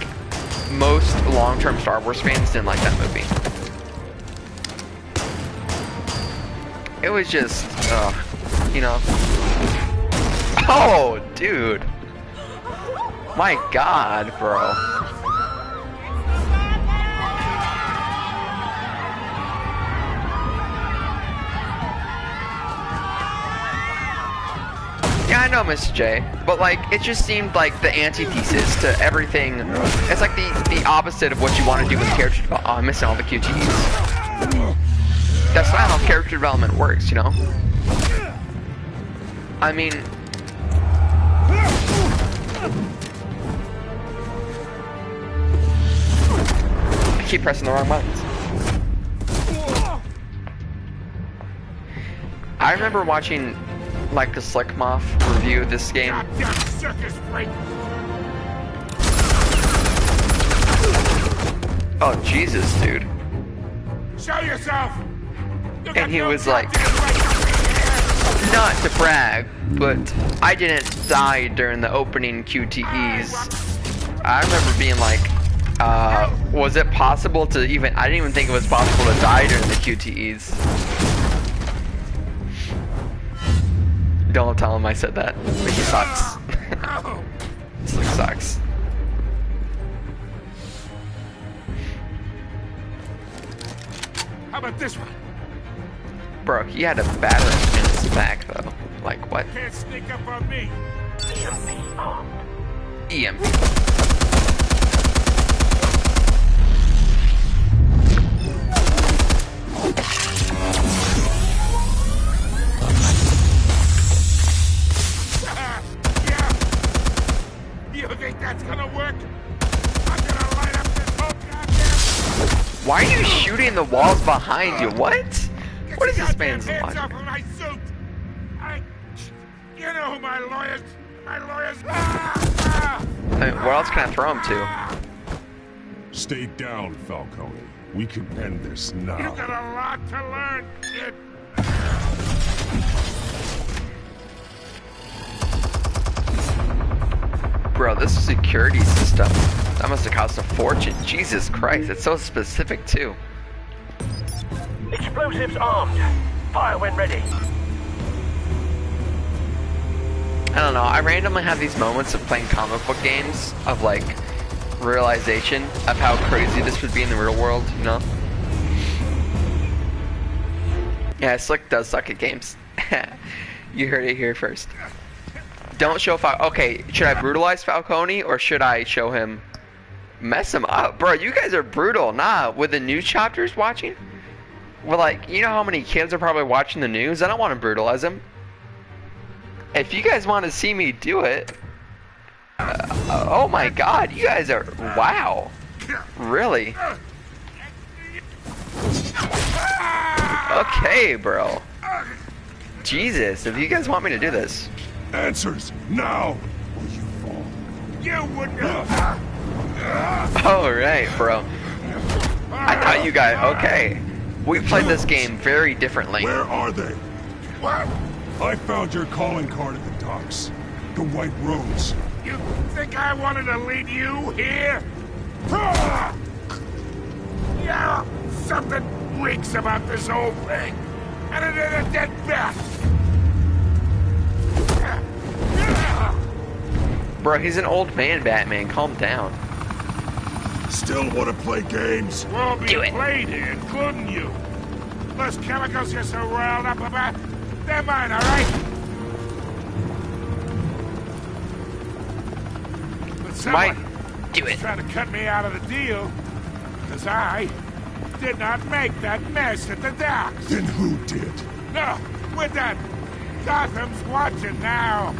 most long-term Star Wars fans didn't like that movie. It was just, you know. Oh, dude. My God, bro. Yeah, I know, Mr. J, but like, it just seemed like the antithesis to everything. It's like the opposite of what you want to do with character development. Oh, I'm missing all the QTEs. That's not how character development works, you know? I mean, I keep pressing the wrong buttons. I remember watching like the Slickmoff review of this game. Oh Jesus, dude. Show yourself. And he was like, not to brag, but I didn't die during the opening QTEs. I remember being like, was it possible to even, I didn't even think it was possible to die during the QTEs. Don't tell him I said that, but he sucks. This sucks. How about this one? Bro, he had a battery in his back though. Like what? Can't sneak up on me. EMP. Yeah. You think that's gonna work? I'm gonna light up this whole goddamn. Why are you shooting the walls behind you? What? What is this man's hands logic? off of my suit. You know who my lawyers. I mean, where else can I throw him to? Stay down, Falcone. We can end this now. You got a lot to learn, kid. Bro, this security system, that must have cost a fortune. Jesus Christ, it's so specific too. Explosives armed. Fire when ready. I don't know, I randomly have these moments of playing comic book games of like realization of how crazy this would be in the real world, you know? Yeah, Slick does suck at games. You heard it here first. Don't show okay, should I brutalize Falcone or should I show him, mess him up? Bro, you guys are brutal. Nah, with the news chapters watching? Well, like, you know how many kids are probably watching the news? I don't want to brutalize them. If you guys want to see me do it, oh my God, you guys are, wow. Really? Okay, bro. Jesus, if you guys want me to do this. Answers, now! You wouldn't. Alright, bro. I thought you guys... Okay. We played this game very differently. Where are they? What? I found your calling card at the docks. The White Rose. You think I wanted to lead you here? Yeah, something reeks about this whole thing. And it is a dead bat. Bro, he's an old man, Batman. Calm down. Still want to play games? We'll be played here, including you. Those chemicals you're so riled up about, they're mine, all right? But someone is trying to cut me out of the deal, because I did not make that mess at the docks. Then who did? No, we're done. Gotham's watching now.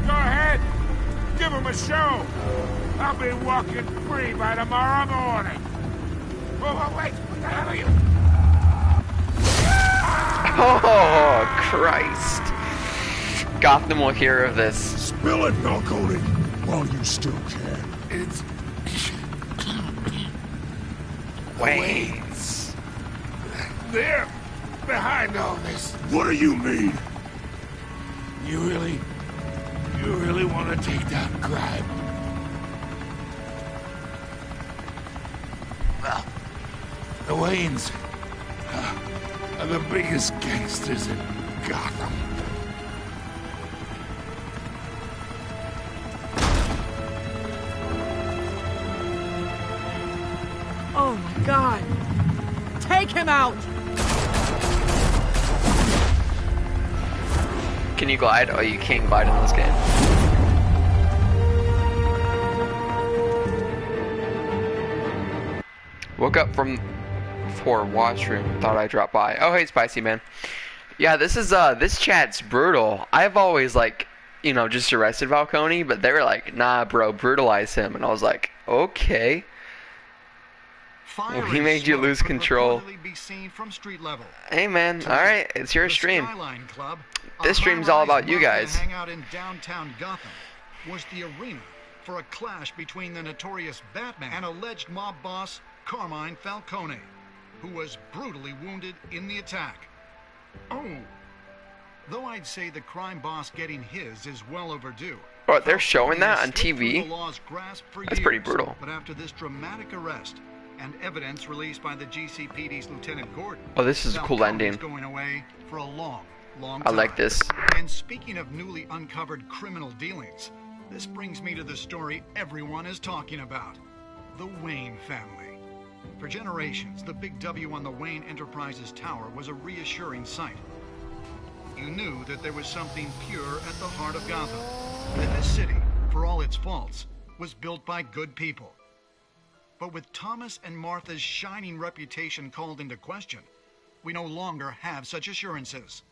Go ahead. Give him a show. I'll be walking free by tomorrow morning. Oh, wait. What the hell are you? Oh, Christ. Gotham will hear of this. Spill it, Falcone, while you still can. It's... Wayne's. They're behind all this. What do you mean? You really want to take down crime? Well, the Waynes are the biggest gangsters in Gotham. Oh my God! Take him out! Can you glide? Oh, you can't glide in this game. Woke up for washroom. Thought I'd drop by. Oh, hey, Spicy Man. Yeah, this is this chat's brutal. I've always just arrested Falcone, but they were like, nah, bro, brutalize him, and I was like, okay. Well, he made you lose control. Hey, man. All right, it's your stream. This stream's all about you guys. Hangout in downtown Gotham was the arena for a clash between the notorious Batman and alleged mob boss Carmine Falcone, who was brutally wounded in the attack. Oh. Though I'd say the crime boss getting his is well overdue. Oh, they're showing that on TV? That's pretty brutal. But after this dramatic arrest and evidence released by the GCPD's Lieutenant Gordon, oh, this is a cool ending. Going away for a long time. I like this. And speaking of newly uncovered criminal dealings, this brings me to the story everyone is talking about. The Wayne family. For generations, the big W on the Wayne Enterprises tower was a reassuring sight. You knew that there was something pure at the heart of Gotham. That this city, for all its faults, was built by good people. But with Thomas and Martha's shining reputation called into question, we no longer have such assurances.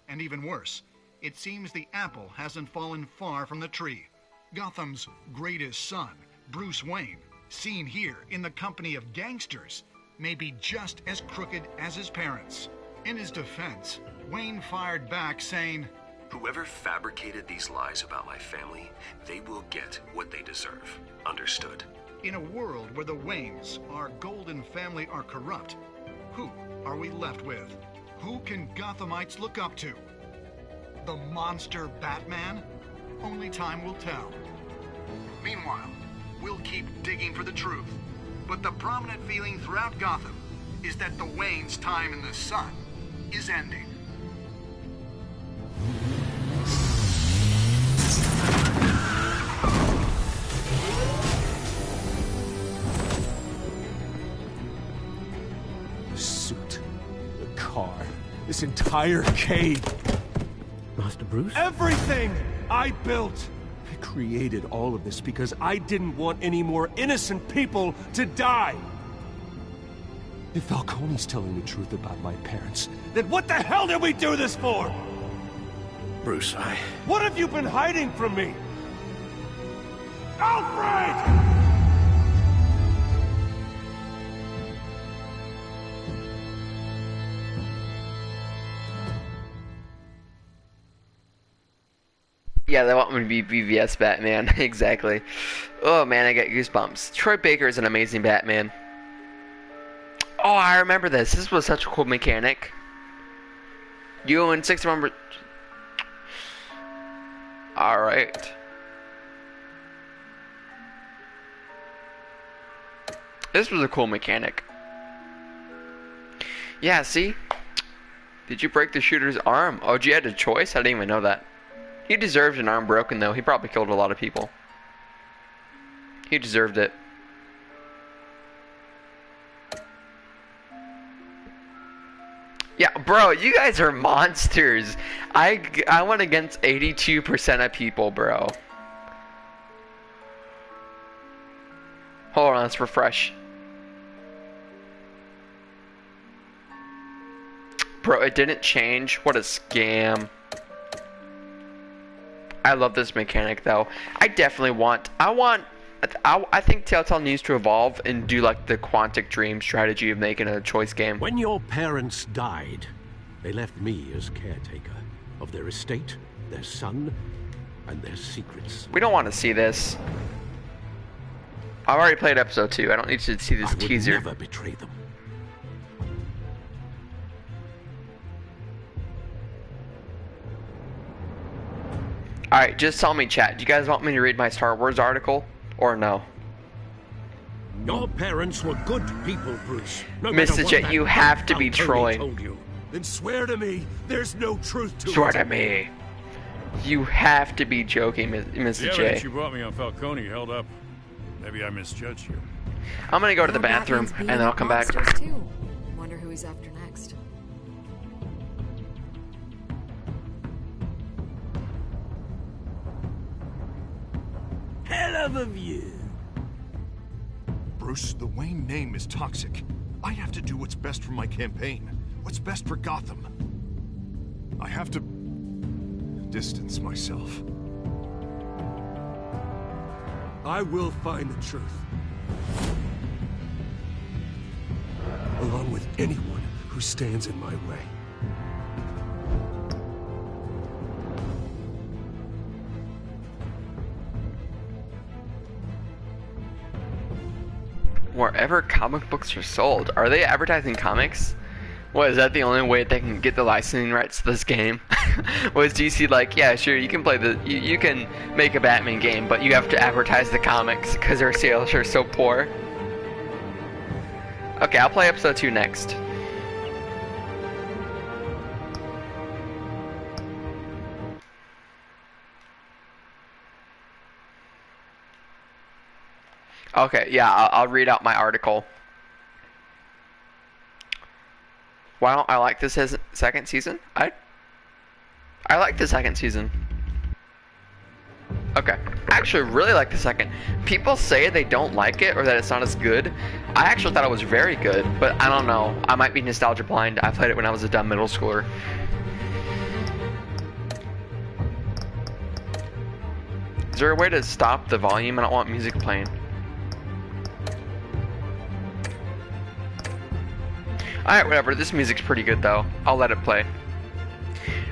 And even worse, it seems the apple hasn't fallen far from the tree. Gotham's greatest son, Bruce Wayne, seen here in the company of gangsters, may be just as crooked as his parents. In his defense, Wayne fired back saying, "Whoever fabricated these lies about my family, they will get what they deserve. Understood?" In a world where the Waynes, our golden family, are corrupt, who are we left with? Who can Gothamites look up to? The monster Batman? Only time will tell. Meanwhile, we'll keep digging for the truth. But the prominent feeling throughout Gotham is that the Waynes' time in the sun is ending. The suit, the car, this entire cave. Master Bruce? Everything I built! I created all of this because I didn't want any more innocent people to die! If Falcone's telling the truth about my parents, then what the hell did we do this for? Bruce, What have you been hiding from me? Alfred! Yeah, they want me to be BVS Batman. Exactly. Oh man, I get goosebumps. Troy Baker is an amazing Batman. Oh, I remember this. This was such a cool mechanic. You and 61. Alright. This was a cool mechanic. Yeah, see? Did you break the shooter's arm? Oh, you had a choice? I didn't even know that. He deserved an arm broken, though. He probably killed a lot of people. He deserved it. Yeah, bro, you guys are monsters. I went against 82% of people, bro. Hold on, let's refresh. Bro, it didn't change. What a scam. I love this mechanic though. I definitely want. I think Telltale needs to evolve and do like the Quantic Dream strategy of making a choice game. When your parents died, they left me as caretaker of their estate, their son, and their secrets. We don't want to see this. I've already played episode 2. I don't need to see this teaser. I would never betray them. Alright, just tell me, chat. Do you guys want me to read my Star Wars article? Or no? Your parents were good people, Bruce. No Mr. Jet, you have to be trolling. Told you. Then swear to me there's no truth to it. Swear to me. You have to be joking, Mr. The J. evidence you brought me on Falcone held up. Maybe I misjudged you. I'm gonna go to the bathroom and then I'll come back. Too. Wonder who he's after next. Hell of a view. Bruce, the Wayne name is toxic. I have to do what's best for my campaign. What's best for Gotham. I have to distance myself. I will find the truth. Along with anyone who stands in my way. Wherever comic books are sold. Are they advertising comics? What, is that the only way they can get the licensing rights to this game? Was DC like, yeah, sure, you can play you can make a Batman game, but you have to advertise the comics because their sales are so poor? Okay, I'll play episode 2 next. Okay, yeah, I'll read out my article. Why don't I like this as second season? I like the second season. Okay, I actually really like the second. People say they don't like it or that it's not as good. I actually thought it was very good, but I don't know. I might be nostalgia blind. I played it when I was a dumb middle schooler. Is there a way to stop the volume? I don't want music playing. Alright, whatever. This music's pretty good, though. I'll let it play.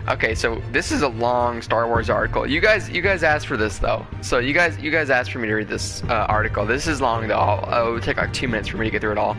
Okay, so this is a long Star Wars article. You guys asked for this, though. So you guys asked for me to read this article. This is long, though. It would take like 2 minutes for me to get through it all.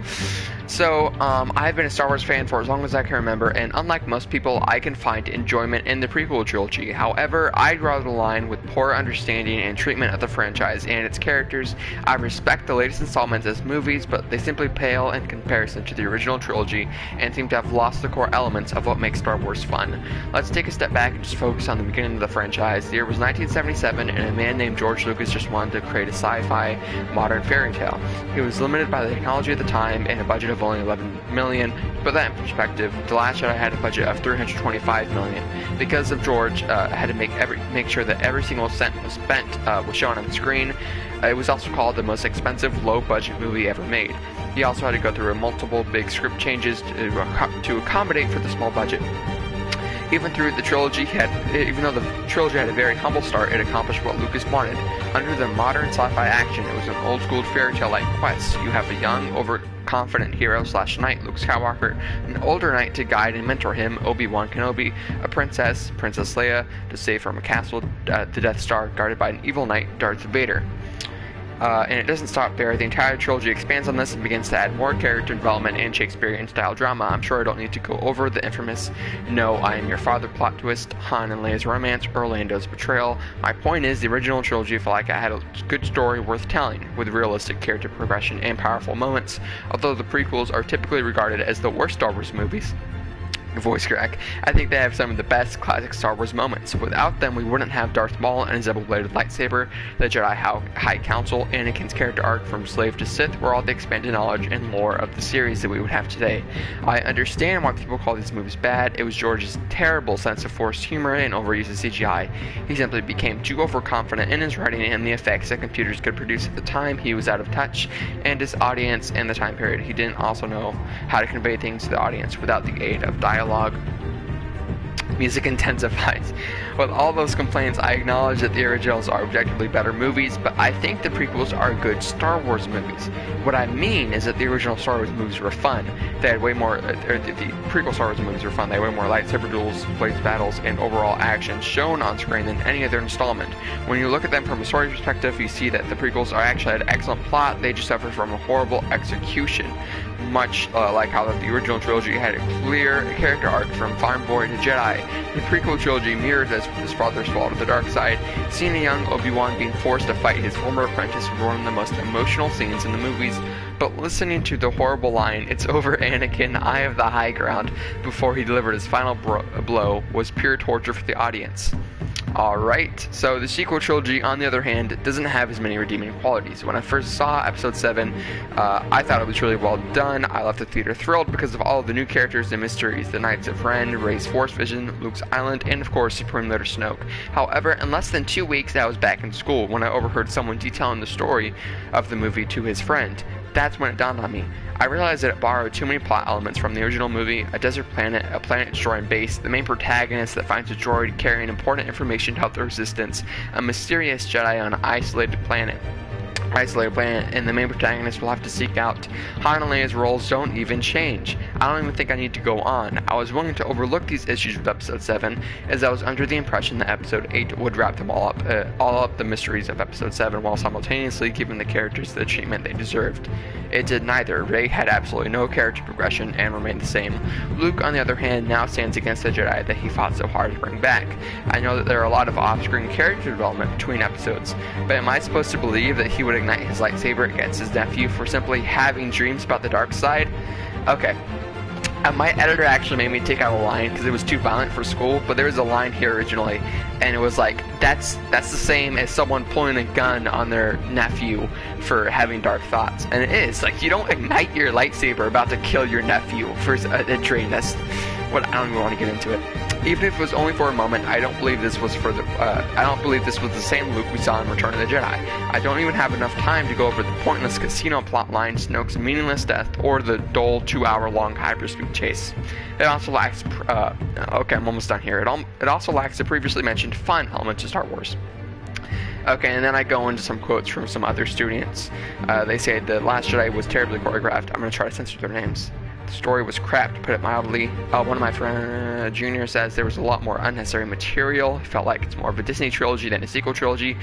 So, I've been a Star Wars fan for as long as I can remember, and unlike most people, I can find enjoyment in the prequel trilogy. However, I draw the line with poor understanding and treatment of the franchise and its characters. I respect the latest installments as movies, but they simply pale in comparison to the original trilogy and seem to have lost the core elements of what makes Star Wars fun. Let's take a step back and just focus on the beginning of the franchise. The year was 1977, and a man named George Lucas just wanted to create a sci-fi modern fairy tale. He was limited by the technology at the time and a budget of only $11 million. To put that in perspective, The Last Jedi had a budget of $325 million. Because of George, had to make sure that every single cent was spent was shown on the screen. It was also called the most expensive low-budget movie ever made. He also had to go through multiple big script changes to accommodate for the small budget. Even though the trilogy had a very humble start, it accomplished what Lucas wanted. Under the modern sci-fi action, it was an old-school fairy tale-like quest. You have a young, overconfident hero/knight, Luke Skywalker, an older knight to guide and mentor him, Obi-Wan Kenobi, a princess, Princess Leia, to save from a castle, the Death Star, guarded by an evil knight, Darth Vader. And it doesn't stop there. The entire trilogy expands on this and begins to add more character development and Shakespearean-style drama. I'm sure I don't need to go over the infamous "No, I Am Your Father" plot twist, Han and Leia's romance, or Lando's betrayal. My point is, the original trilogy felt like it had a good story worth telling, with realistic character progression and powerful moments, although the prequels are typically regarded as the worst Star Wars movies. Voice crack. I think they have some of the best classic Star Wars moments. Without them, we wouldn't have Darth Maul and his double-bladed lightsaber, the Jedi High Council, Anakin's character arc from slave to Sith, or all the expanded knowledge and lore of the series that we would have today. I understand why people call these movies bad. It was George's terrible sense of forced humor and overuse of CGI. He simply became too overconfident in his writing and the effects that computers could produce at the time. He was out of touch, and his audience and the time period. He didn't also know how to convey things to the audience without the aid of dialogue. Music intensifies. With all those complaints, I acknowledge that the originals are objectively better movies, but I think the prequels are good Star Wars movies. What I mean is that the original Star Wars movies were fun. They had way more, the prequel Star Wars movies were fun. They had way more lightsaber duels, blaze battles, and overall action shown on screen than any other installment. When you look at them from a story perspective, you see that the prequels actually had excellent plot. They just suffered from a horrible execution. Much like how the original trilogy had a clear character arc from farm boy to Jedi, the prequel trilogy mirrored his father's fall to the dark side. Seeing a young Obi-Wan being forced to fight his former apprentice was one of the most emotional scenes in the movies, but listening to the horrible line, "It's over, Anakin, I have the high ground," before he delivered his final blow was pure torture for the audience. Alright, so the sequel trilogy, on the other hand, doesn't have as many redeeming qualities. When I first saw Episode 7, I thought it was really well done. I left the theater thrilled because of all of the new characters and mysteries, the Knights of Ren, Rey's Force Vision, Luke's Island, and of course Supreme Leader Snoke. However, in less than 2 weeks I was back in school when I overheard someone detailing the story of the movie to his friend. That's when it dawned on me. I realized that it borrowed too many plot elements from the original movie: a desert planet, a planet-destroying base, the main protagonist that finds a droid carrying important information to help the Resistance, a mysterious Jedi on an isolated planet, and the main protagonist will have to seek out. Han and Leia's roles don't even change. I don't even think I need to go on. I was willing to overlook these issues with Episode 7, as I was under the impression that Episode 8 would wrap them all up the mysteries of Episode 7, while simultaneously giving the characters the treatment they deserved. It did neither. Rey had absolutely no character progression and remained the same. Luke, on the other hand, now stands against the Jedi that he fought so hard to bring back. I know that there are a lot of off-screen character development between episodes, but am I supposed to believe that he would ignite his lightsaber against his nephew for simply having dreams about the dark side? Okay. My editor actually made me take out a line because it was too violent for school, but there was a line here originally, and it was like, that's the same as someone pulling a gun on their nephew for having dark thoughts. And it is. Like, you don't ignite your lightsaber about to kill your nephew for a dream. That's what, I don't even want to get into it. Even if it was only for a moment, I don't believe this was the same Luke we saw in Return of the Jedi. I don't even have enough time to go over the pointless casino plotline, Snoke's meaningless death, or the dull 2-hour-long hyperspeed chase. It also lacks, okay, I'm almost done here. It also lacks the previously mentioned fun elements of Star Wars. Okay, and then I go into some quotes from some other students. They say The Last Jedi was terribly choreographed. I'm going to try to censor their names. The story was crap, to put it mildly. One of my friends, Junior, says there was a lot more unnecessary material. He felt like it's more of a Disney trilogy than a sequel trilogy.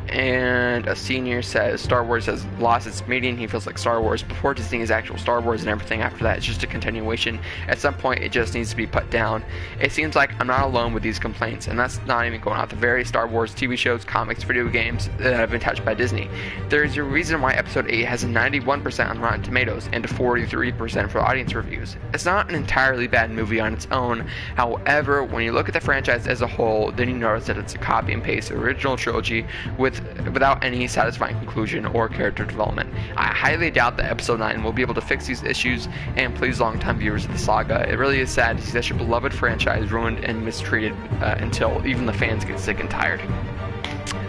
And a senior says Star Wars has lost its meaning. He feels like Star Wars before Disney is actual Star Wars, and everything after that is just a continuation. At some point, it just needs to be put down. It seems like I'm not alone with these complaints, and that's not even going out the various Star Wars TV shows, comics, video games that have been touched by Disney. There is a reason why Episode 8 has a 91% on Rotten Tomatoes and a 43% for audience reviews. It's not an entirely bad movie on its own. However, when you look at the franchise as a whole, then you notice that it's a copy and paste of the original trilogy without any satisfying conclusion or character development. I highly doubt that Episode 9 will be able to fix these issues and please longtime viewers of the saga. It really is sad to see such a beloved franchise ruined and mistreated until even the fans get sick and tired.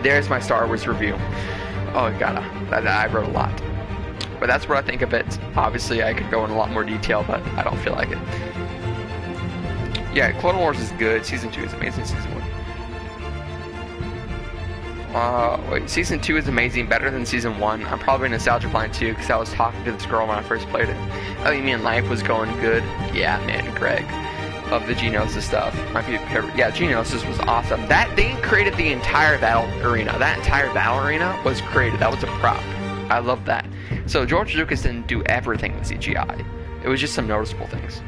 There's my Star Wars review. Oh god, I wrote a lot. But that's what I think of it. Obviously I could go in a lot more detail, but I don't feel like it. Yeah, Clone Wars is good. Season 2 is amazing. Season 1. Wait, Season 2 is amazing, better than Season 1. I'm probably nostalgia blind too, because I was talking to this girl when I first played it. Oh, you mean life was going good? Yeah, man, Greg. Love the Geonosis stuff. Yeah, Geonosis was awesome. They created the entire battle arena. That entire battle arena was created. That was a prop. I love that. So George Lucas didn't do everything with CGI. It was just some noticeable things.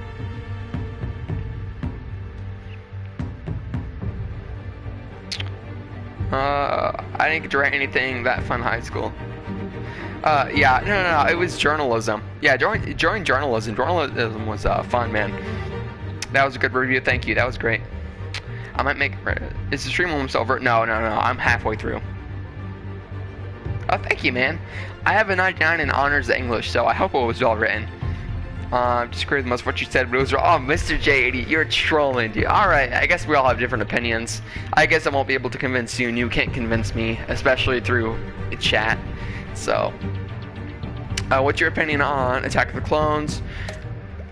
I didn't get to write anything that fun in high school. Yeah, no, it was journalism. Yeah, join journalism. Journalism was fun, man. That was a good review. Thank you. That was great. I might make. Is the stream almost over? No. I'm halfway through. Oh, thank you, man. I have a 99 in honors English, so I hope it was well written. Disagree with most of what you said, but it was wrong. Oh, Mr. J80, you're trolling, dude. Alright, I guess we all have different opinions. I guess I won't be able to convince you, and you can't convince me, especially through chat. So, what's your opinion on Attack of the Clones?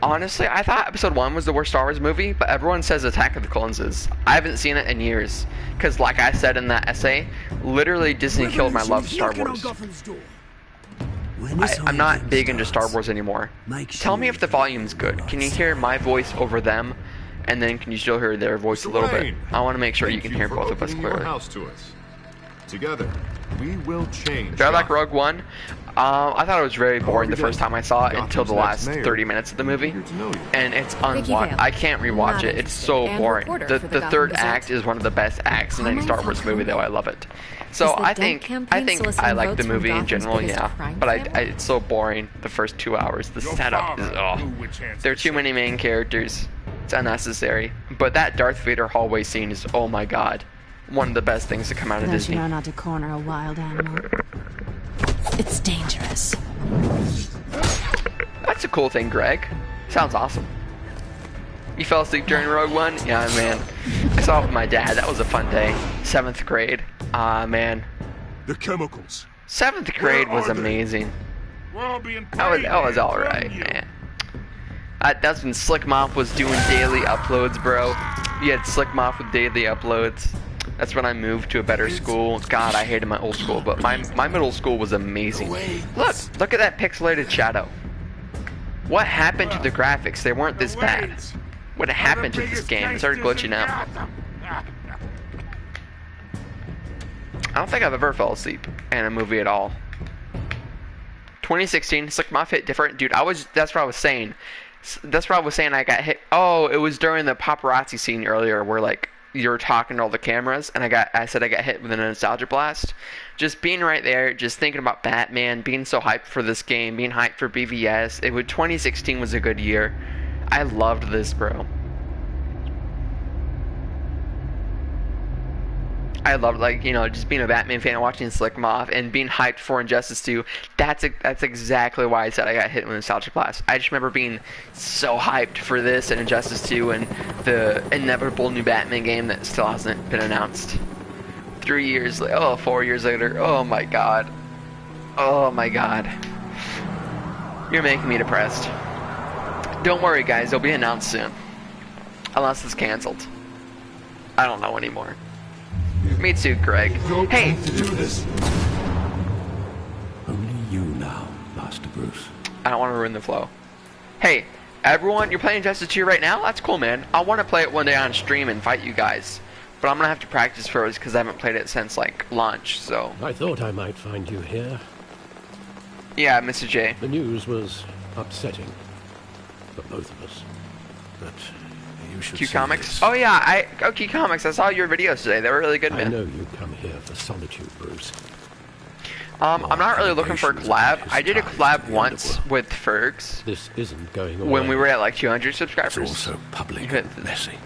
Honestly, I thought Episode 1 was the worst Star Wars movie, but everyone says Attack of the Clones is. I haven't seen it in years. Because, like I said in that essay, literally Disney killed my love for Star Wars. I'm not big into Star Wars anymore. Tell me if the volume's good. Can you hear my voice over them? And then can you still hear their voice a little bit? I want to make sure you can hear both of us clearly. Together, we will change. Do I like Rogue One? I thought it was very boring the first time I saw it until the last 30 minutes of the movie. And it's unwatched. I can't rewatch it. It's so boring. The third act is one of the best acts in any Star Wars movie, though. I love it. So I think I like the movie in general, yeah. But it's so boring the first 2 hours. The setup is there are too many main characters. It's unnecessary. But that Darth Vader hallway scene is, oh my god, one of the best things to come out of Disney. Don't you know not to corner a wild animal? It's dangerous. That's a cool thing, Greg. Sounds awesome. You fell asleep during Rogue One? Yeah, man. I saw it with my dad. That was a fun day. 7th grade. Man. The chemicals. 7th grade was amazing. That was alright, man. That's when Slick Mop was doing daily uploads, bro. You had Slick Mop with daily uploads. That's when I moved to a better school. God, I hated my old school, but my middle school was amazing. Look at that pixelated shadow. What happened to the graphics? They weren't this bad. What happened to this game? It started glitching out. I don't think I've ever fell asleep in a movie at all. 2016, Slick Mop hit different. Dude, that's what I was saying. That's what I was saying I got hit. Oh, it was during the paparazzi scene earlier where, like, you were talking to all the cameras, and I said I got hit with a nostalgia blast. Just being right there, just thinking about Batman, being so hyped for this game, being hyped for BVS. 2016 was a good year. I loved this, bro. I loved, like, you know, just being a Batman fan and watching Slick Mop and being hyped for Injustice 2. That's exactly why I said I got hit with nostalgia blast. I just remember being so hyped for this and Injustice 2 and the inevitable new Batman game that still hasn't been announced. 4 years later. Oh my god. Oh my god. You're making me depressed. Don't worry, guys. It'll be announced soon. Unless it's canceled. I don't know anymore. Me too, Greg. Hey! Only you now, Master Bruce. I don't want to ruin the flow. Hey, everyone, you're playing Injustice 2 right now? That's cool, man. I want to play it one day on stream and fight you guys. But I'm going to have to practice first because I haven't played it since, like, launch, so... I thought I might find you here. Yeah, Mr. J. The news was upsetting for both of us. But... Q Comics? Oh yeah, Q Comics, I saw your videos today. They were really good, man. I know you come here for solitude, Bruce. I'm not really looking for a collab. I did a collab once with Fergs. This isn't going away. When we were at like 200 subscribers. It's also public and messy.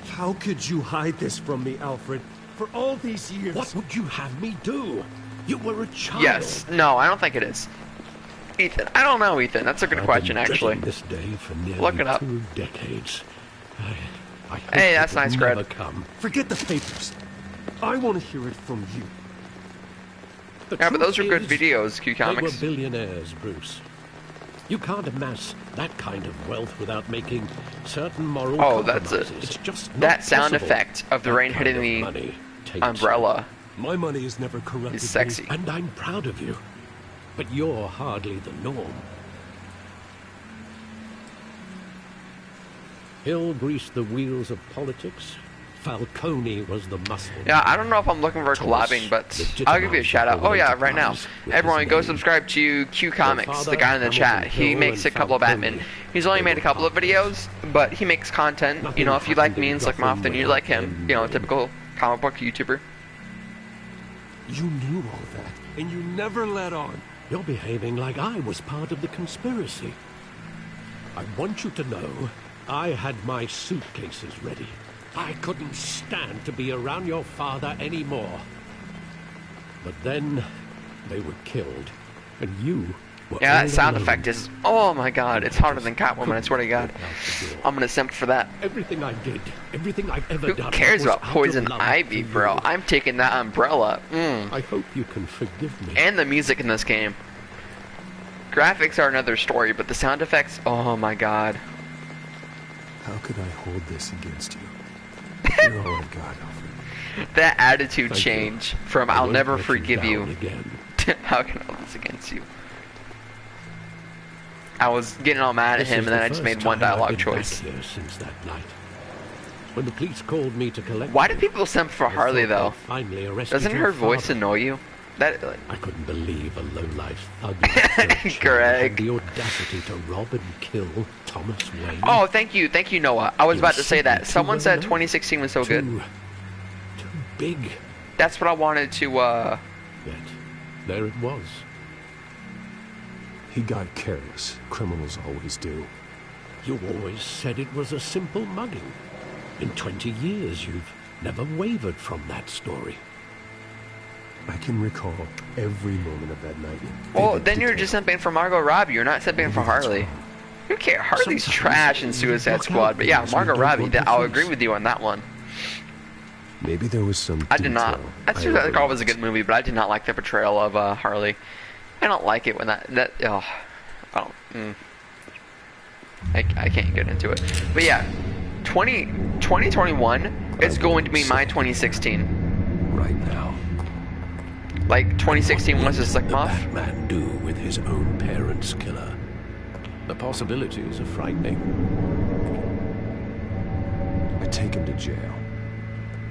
How could you hide this from me, Alfred? For all these years... What would you have me do? You were a child. Yes. No, I don't think it is. Ethan, I don't know, Ethan. That's a good question, actually. This day for nearly Look it up. 2 decades. Hey, that's nice, Greg. Forget the papers. I want to hear it from you. Yeah, but those are good videos, Q Comics. They were billionaires, Bruce. You can't amass that kind of wealth without making certain moral compromises. It's just not that sound possible. effect of the rain hitting the umbrella. My money has never corrupted Is sexy. me. And I'm proud of you. But you're hardly the norm. Hill greased the wheels of politics. Falcone was the muscle. Yeah, I don't know if I'm looking for collabing, but I'll give you a shout out. Oh yeah, right now. Everyone, go subscribe to Q Comics, the guy in the chat. He makes a couple of Batman. He's only made a couple of videos, but he makes content. You know, if you like me and Slickmoth, then you like him. You know, a typical comic book YouTuber. You knew all that, and you never let on. You're behaving like I was part of the conspiracy. I want you to know I had my suitcases ready. I couldn't stand to be around your father anymore. But then they were killed, and you were Yeah, all that sound alone. effect is, oh my god, it's harder than Catwoman, I swear to god. I'm gonna simp for that. Everything I did, everything I've ever Who done. cares was about out of Poison love Ivy, for bro? you. I'm taking that umbrella. I hope you can forgive me. And the music in this game. Graphics are another story, but the sound effects, oh my god. How could I hold this against you? You're all I've got, Alfred. That attitude Thank change you. from I I'll won't never let you forgive you down again. to how can I hold this against you? I was getting all mad at This him is and then the I just first made one time I've dialogue been choice. back here since that night. When the police called me to collect Why do people simp for Harley though? finally arrested Doesn't your her voice father. annoy you? That I couldn't believe a lowlife thug like Church Greg. had the audacity to rob and kill Thomas Wayne. Oh, thank you, Noah. I was You about to say simply that. too Someone well said known. 2016 was so good. Too big. That's what I wanted to, Yet, there it was. He got careless. Criminals always do. You always said it was a simple mugging. In 20 years, you've never wavered from that story. I can recall every moment of that night. well, then you're just simping for Margot Robbie. You're not simping for Harley. Who cares? Harley's trash in Suicide Squad. But yeah, Margot Robbie, I'll agree with you on that one. Maybe there was some I did not. detail I Suicide Squad was a good movie, but I did not like the portrayal of Harley. I don't like it when that oh, I don't. I can't get into it. But yeah, 2021 is going to be my 2016. Right now. Like 2016 was just like Muff. Batman do with his own parents' killer. The possibilities are frightening. I take him to jail,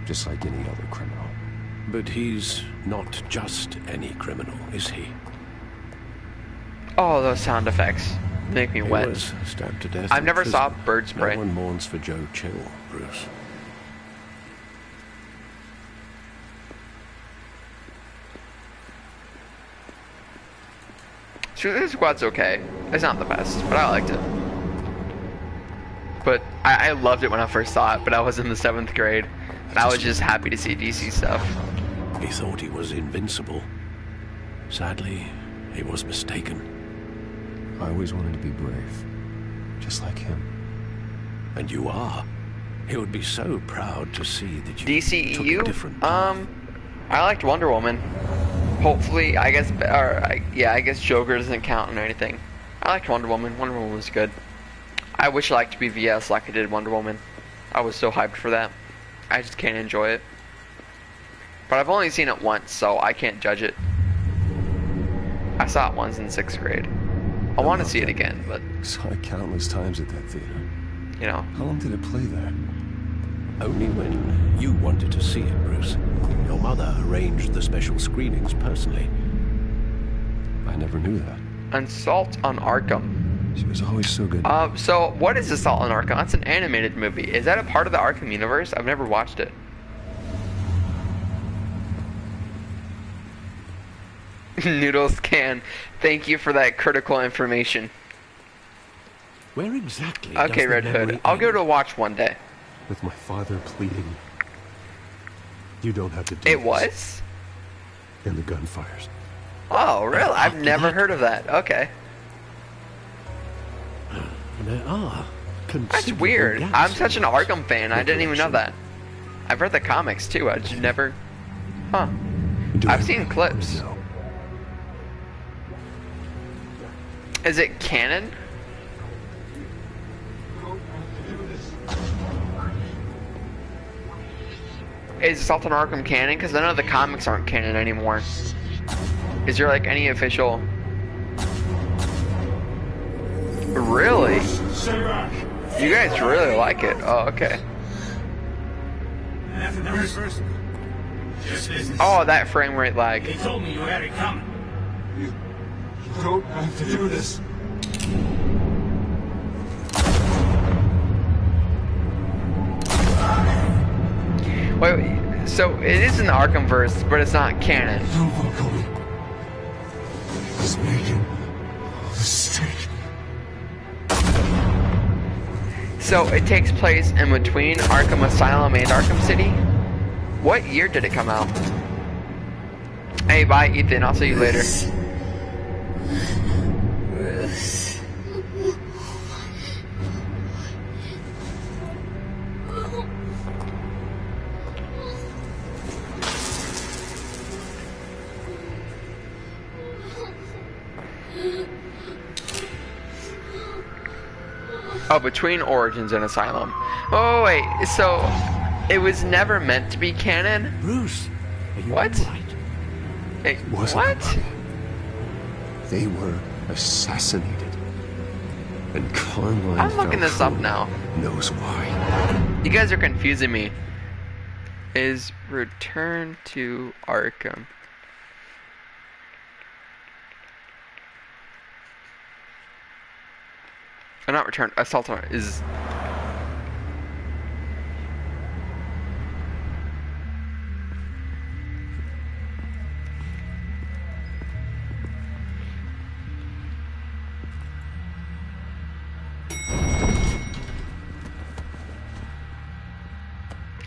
just like any other criminal. But he's not just any criminal, is he? Oh, those sound effects make me He wet. was stabbed to death. I've in never saw prison. bird spray. No one mourns for Joe Chill, Bruce. Suicide Squad's okay. It's not the best, but I liked it. But I loved it when I first saw it, but I was in the 7th grade. And I was just happy to see DC stuff. He thought he was invincible. Sadly, he was mistaken. I always wanted to be brave, just like him. And you are. He would be so proud to see that you took a DCEU? different I liked Wonder Woman. Hopefully, I guess, I guess Joker doesn't count or anything. I liked Wonder Woman. Wonder Woman was good. I wish I liked BVS like I did Wonder Woman. I was so hyped for that. I just can't enjoy it. But I've only seen it once, so I can't judge it. I saw it once in 6th grade. I want to see it again, but Saw it countless times at that theater. you know. How long did it play there? Only when you wanted to see it, Bruce. Your mother arranged the special screenings personally. I never knew that. Assault on Arkham. She was always so good. So what is Assault on Arkham? That's an animated movie. Is that a part of the Arkham universe? I've never watched it. Noodles can. Thank you for that critical information. Where exactly? Okay, Red Hood. I'll go to watch one day. With my father pleading, you don't have to do It this. was? And the gunfires. Oh, really? I've never heard of that. Okay. There are. That's weird. I'm such an Arkham fan. I didn't even know that. I've read the comics too. I just never. Huh. I've seen clips. Is it canon? Is Assault on Arkham canon? Because none of the comics aren't canon anymore. Is there like any official? Really? You guys really like it? Oh, okay. Oh, that frame rate lag. They told me you had it coming. You don't have to do this. Wait, so it is in the Arkhamverse, but it's not canon. He's making a mistake. So it takes place in between Arkham Asylum and Arkham City? What year did it come out? Hey, bye, Ethan. I'll see you later. Oh, between Origins and Asylum. Oh, wait. So it was never meant to be canon? Bruce, are you what? Right? Hey, what? They were assassinated. And Carmine I'm looking this up now. Knows why. You guys are confusing me. Is Return to Arkham. Not Return. Assault on is.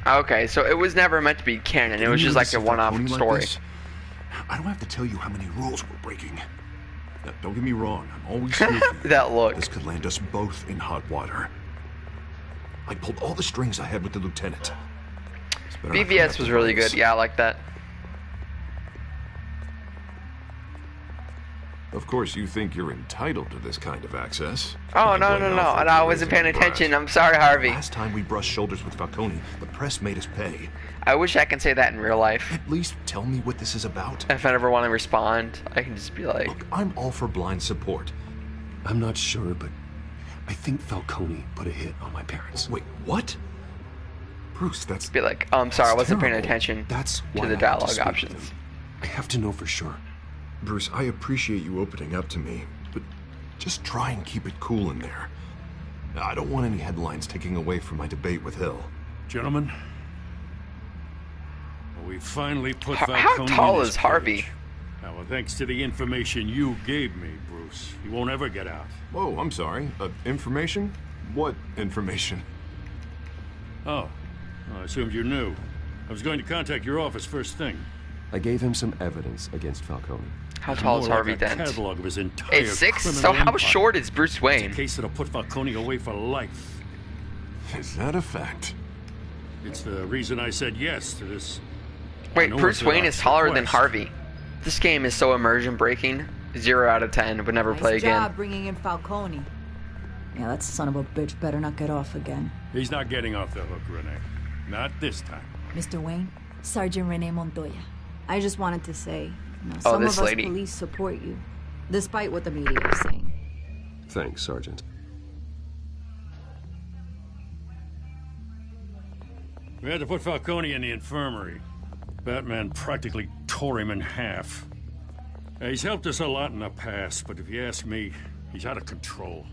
Okay, so it was never meant to be canon. It was just like a one-off story. I don't have to tell you how many rules we're breaking. Now, don't get me wrong. I'm always here for you. That look. This could land us both in hot water. I pulled all the strings I had with the lieutenant. BVS was really good. Yeah, I like that. Of course, you think you're entitled to this kind of access. Oh, no. And I wasn't paying attention. I'm sorry, Harvey. Last time we brushed shoulders with Falcone, the press made us pay. I wish I could say that in real life. At least tell me what this is about. If I ever want to respond, I can just be like... Look, I'm all for blind support. I'm not sure, but I think Falcone put a hit on my parents. Wait, what? Bruce, that's... Be like, oh, I'm sorry, I wasn't paying attention to the dialogue options. I have to know for sure. Bruce, I appreciate you opening up to me, but just try and keep it cool in there. I don't want any headlines taking away from my debate with Hill. Gentlemen, we finally put How tall is Harvey? Now, well, thanks to the information you gave me, Bruce, he won't ever get out. Whoa, I'm sorry. Information? What information? Oh, I assumed you knew. I was going to contact your office first thing. I gave him some evidence against Falcone. How tall is Harvey Dent? Catalog of his entire 6'6". So criminal how empire. short is Bruce Wayne? It's a case that'll put Falcone away for life. Is that a fact? It's the reason I said yes to this. Wait, Bruce Wayne is taller than Harvey. This game is so immersion breaking. 0 out of 10. Would never play again. Nice job bringing in Falcone. Yeah, that son of a bitch better not get off again. He's not getting off the hook, Renee. Not this time. Mr. Wayne, Sergeant Renee Montoya. I just wanted to say, Oh, some of this us lady. police support you, despite what the media is saying. Thanks, Sergeant. We had to put Falcone in the infirmary. Batman practically tore him in half. He's helped us a lot in the past, but if you ask me, he's out of control.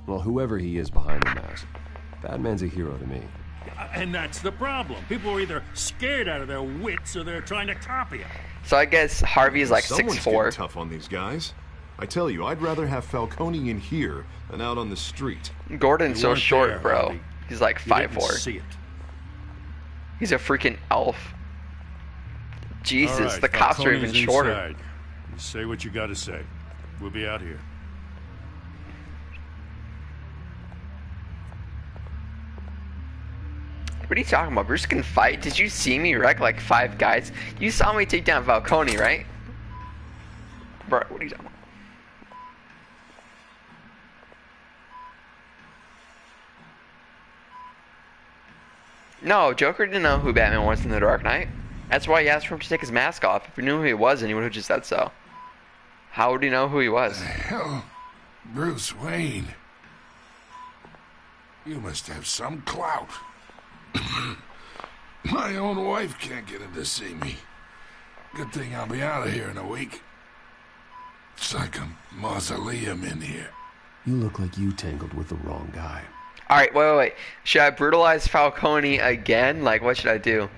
Well, whoever he is behind the mask, Batman's a hero to me. And that's the problem. People are either scared out of their wits or they're trying to copy him. So I guess Harvey's like Someone's 6'4". getting tough on these guys. I tell you, I'd rather have Falcone in here than out on the street. Gordon's You so weren't short, there, bro. Harvey. He's like You didn't 5'4". see it. He's a freaking elf. Jesus, All right, the cops are even Falcone's shorter. inside. You say what you gotta say. We'll be out here. What are you talking about? Bruce can fight? Did you see me wreck like 5 guys? You saw me take down Falcone, right? Bro, what are you talking about? No, Joker didn't know who Batman was in The Dark Knight. That's why he asked for him to take his mask off. If he knew who he was, then he would have just said so. How would he know who he was? The hell? Bruce Wayne. You must have some clout. My own wife can't get in to see me. Good thing I'll be out of here in a week. It's like a mausoleum in here. You look like you tangled with the wrong guy. Alright, wait. Should I brutalize Falcone again? Like, what should I do?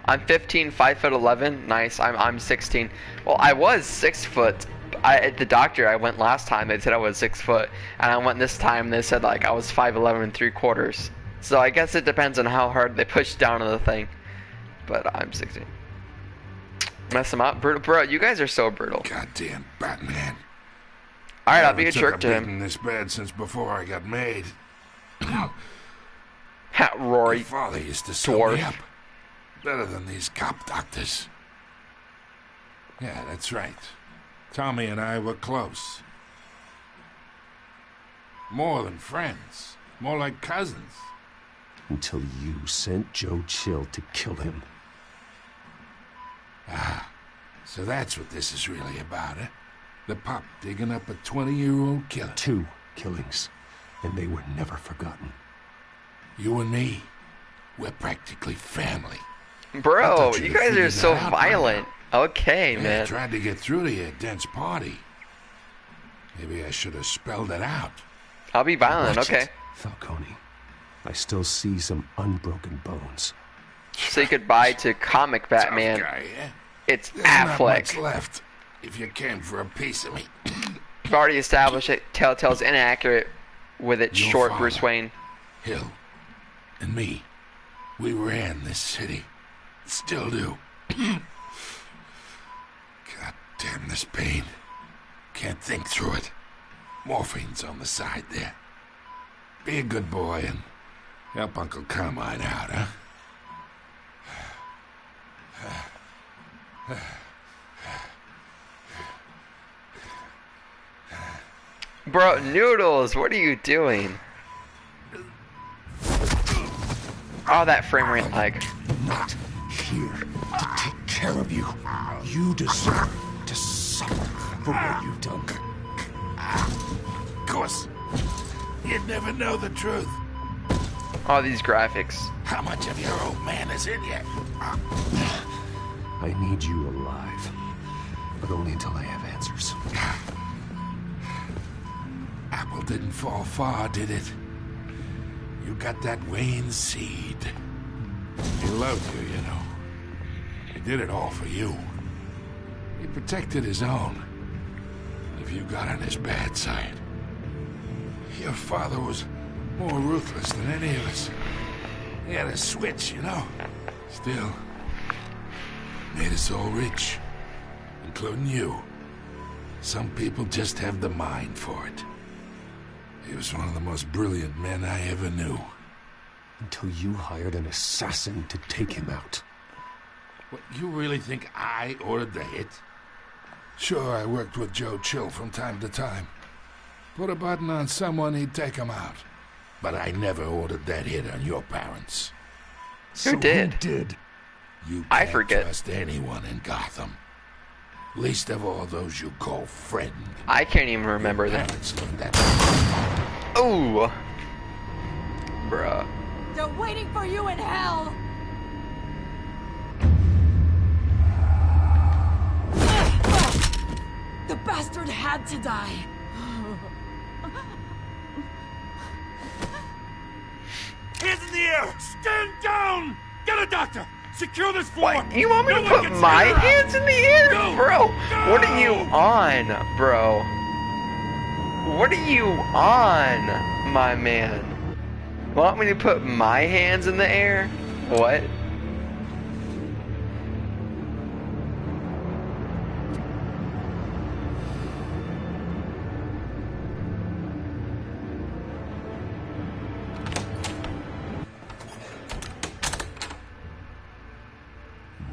I'm 15, 5'11". Nice, I'm 16. Well, I was 6 foot. At the doctor I went last time, they said I was 6 foot. And I went this time, they said, like, I was 5'11 3/4. So I guess it depends on how hard they push down on the thing. But I'm 16. Mess him up? Bro, you guys are so brutal. Goddamn Batman. Alright, I'll be a jerk to I've him. been this bad since before I got made. Rory. My father used to sew me up. Better than these cop doctors. Yeah, that's right. Tommy and I were close. More than friends. More like cousins. Until you sent Joe Chill to kill him. Ah, so that's what this is really about, eh? The pup digging up a 20-year-old killer. 2 killings, and they were never forgotten. You and me, we're practically family. Bro, you guys are so violent. Okay, man. I tried to get through to you at Dent's party. Maybe I should have spelled it out. I'll be violent, Watch okay. it, Falcone. I still see some unbroken bones. Say goodbye to comic Batman. Tough guy, eh? It's There's not much Affleck. left, if you came for a piece of me. We've already established that Telltale's inaccurate with its Your short father, Bruce Wayne. Hill, and me, we ran this city. Still do. God damn this pain. Can't think through it. Morphine's on the side there. Be a good boy and help Uncle Carmine out, huh? Bro, Noodles, what are you doing? Oh, that frame rate lag. Not here to take care of you. You deserve to suffer for what you've done. Of course. You'd never know the truth. All these graphics. How much of your old man is in you? I need you alive, but only until I have answers. Apple didn't fall far, did it? You got that Wayne seed. He loved you, you know. He did it all for you. He protected his own. If you got on his bad side. Your father was more ruthless than any of us. He had a switch, you know. Still, made us all rich. Including you. Some people just have the mind for it. He was one of the most brilliant men I ever knew. Until you hired an assassin to take him out. What, you really think I ordered the hit? Sure, I worked with Joe Chill from time to time. Put a button on someone, he'd take him out. But I never ordered that hit on your parents. Who did? Who did? You I can't forget. trust anyone in Gotham. Least of all those you call friend. I can't even remember Your them. parents learned that. Oh, bruh. They're waiting for you in hell! The bastard had to die. Hands in the air! Stand down! Get a doctor! Secure this floor! What? You want me No to one put gets my hurt! hands in the air? Go! Bro, what are you Go! on, bro? What are you on, my man? Want me to put my hands in the air? What?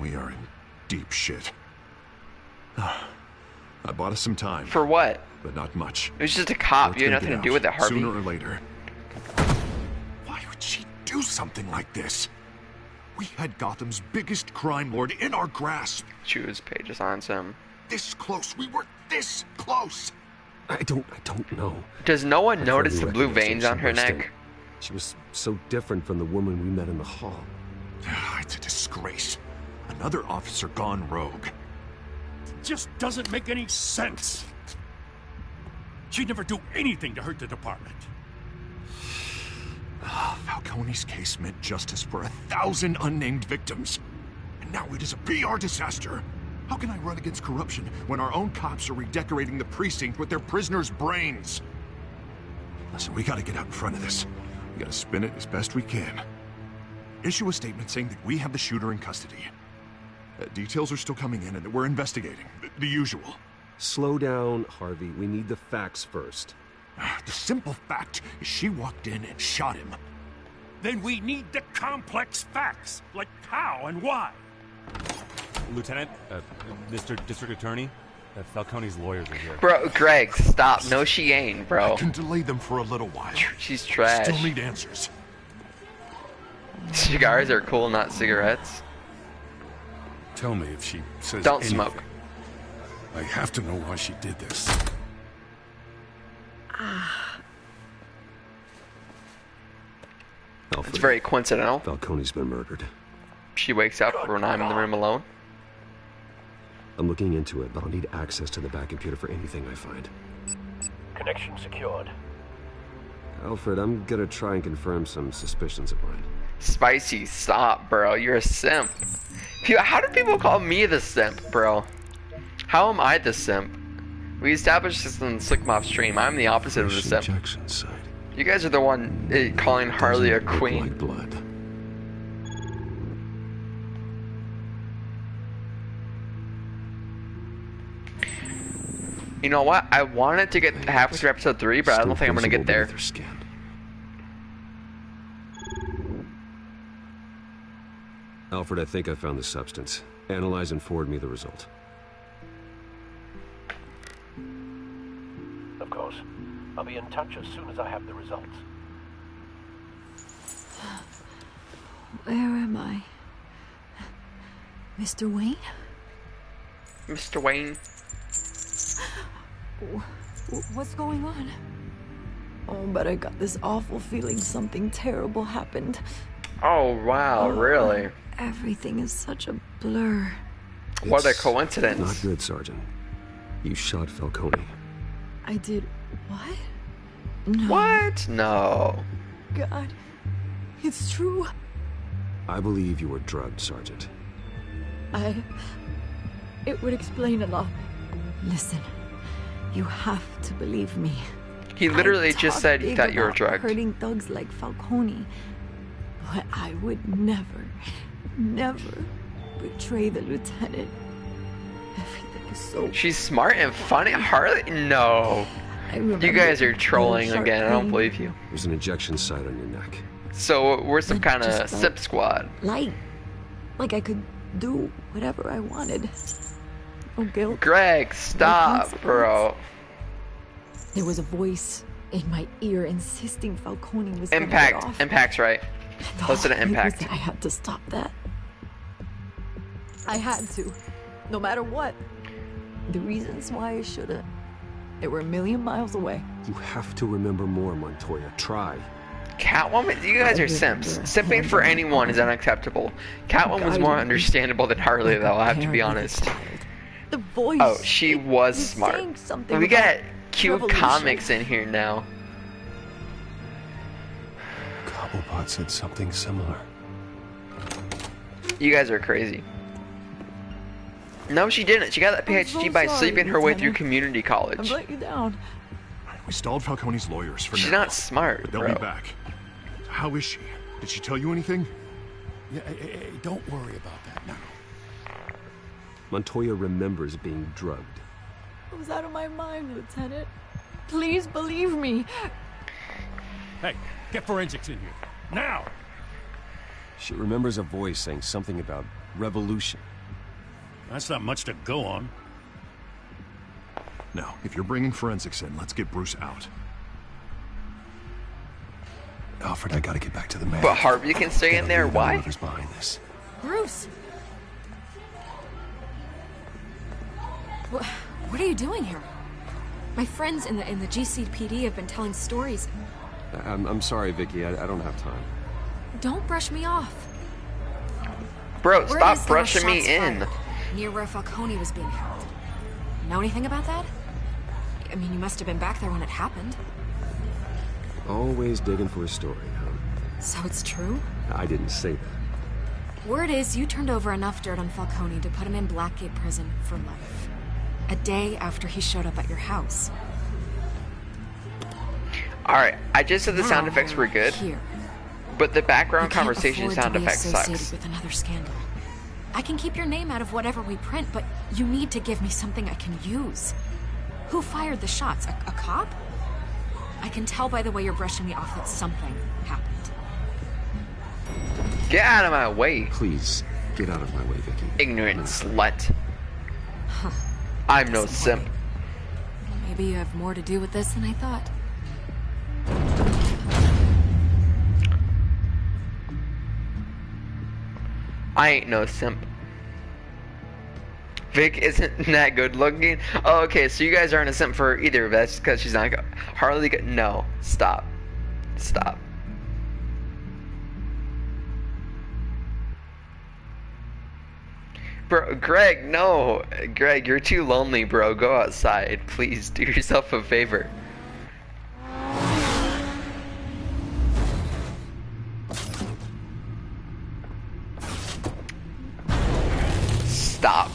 We are in deep shit. A bought us some time. For what? But not much. It was just a cop. You had nothing to do with it, Harvey. Sooner or later. Why would she do something like this? We had Gotham's biggest crime lord in our grasp. Choose pages on him. This close. We were this close. I don't know. Does no one notice the blue veins on her neck? She was so different from the woman we met in the hall. It's a disgrace. Another officer gone rogue. It just doesn't make any sense. She'd never do anything to hurt the department. Falcone's case meant justice for 1,000 unnamed victims. And now it is a PR disaster. How can I run against corruption when our own cops are redecorating the precinct with their prisoners' brains? Listen, we gotta get out in front of this. We gotta spin it as best we can. Issue a statement saying that we have the shooter in custody. Details are still coming in and that we're investigating. The usual. Slow down, Harvey. We need the facts first. The simple fact is she walked in and shot him. Then we need the complex facts, like how and why. Lieutenant, Mr. District Attorney, Falcone's lawyers are here. Bro, Greg, stop. No, she ain't, bro. I can delay them for a little while. She's trash. Still need answers. Cigars are cool, not cigarettes. Tell me if she says Don't anything. smoke. I have to know why she did this. It's very coincidental. Falcone's been murdered. She wakes up when I'm in the room alone. I'm looking into it, but I'll need access to the back computer for anything I find. Connection secured. Alfred, I'm gonna try and confirm some suspicions of mine. Spicy, stop, bro. You're a simp. How do people call me the simp, bro? How am I the simp? We established this in the Slick Mop stream. I'm the opposite of the simp. You guys are the one calling Harley a queen. Like blood. You know what? I wanted to get halfway through episode 3, but I don't think I'm gonna get there. Alfred, I think I found the substance. Analyze and forward me the result. Of course. I'll be in touch as soon as I have the results. Where am I? Mr. Wayne? Mr. Wayne? What's going on? Oh, but I got this awful feeling something terrible happened. Oh, wow, really? Everything is such a blur. What a coincidence. Not good, Sergeant. You shot Falcone. I did what? No. What? No. God, it's true. I believe you were drugged, Sergeant. It would explain a lot. Listen, you have to believe me. He literally just said he thought you were drugged. Hurting thugs like Falcone. But I would never betray the lieutenant. Everything is so... She's smart and funny. Harley? No. You guys are trolling again. I don't believe you. There's an injection site on your neck. So we're some kind of sip squad. Like I could do whatever I wanted. No guilt. Greg, stop, bro. There was a voice in my ear insisting Falcone was Impact. off. Impact's right. Listen to Impact. I had to stop that. I had to. No matter what. The reasons why I shouldn't. They were a million miles away. You have to remember more, Montoya. Try. Catwoman? You guys are simps. Simping for anyone is unacceptable. Catwoman was more understandable than Harley, though, I have to be honest. The voice. Oh, she was smart. We got cute comics in here now. Cobblepot said something similar. You guys are crazy. No, she didn't. She got that PhD by sleeping her way through community college. I let you down. We stalled Falcone's lawyers for now. She's not smart, but they'll bro. be back. How is she? Did she tell you anything? Yeah, hey, don't worry about that now. Montoya remembers being drugged. I was out of my mind, Lieutenant. Please believe me. Hey, get forensics in here. Now! She remembers a voice saying something about revolution. That's not much to go on. Now, if you're bringing forensics in, let's get Bruce out. Alfred, I gotta get back to the man. But Harvey can stay in there. Why? Whoever's behind this. Bruce! What are you doing here? My friends in the GCPD have been telling stories. I'm sorry, Vicky. I don't have time. Don't brush me off. Bro, stop brushing me in. Near where Falcone was being held. Know anything about that? I mean, you must have been back there when it happened. Always digging for a story, huh? So it's true? I didn't say that. Word is you turned over enough dirt on Falcone to put him in Blackgate Prison for life. A day after he showed up at your house. Alright, I just said the sound effects were good. Here. But the background conversation sound effect sucks. With another scandal. I can keep your name out of whatever we print, but you need to give me something I can use. Who fired the shots? A cop? I can tell by the way you're brushing me off that something happened. Get out of my way. Please, get out of my way, Vicky. Ignorant slut. Huh. I'm no simp. Maybe you have more to do with this than I thought. I ain't no simp. Vic isn't that good looking. Oh, okay, so you guys aren't a simp for either of us because she's not hardly good. No, stop. Stop. Bro, Greg, no. Greg, you're too lonely, bro. Go outside. Please, do yourself a favor. Stop.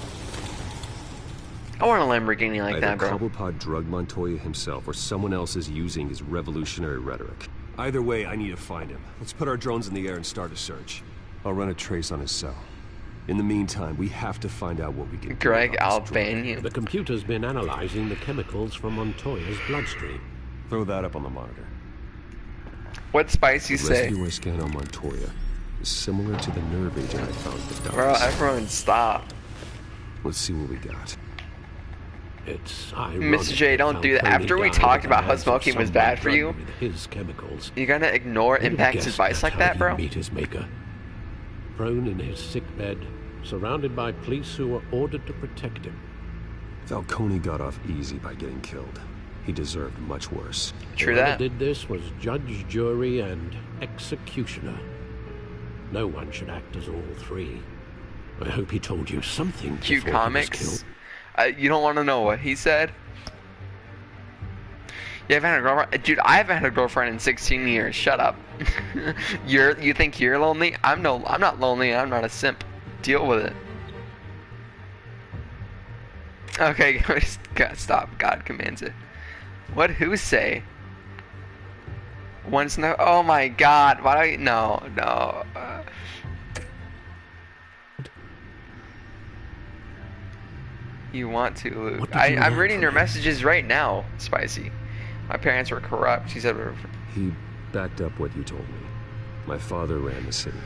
I want a Lamborghini like that, bro. Cobblepot drugged Montoya himself, or someone else is using his revolutionary rhetoric. Either way, I need to find him. Let's put our drones in the air and start a search. I'll run a trace on his cell. In the meantime, we have to find out what we can do. Greg, I'll ban you. The computer's been analyzing the chemicals from Montoya's bloodstream. Throw that up on the monitor. What's Spicy say? The residue I scan on Montoya is similar to the nerve agent I found at the docks. Bro, everyone stop. Let's see what we got. It's ironic. Mr. J, don't do that. After we talked about how smoking was bad for you, his chemicals. You gonna ignore Impact's advice like that, bro? Meet his maker. Prone in his sick bed, surrounded by police who were ordered to protect him. Falcone got off easy by getting killed. He deserved much worse. True Whoever that. did this was judge, jury, and executioner. No one should act as all three. I hope he told you something. Q before Comics. he was killed. You don't want to know what he said? You haven't had a girlfriend? Dude, I haven't had a girlfriend in 16 years. Shut up. You think you're lonely? I'm not lonely. I'm not a simp. Deal with it. Okay, God, stop. God commands it. What who say? Once no. Oh my God. Why do you? No. You want to, Luke. I'm reading your messages right now, Spicy. My parents were corrupt. He said. He backed up what you told me. My father ran the city,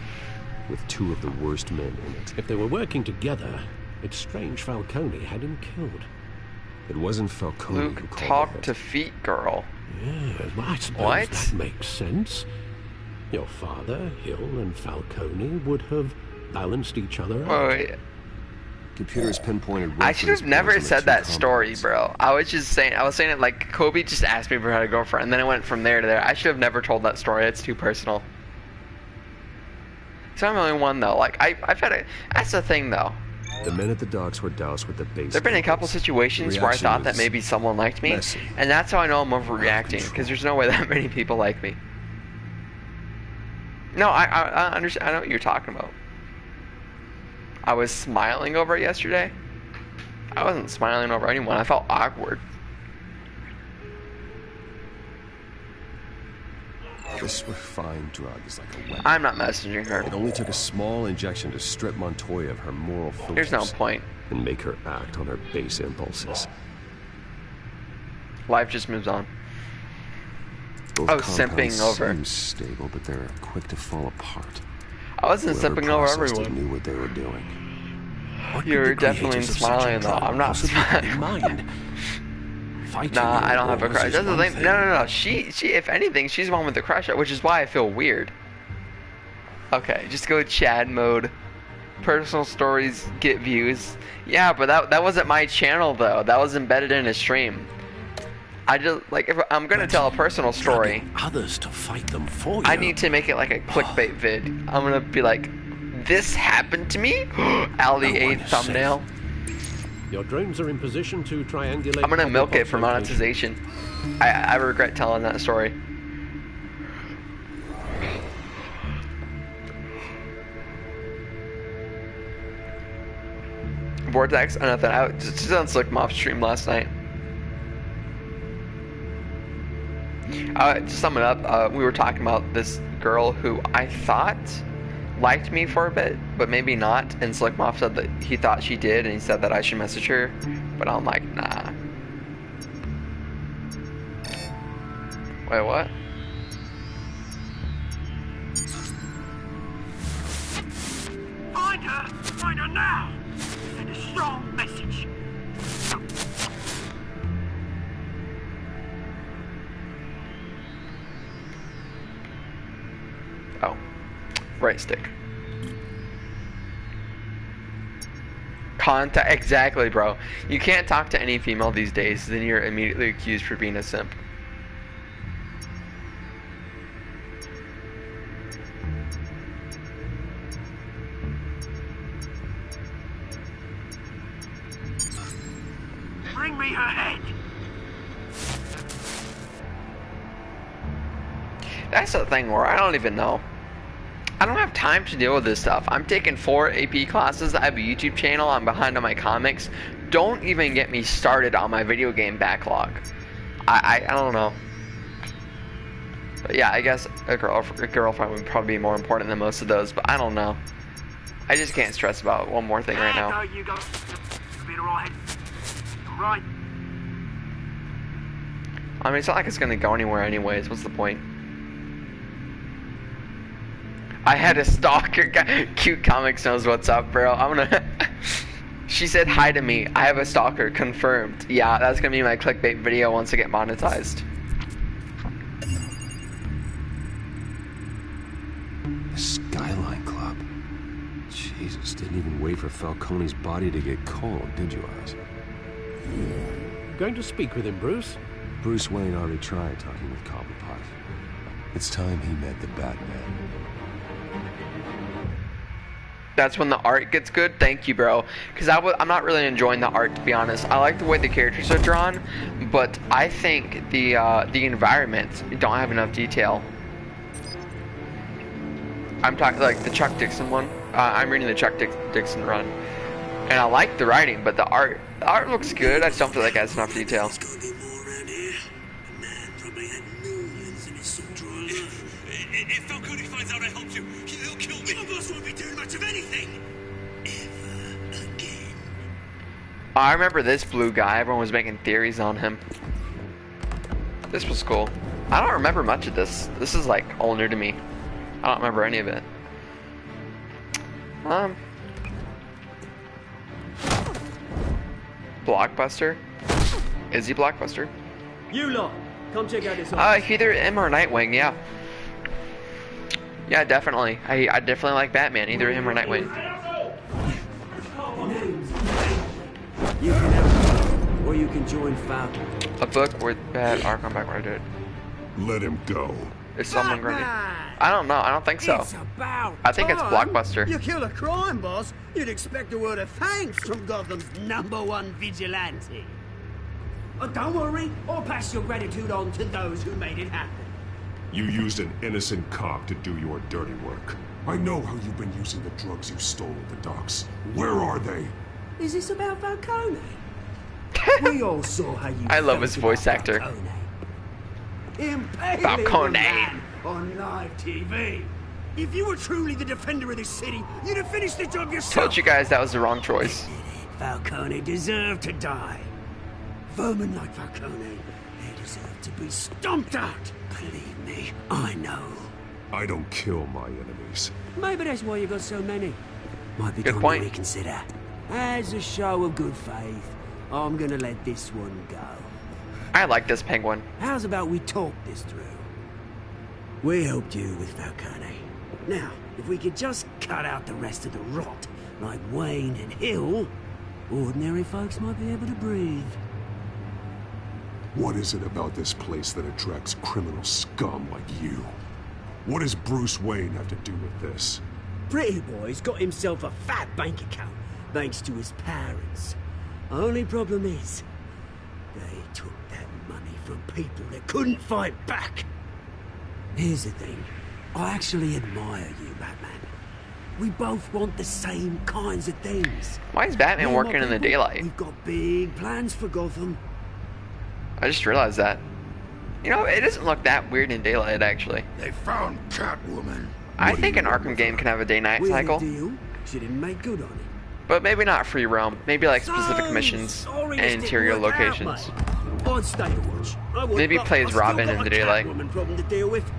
with two of the worst men in it. If they were working together, it's strange Falcone had him killed. It wasn't Falcone Luke who called talked to Feet Girl. Yeah, well, I suppose that makes sense. Your father, Hill, and Falcone would have balanced each other out. Wait. Computers pinpointed. I should have never said that story, bro. I was saying it like Kobe just asked me if I had a girlfriend, and then it went from there to there. I should have never told that story. It's too personal. So I'm the only one though. Like I've had a. That's the thing though. The men at the docks were doused with the base. There've been a couple situations where I thought that maybe someone liked me, and that's how I know I'm overreacting. Because there's no way that many people like me. No, I understand. I know what you're talking about. I was smiling over it yesterday. I wasn't smiling over anyone. I felt awkward. This refined drug is like a weapon. I'm not messaging her. It only took a small injection to strip Montoya of her moral filters. There's no point. And make her act on her base impulses. Life just moves on. Both simping over. Seem stable, but they're quick to fall apart. I wasn't simping over everyone. Knew what they were doing. You're definitely smiling though. I'm not smiling. fighting. Nah, I don't have a indoors crush. is That's the one thing. No. She, if anything, she's the one with the crush, which is why I feel weird. Okay, just go Chad mode. Personal stories get views. Yeah, but that wasn't my channel though. That was embedded in a stream. I just like if I'm gonna tell a personal story. Others to fight them for you. I need to make it like a clickbait vid. I'm gonna be like, this happened to me. Ali 8 thumbnail. Your drones are in position to triangulate. I'm gonna milk it for monetization. I regret telling that story. Vortex, nothing. I just on Slick Mob stream last night. To sum it up, we were talking about this girl who I thought liked me for a bit, but maybe not. And Slick Mob said that he thought she did, and he said that I should message her. But I'm like, nah. Wait, what? Find her now! Send a strong message. Oh, right stick. Contact, exactly, bro. You can't talk to any female these days, then you're immediately accused for being a simp. Bring me her head. That's the thing where I don't even know. I don't have time to deal with this stuff. I'm taking 4 AP classes. I have a YouTube channel. I'm behind on my comics. Don't even get me started on my video game backlog. I don't know. But yeah, I guess a girlfriend would probably be more important than most of those, but I don't know. I just can't stress about one more thing right now. No, you go. Be alright. Alright. I mean, it's not like it's gonna go anywhere anyways. What's the point? I had a stalker. Cute Comics knows what's up, bro. I'm gonna... She said hi to me. I have a stalker. Confirmed. Yeah, that's gonna be my clickbait video once I get monetized. The Skyline Club. Jesus, didn't even wait for Falcone's body to get cold, did you, Oz? Going to speak with him, Bruce? Bruce Wayne already tried talking with Cobblepot. It's time he met the Batman. That's when the art gets good. Thank you, bro. Because I'm not really enjoying the art, to be honest. I like the way the characters are drawn, but I think the environments don't have enough detail. I'm talking like the Chuck Dixon one. I'm reading the Chuck Dixon run, and I like the writing, but the art looks good. I just don't feel like it has enough detail. If Falcone finds out I helped you, he'll kill me. One of us won't be doing much of anything. Ever again. I remember this blue guy. Everyone was making theories on him. This was cool. I don't remember much of this. This is like all new to me. I don't remember any of it. Blockbuster? Is he Blockbuster? You lot, come check out this office. Either him or Nightwing, yeah. Yeah, definitely. I definitely like Batman, either him or Nightwing. You can have or you can join Falcon. A book with bad Arkham back when I did. Let him go. Is someone going to... I don't know. I don't think so. It's about I think it's time. Blockbuster. You kill a crime boss, you'd expect a word of thanks from Gotham's #1 vigilante. Oh, don't worry, I'll pass your gratitude on to those who made it happen. You used an innocent cop to do your dirty work. I know how you've been using the drugs you stole at the docks. Where are they? Is this about Falcone? We all saw how you I love his voice actor. Impaling Falcone. the man on live TV. If you were truly the defender of this city, you'd have finished the job yourself. Told you guys that was the wrong choice. Falcone deserved to die. Vermin like Falcone, they deserve to be stomped out. Believe me, I know. I don't kill my enemies. Maybe that's why you got so many. Might be Good time point. to reconsider. As a show of good faith, I'm gonna let this one go. I like this penguin. How's about we talk this through? We helped you with Falcone. Now, if we could just cut out the rest of the rot, like Wayne and Hill, ordinary folks might be able to breathe. What is it about this place that attracts criminal scum like you? What does Bruce Wayne have to do with this? Pretty boy's got himself a fat bank account, thanks to his parents. Only problem is, they took that money from people that couldn't fight back. Here's the thing. I actually admire you, Batman. We both want the same kinds of things. Why is Batman working in the daylight? We've got big plans for Gotham. I just realized that. You know, it doesn't look that weird in daylight, actually. They found Catwoman. I think an Arkham game can have a day-night cycle. She didn't make good on it. But maybe not free roam. Maybe like specific missions and interior locations. I'd stay to watch. Maybe plays Robin in the daylight. Problem to deal with.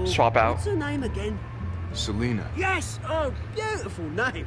Swap out. What's her name again? Selina. Yes! Oh, beautiful name.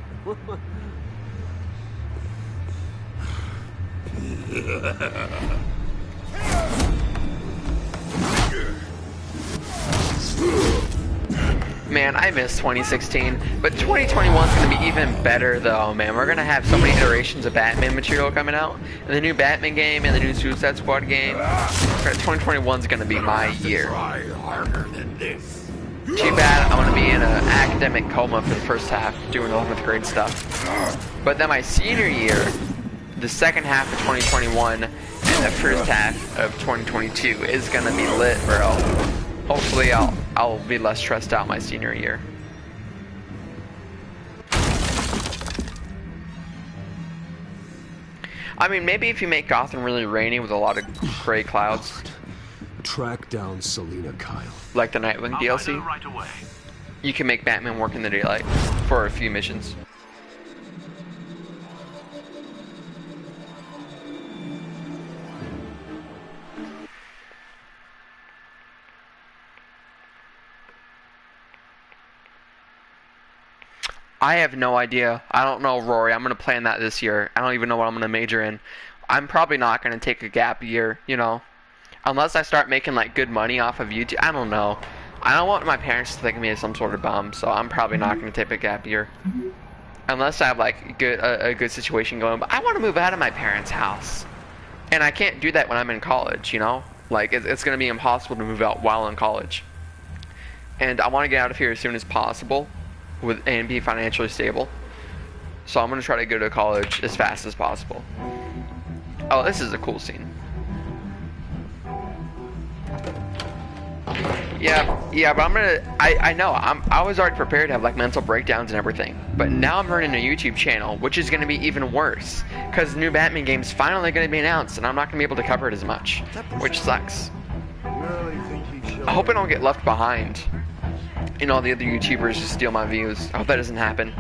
Man, I miss 2016, but 2021 is going to be even better though, man. We're going to have so many iterations of Batman material coming out, and the new Batman game, and the new Suicide Squad game. 2021 is going to be my year. Try harder than this. Too bad I'm going to be in an academic coma for the first half, doing 11th grade stuff. But then my senior year, the second half of 2021, and the first half of 2022 is going to be lit, bro. Hopefully I'll be less stressed out my senior year. I mean, maybe if you make Gotham really rainy with a lot of gray clouds. Track down Selina Kyle. Like the Nightwing DLC. Right away. You can make Batman work in the daylight for a few missions. I have no idea. I don't know, Rory. I'm going to plan that this year. I don't even know what I'm going to major in. I'm probably not going to take a gap year, you know. Unless I start making, like, good money off of YouTube. I don't know. I don't want my parents to think of me as some sort of bum, so I'm probably not going to take a gap year. Unless I have, like, a good situation going. But I want to move out of my parents' house. And I can't do that when I'm in college, you know. Like, it's going to be impossible to move out while in college. And I want to get out of here as soon as possible. And be financially stable. So I'm going to try to go to college as fast as possible. Oh, this is a cool scene. Yeah, but I'm going to... I know, I was already prepared to have, like, mental breakdowns and everything. But now I'm running a YouTube channel, which is going to be even worse. Because the new Batman game is finally going to be announced, and I'm not going to be able to cover it as much. Which sucks. I hope I don't get left behind. And all the other YouTubers just steal my views. I hope that doesn't happen.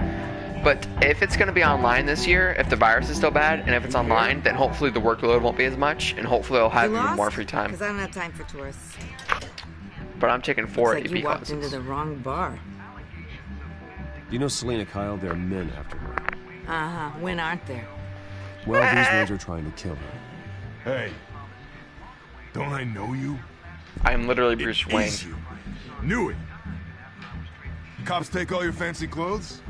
But if it's going to be online this year, if the virus is still bad, and if it's online, then hopefully the workload won't be as much, and hopefully I'll have even more free time. Because I don't have time for tourists. But I'm taking 4 Looks like AP you walked classes. into the wrong bar. You know Selina Kyle? There are men after her. Uh-huh. When aren't there? Well, these ones are trying to kill her. Hey, don't I know you? I'm literally Bruce Wayne. Is you. Knew it. Cops take all your fancy clothes?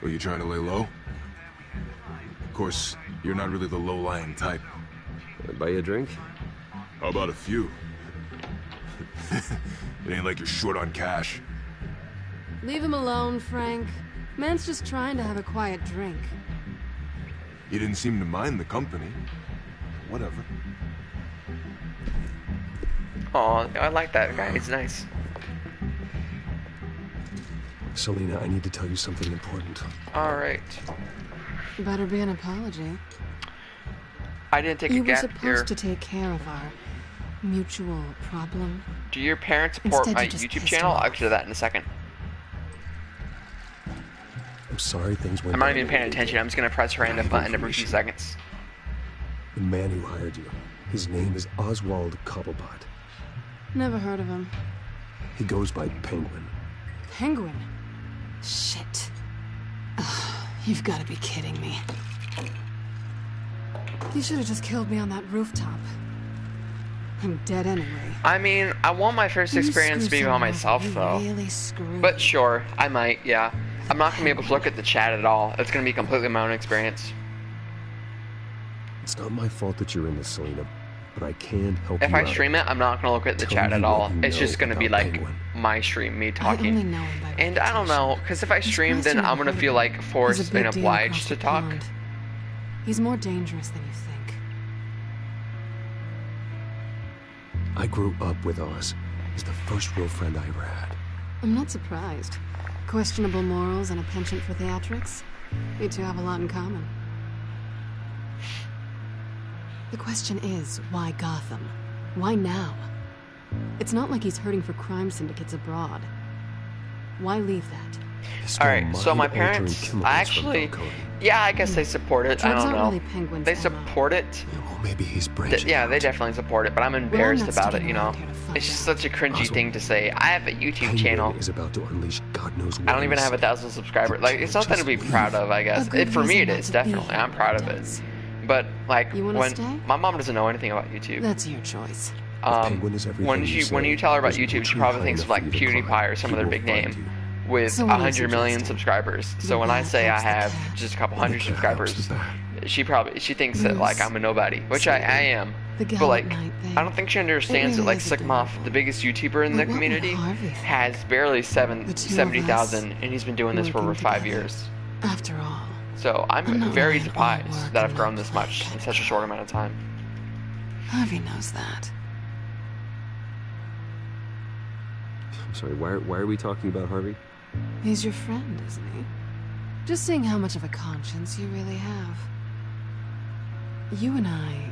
Are you trying to lay low? Of course, you're not really the low-lying type. Buy you a drink? How about a few? It ain't like you're short on cash. Leave him alone, Frank. Man's just trying to have a quiet drink. You didn't seem to mind the company. Whatever. Aw, I like that guy. He's nice. Selina, I need to tell you something important. Alright. Better be an apology. I didn't take You a were gap supposed year. to take care of our mutual problem. Do your parents support Instead, my you just YouTube pissed channel? him off. I'll get to that in a second. I'm sorry things went I'm not down even the paying way they attention. did. I'm just going to press random I have button every few information. seconds. The man who hired you, his name is Oswald Cobblepot. Never heard of him. He goes by Penguin. Penguin? Shit. Ugh, you've got to be kidding me. You should have just killed me on that rooftop. I'm dead anyway. I mean, I want my first experience to be by myself, though. But sure, I might, yeah. I'm not going to be able to look at the chat at all. It's going to be completely my own experience. It's not my fault that you're in this, Selena, but I can help you If I stream it, I'm not going to look at the chat at all. It's just going to be like my stream, me talking. And I don't know, because if I stream, then I'm going to feel like forced and obliged to talk. He's more dangerous than you think. I grew up with Oz. He's the first real friend I ever had. I'm not surprised. Questionable morals and a penchant for theatrics. You two have a lot in common. The question is, why Gotham? Why now? It's not like he's hurting for crime syndicates abroad. Why leave that? Alright, so my parents, actually, yeah, I guess they support it. I don't know. Really they support it. Yeah, well, maybe he's branching yeah, they out. definitely support it, but I'm embarrassed about it, you know. It's just such a cringy thing to say. I have a YouTube channel. Is about to unleash God knows what. I don't even have 1,000 subscribers. Like, it's something to be proud of, I guess. For me, it is, definitely. I'm proud of it. But, like, when my mom doesn't know anything about YouTube. That's your choice. When you tell her about YouTube, she probably thinks of, like, PewDiePie or some other big name with 100 million subscribers. So when I say I have just a couple hundred subscribers, she thinks that, like, I'm a nobody, which I am. But, like, I don't think she understands that, like, Sigmoff, the biggest YouTuber in the community, has barely 70,000, and he's been doing this for over 5 years. After all. So I'm very surprised that I've grown this much in such a short amount of time. Harvey knows that. I'm sorry, why are we talking about Harvey? He's your friend, isn't he? Just seeing how much of a conscience you really have. You and I...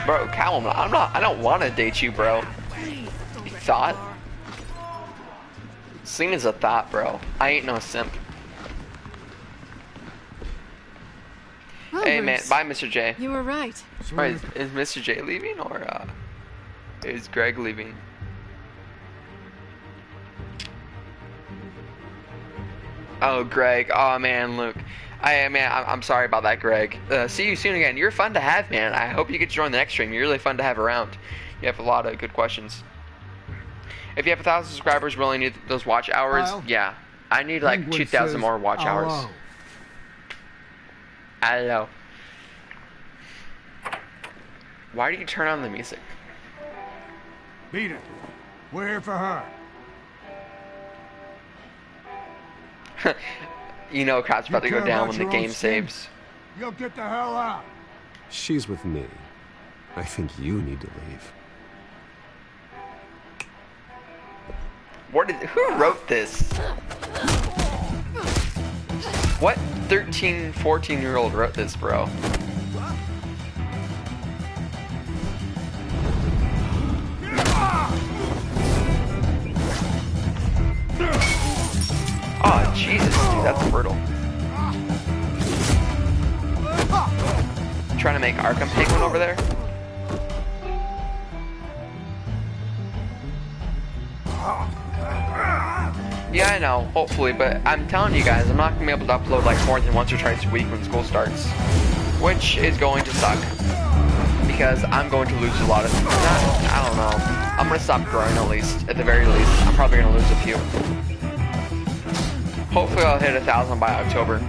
Bro, Callum, I don't want to date you, bro. You thought? Seen as a thought, bro. I ain't no simp. Well, hey, Bruce, man, bye, Mr. J. You were right. Right, is Mr. J leaving, or, is Greg leaving? Oh, Greg. Oh, man, Luke. I'm sorry about that, Greg. See you soon again. You're fun to have, man. I hope you get to join the next stream. You're really fun to have around. You have a lot of good questions. If you have 1,000 subscribers, we only need those watch hours. Yeah. I need like 2,000 more watch hours. Hello. Why do you turn on the music? Beat it. We're here for her. You know crap's about to go down when the game saves. You'll get the hell out. She's with me. I think you need to leave. Who wrote this? What 13, 14-year-old wrote this, bro? Oh, Jesus, dude, that's brutal. Trying to make Arkham Penguin over there? Yeah, I know, hopefully, but I'm telling you guys, I'm not going to be able to upload like more than once or twice a week when school starts. Which is going to suck. Because I'm going to lose a lot of... I don't know. I'm going to stop growing at least, at the very least. I'm probably going to lose a few. Hopefully I'll hit 1,000 by October.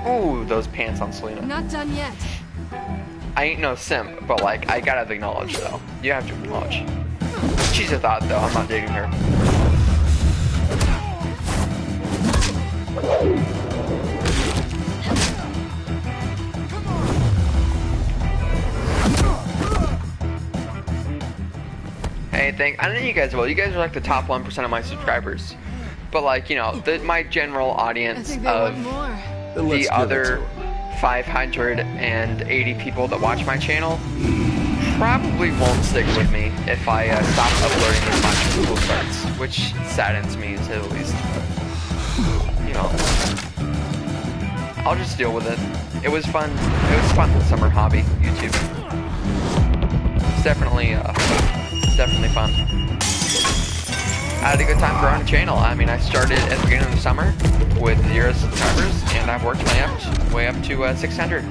Ooh, those pants on Selena. Not done yet. I ain't no simp, but like, I gotta acknowledge though. You have to acknowledge. She's a thought though, I'm not dating her. Hey, I know you guys will. You guys are like the top 1% of my subscribers. But like, you know, my general audience of the other 580 people that watch my channel probably won't stick with me if I stop uploading as much when school starts, which saddens me to say the least. You know, I'll just deal with it. It was fun. It was fun this summer hobby, YouTube. It's definitely fun. I had a good time growing the channel. I mean, I started at the beginning of the summer with 0 subscribers, and I've worked my way up to 600.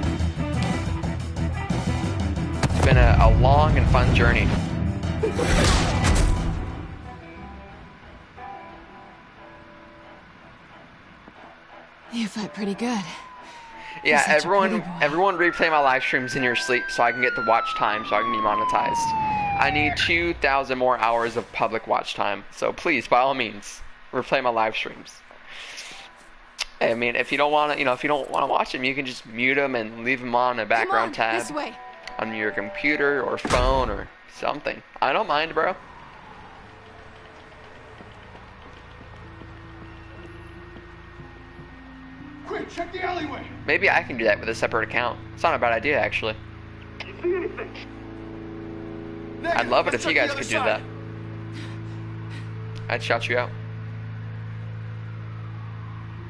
It's been a long and fun journey. You fight pretty good. Yeah, everyone replay my live streams in your sleep so I can get the watch time so I can be monetized. I need 2,000 more hours of public watch time. So please, by all means, replay my live streams. I mean, if you don't want to, if you don't want to watch them, you can just mute them and leave them on a background tab this way. on your computer or phone or something. I don't mind, bro. Quick, check the alleyway. Maybe I can do that with a separate account. It's not a bad idea, actually. You see anything? I'd love it if you guys could do that. I'd shout you out.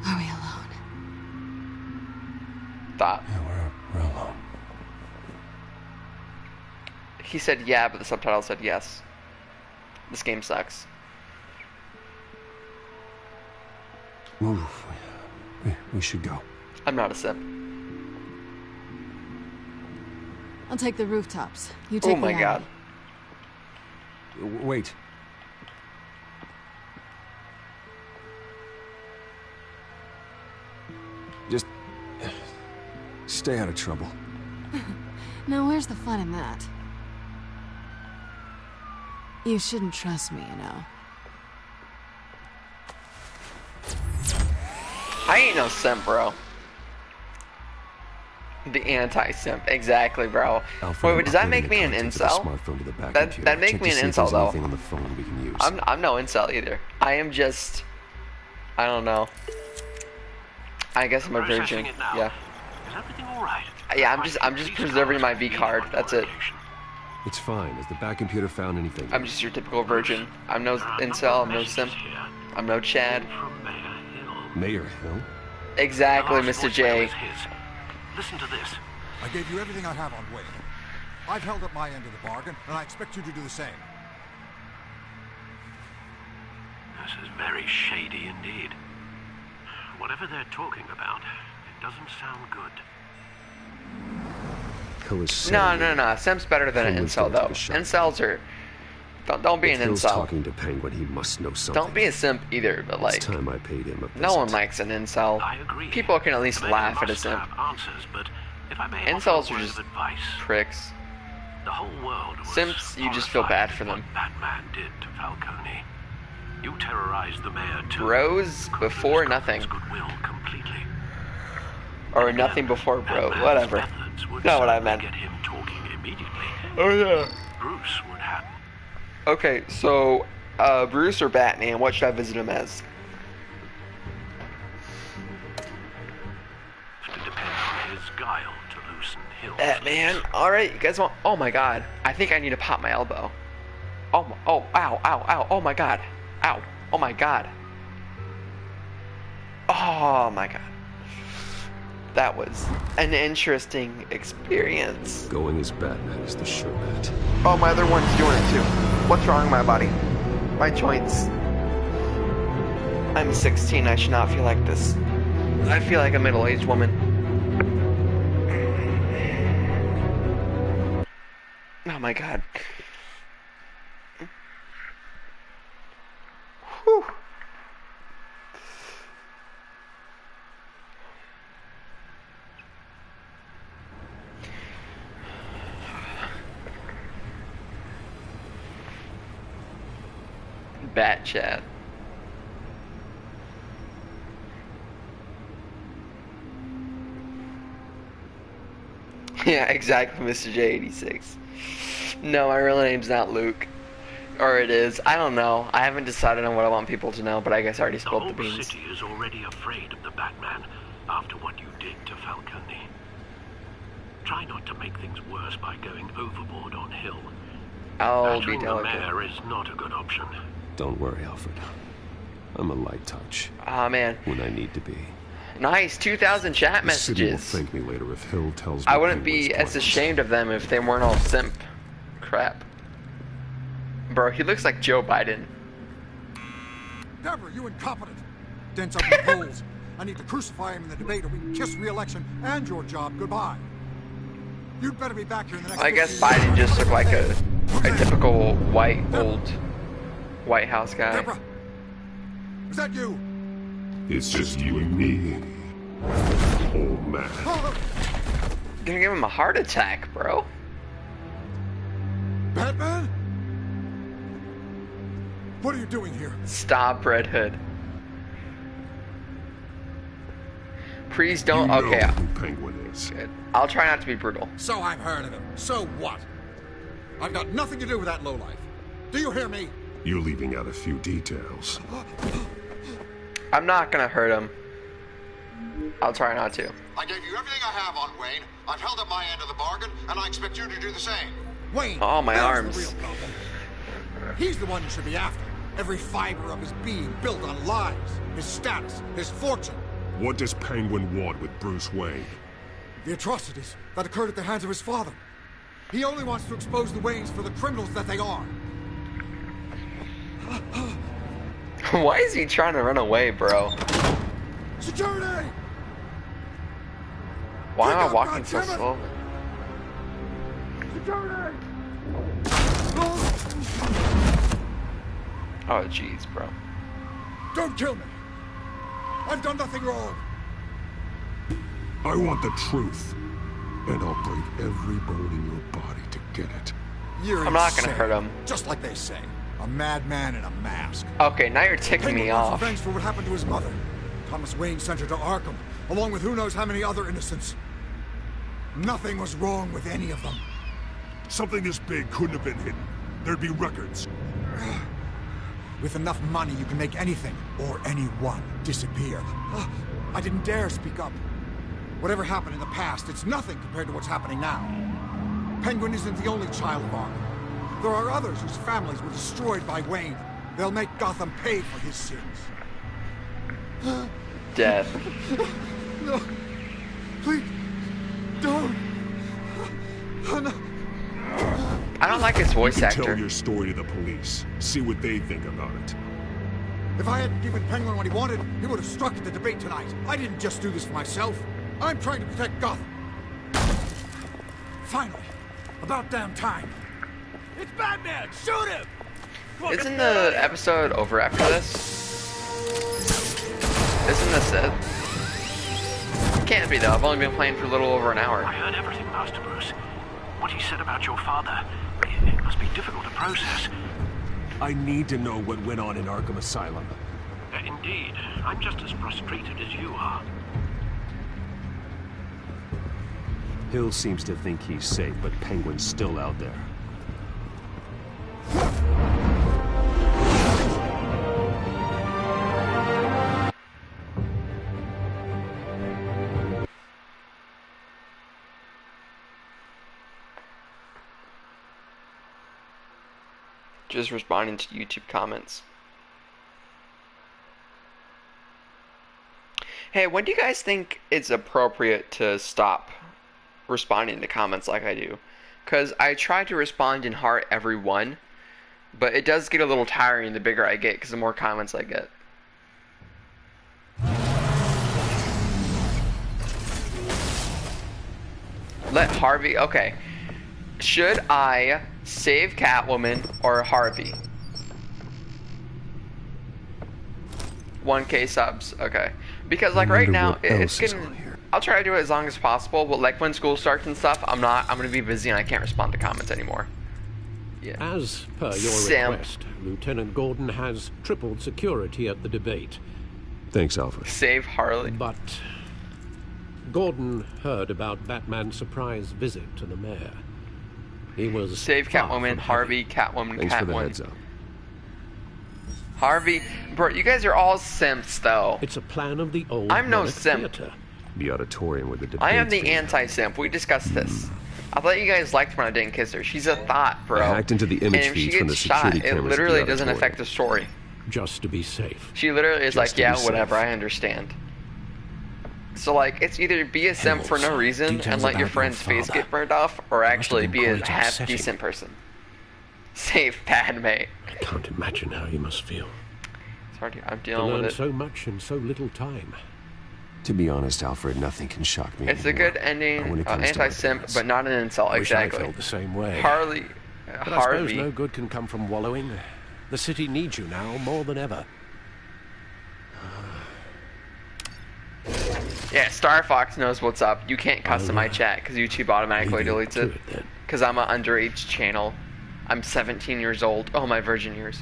Are we alone? Thought. Yeah, we're alone. He said yeah, but the subtitle said yes. This game sucks. Move. We should go. I'm not a simp. I'll take the rooftops. You take Oh my god. Wait. Just stay out of trouble. Now, where's the fun in that? You shouldn't trust me, you know. I ain't no simp, bro. The anti-simp, exactly, bro. Wait, does that make me an incel? That make me an incel, though. On the phone we can use. I'm no incel either. I am just, I don't know. I guess I'm a virgin. Yeah. Is everything all right? Yeah, I'm just preserving my V card. That's it. It's fine. Has the back computer found anything? I'm just your typical virgin. I'm no incel. I'm no simp. I'm no Chad. Mayor Hill? Exactly, Mr. J. Listen to this. I gave you everything I have on Wayne. I've held up my end of the bargain, and I expect you to do the same. This is very shady indeed. Whatever they're talking about, it doesn't sound good. Hill is No. Simp's better than an incel, though. Incels are... Don't be an Hill's incel. talking to Penguin, he must know something. Don't be a simp either, but like... It's time I paid him a visit. No one likes an incel. People can at least laugh at a simp. Incels are just pricks. The whole world was Simps, you just feel bad for them. Batman did to Falcone. You terrorized the mayor too. Bros before nothing. Goodwill completely. Or nothing before bro, whatever. Not what I meant. Get him talking immediately. Oh yeah. Bruce would have. Okay, so Bruce or Batman, what should I visit him as? To depend on his guile to loosen Hill's Batman. Alright, you guys want... Oh my god. I think I need to pop my elbow. Ow, ow. Oh my god. Ow. Oh my god. Oh my god. That was an interesting experience. Going as Batman is the sure bet. Oh, my other one's doing it too. What's wrong with my body? My joints. I'm 16, I should not feel like this. I feel like a middle-aged woman. Oh my god. Whew. Bat chat. Yeah, exactly, Mr. J86. No, my real name's not Luke. Or it is. I don't know. I haven't decided on what I want people to know, but I guess I already spilled the beans. The whole city is already afraid of the Batman after what you did to Falcone. Try not to make things worse by going overboard on Hill. I'll be Battering the delicate. mayor is not a good option. Don't worry, Alfred. I'm a light touch. Aw, man. When I need to be. Nice, 2,000 chat The city will messages. thank me later if Hill tells me I wouldn't Penguin's be as plans. ashamed of them if they weren't all simp crap. Bro, he looks like Joe Biden. Deborah, you incompetent! Dent's up in the polls. I need to crucify him in the debate or we can kiss re-election and your job goodbye. You'd better be back here in the next... I guess Biden just looked like a typical old White House guy. Deborah! Is that you? It's just you and me, old man. Gonna give him a heart attack, bro. Batman? What are you doing here? Stop, Red Hood. Please don't. You know okay. who Penguin is. Good. I'll try not to be brutal. So I've heard of him. So what? I've got nothing to do with that lowlife. Do you hear me? You're leaving out a few details. I'm not gonna hurt him. I'll try not to. I gave you everything I have on Wayne. I've held up my end of the bargain, and I expect you to do the same. Wayne, oh, my there's arms. The real problem. He's the one you should be after. Every fiber of his being built on lies, his status, his fortune. What does Penguin want with Bruce Wayne? The atrocities that occurred at the hands of his father. He only wants to expose the Waynes for the criminals that they are. Why is he trying to run away, bro? Security! Why am I walking so slowly? Security! Oh, jeez, bro. Don't kill me! I've done nothing wrong! I want the truth, and I'll break every bone in your body to get it. You're I'm not gonna insane. hurt him. Just like they say. A madman in a mask. Okay, now you're ticking me off. Revenge for what happened to his mother. Thomas Wayne sent her to Arkham, along with who knows how many other innocents. Nothing was wrong with any of them. Something this big couldn't have been hidden. There'd be records. With enough money, you can make anything, or anyone, disappear. I didn't dare speak up. Whatever happened in the past, it's nothing compared to what's happening now. Penguin isn't the only child of Arkham. There are others whose families were destroyed by Wayne. They'll make Gotham pay for his sins. Death. No. Please. Don't. Oh, no. I don't like his voice actor. Tell your story to the police. See what they think about it. If I hadn't given Penguin what he wanted, he would have struck at the debate tonight. I didn't just do this for myself. I'm trying to protect Gotham. Finally. About damn time. It's Batman! Shoot him! Isn't the episode over after this? Isn't this it? Can't be though. I've only been playing for a little over an hour. I heard everything, Master Bruce. What he said about your father. It must be difficult to process. I need to know what went on in Arkham Asylum. Indeed. I'm just as frustrated as you are. Hill seems to think he's safe, but Penguin's still out there. Just responding to YouTube comments. Hey, when do you guys think it's appropriate to stop responding to comments like I do? Because I try to respond and heart every one, but it does get a little tiring the bigger I get because the more comments I get. Let Harvey... Okay. Should I save Catwoman or Harvey? 1K subs. Okay. Because like right now, it's getting... I'll try to do it as long as possible, but like when school starts and stuff, I'm gonna be busy and I can't respond to comments anymore. Yeah. As per your request, Lieutenant Gordon has tripled security at the debate. Thanks, Alfred. Save Harley. But Gordon heard about Batman's surprise visit to the mayor. He was save Catwoman, Harvey, Catwoman, Thanks Catwoman. for the heads up. Harvey, bro, you guys are all simps though. It's a plan of the old. I'm no simp. Theater. The auditorium with the debate. I am the anti-simp. We discussed this. I thought you guys liked when I didn't kiss her. She's a thought, bro. I hacked into the image and if she feeds from the gets shot, security it cameras. literally doesn't affect the story. Just to be safe. She literally is Just like, to yeah, be whatever, safe. I understand. So like, it's either be a simp for no reason and let your friend's face get burned off, or actually be a half-decent person. Save Padme. I can't imagine how you must feel. Sorry, I'm To dealing with learn it. so much in so little time. To be honest, Alfred, nothing can shock me It's a anymore. good ending, Not when it comes to anti-simp, weapons. but not an insult. I wish I Exactly. felt the same way. Harley, But I suppose Harvey. no good can come from wallowing. The city needs you now more than ever. Yeah, Star Fox knows what's up. You can't custom my chat because YouTube automatically deletes it. Because I'm an underage channel. I'm 17 years old. Oh, my virgin years.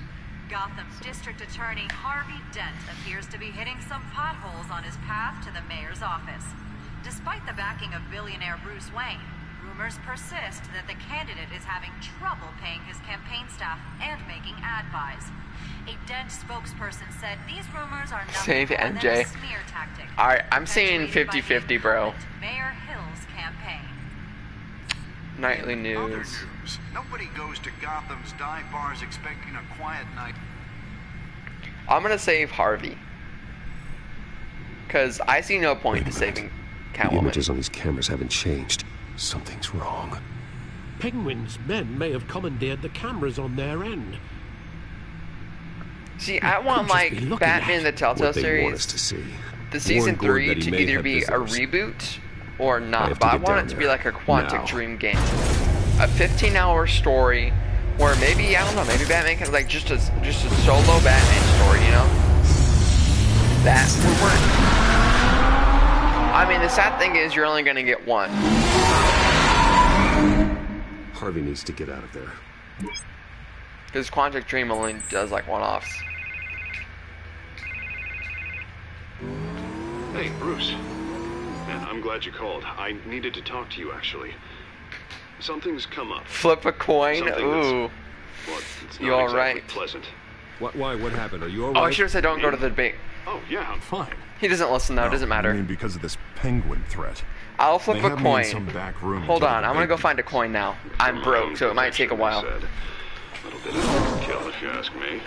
Gotham's District Attorney Harvey Dent appears to be hitting some potholes on his path to the mayor's office. Despite the backing of billionaire Bruce Wayne, rumors persist that the candidate is having trouble paying his campaign staff and making ad buys. A Dent spokesperson said these rumors are nothing Save more than MJ. a smear tactic. Alright, I'm saying 50-50, bro. Mayor Hill's campaign. Nightly Other news. news. Nobody goes to Gotham's dive bars expecting a quiet night. I'm gonna save Harvey. Because I see no point to saving The Catwoman. images on these cameras haven't changed. Something's wrong. Penguin's men may have commandeered the cameras on their end. See, I want like Batman the Telltale What they want us series, to see. the season Warn Gordon 3 that he to may either have be a visitors. reboot or I not. have to But I get want down it to be there. like a Quantic Now. Dream game. A 15-hour story where maybe, I don't know, maybe Batman can like just a solo Batman story, you know? That would work. I mean, the sad thing is you're only gonna get one. Harvey needs to get out of there. Because Quantic Dream only does like one-offs. Hey, Bruce. Man, I'm glad you called. I needed to talk to you, actually. Something's come up. Flip a coin? Something Ooh. Well, it's You not exactly alright? pleasant. Why? What happened? Are you Oh, I alright? should have said don't go to the debate. Oh, yeah, I'm fine. He doesn't listen though, it doesn't matter. I mean, because of this penguin threat. I'll flip They a have me in coin. some back room Hold until on, the I'm gonna debate go find a coin now. I'm broke, so it might take a while. A little bit of kill, if you ask me.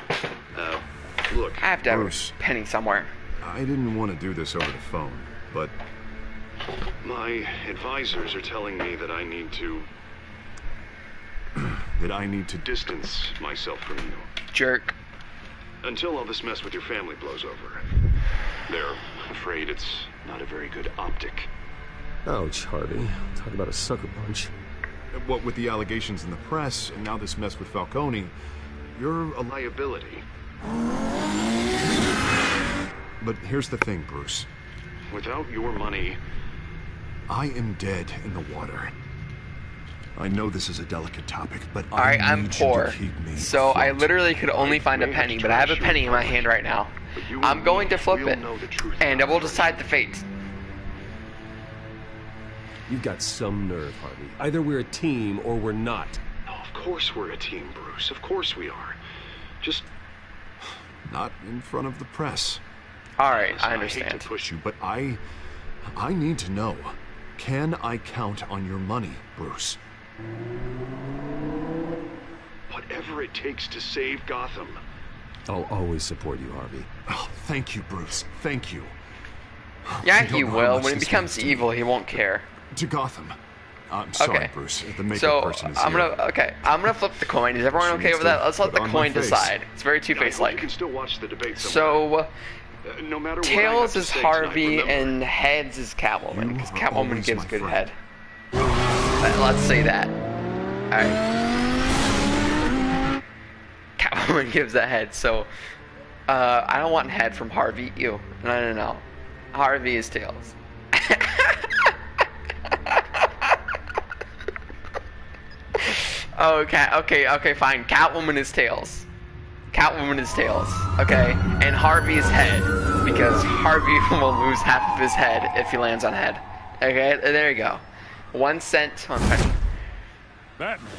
Look, I have to have Bruce. a penny somewhere. I didn't want to do this over the phone, but my advisors are telling me that I need to distance myself from you. Jerk. Until all this mess with your family blows over. They're afraid it's not a very good optic. Ouch, Harvey. Talk about a sucker punch. what with the allegations in the press and now this mess with Falcone, you're a liability. But here's the thing, Bruce. Without your money, I am dead in the water. I know this is a delicate topic, but Alright, I I'm need you poor. to keep me So I afloat. literally could only find a penny, but I have a penny in my hand right now. I'm going to flip it, and it will decide the fate. You've got some nerve, Harvey. Either we're a team or we're not. Oh, of course we're a team, Bruce. Of course we are. Just not in front of the press. Alright, I hate understand. to push you, but I need to know. Can I count on your money, Bruce? whatever it takes to save Gotham. I'll always support you, Harvey. Oh, thank you, Bruce. Thank you. Yeah, You don't he know how will. much When he this becomes means to me. evil, he won't care. To Gotham. I'm sorry, Okay. Bruce. The makeup So person is I'm here. gonna flip the coin. Is everyone She okay needs with to that? Let's let put the on my coin face. decide. It's very I hope you Two-Face-like. can still watch the debate So no matter what I have Tails to is say tonight, Harvey remember, and Heads is Catwoman because Catwoman always gives my good friend. head. Let's say that. Alright. Catwoman gives a head, so I don't want head from Harvey. Ew. No. Harvey is Tails. Okay, fine. Catwoman is Tails. Catwoman is Tails, okay? And Harvey is head, because Harvey will lose half of his head if he lands on head. Okay, there you go. 1 cent on penny. Batman.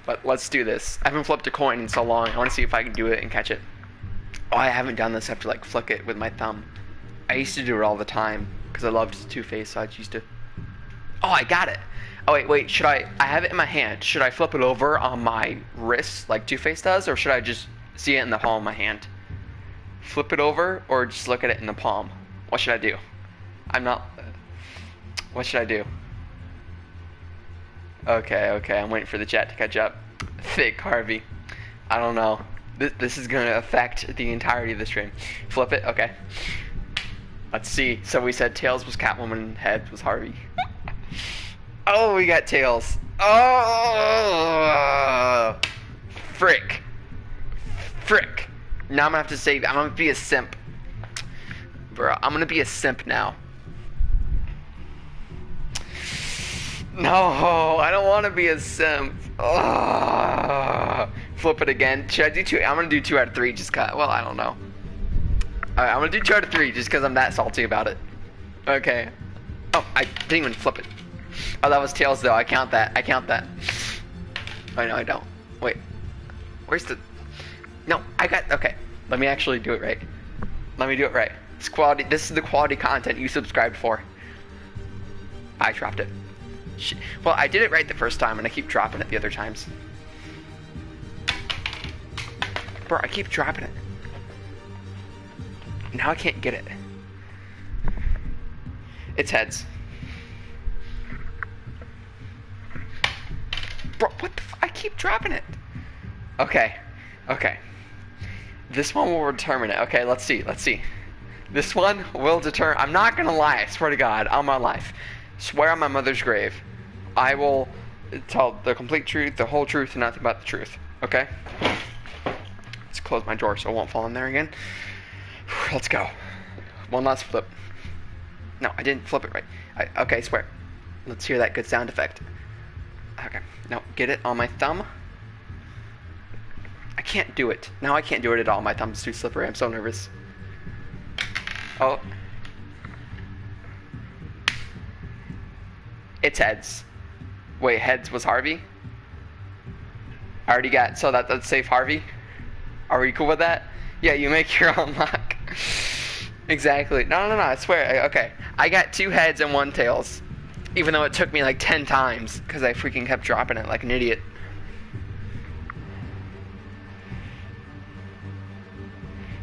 But let's do this. I haven't flipped a coin in so long. I want to see if I can do it and catch it. Oh, I haven't done this. I have to like flick it with my thumb. I used to do it all the time because I loved Two-Face, so I used to. Oh, I got it. Oh wait. Should I have it in my hand. Should I flip it over on my wrist like Two-Face does, or should I just see it in the palm of my hand? Flip it over, or just look at it in the palm? What should I do? What should I do? Okay. I'm waiting for the chat to catch up. Thick Harvey. I don't know. This is gonna affect the entirety of the stream. Flip it, okay. Let's see. So we said Tails was Catwoman, Heads was Harvey. Oh, we got Tails. Oh, frick. Now I'm gonna have to save. I'm gonna be a simp, bro. I'm gonna be a simp now. No, I don't want to be a simp. Oh. Flip it again. Should I do 2? I'm gonna do 2 out of 3. Just cut. Well, I don't know. Alright, I'm gonna do 2 out of 3 just because I'm that salty about it. Okay. Oh, I didn't even flip it. Oh, that was Tails though. I count that. Oh, no, I don't. Wait. Where's the... No, I got... Okay. Let me actually do it right. Let me do it right. It's quality. This is the quality content you subscribed for. I dropped it. Well, I did it right the first time, and I keep dropping it the other times. Bro, I keep dropping it. Now I can't get it. It's Heads. Bro, what the I keep dropping it. Okay. This one will determine it. Okay, let's see. This one will determine... I'm not gonna lie, I swear to God, on my life. Swear on my mother's grave. I will tell the complete truth, the whole truth, and nothing but the truth. Okay? Let's close my door so it won't fall in there again. Let's go. One last flip. No, I didn't flip it right. Okay, swear. Let's hear that good sound effect. Okay. No, get it on my thumb. I can't do it. Now I can't do it at all. My thumb's too slippery. I'm so nervous. Oh. It's Heads. Wait, Heads was Harvey? I already got... So that's safe Harvey? Are we cool with that? Yeah, you make your own luck. Exactly. No, I swear. Okay. I got 2 Heads and 1 Tails. Even though it took me like 10 times. Because I freaking kept dropping it like an idiot.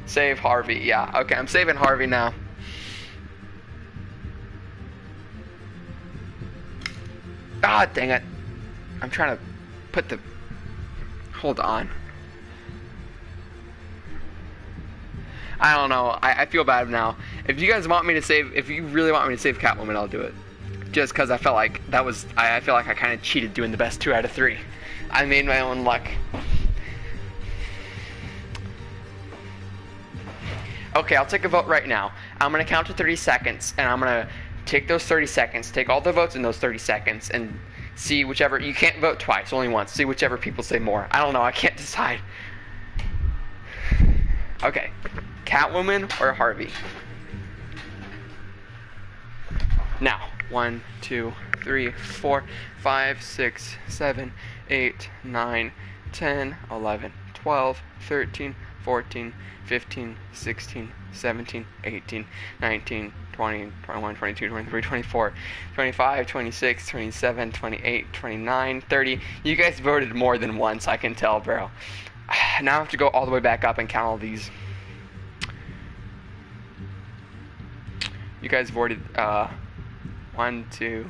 Save Harvey. Yeah. Okay, I'm saving Harvey now. Ah, dang it. I'm trying to put the... Hold on. I don't know. I feel bad now. If you guys want me to save... If you really want me to save Catwoman, I'll do it. Just because I felt like that was... I feel like I kind of cheated doing the best 2 out of 3. I made my own luck. Okay, I'll take a vote right now. I'm going to count to 30 seconds, and I'm going to take those 30 seconds, take all the votes in those 30 seconds, and see whichever... You can't vote twice, only once. See whichever people say more. I don't know, I can't decide. Okay. Catwoman or Harvey? Now. 1, 2, 3, 4, 5, 6, 7, 8, 9, 10, 11, 12, 13, 14, 15, 16, 17, 18, 19, 20, 21, 22, 23, 24, 25, 26, 27, 28, 29, 30. You guys voted more than once, I can tell, bro. Now I have to go all the way back up and count all these. You guys voted, 1, 2...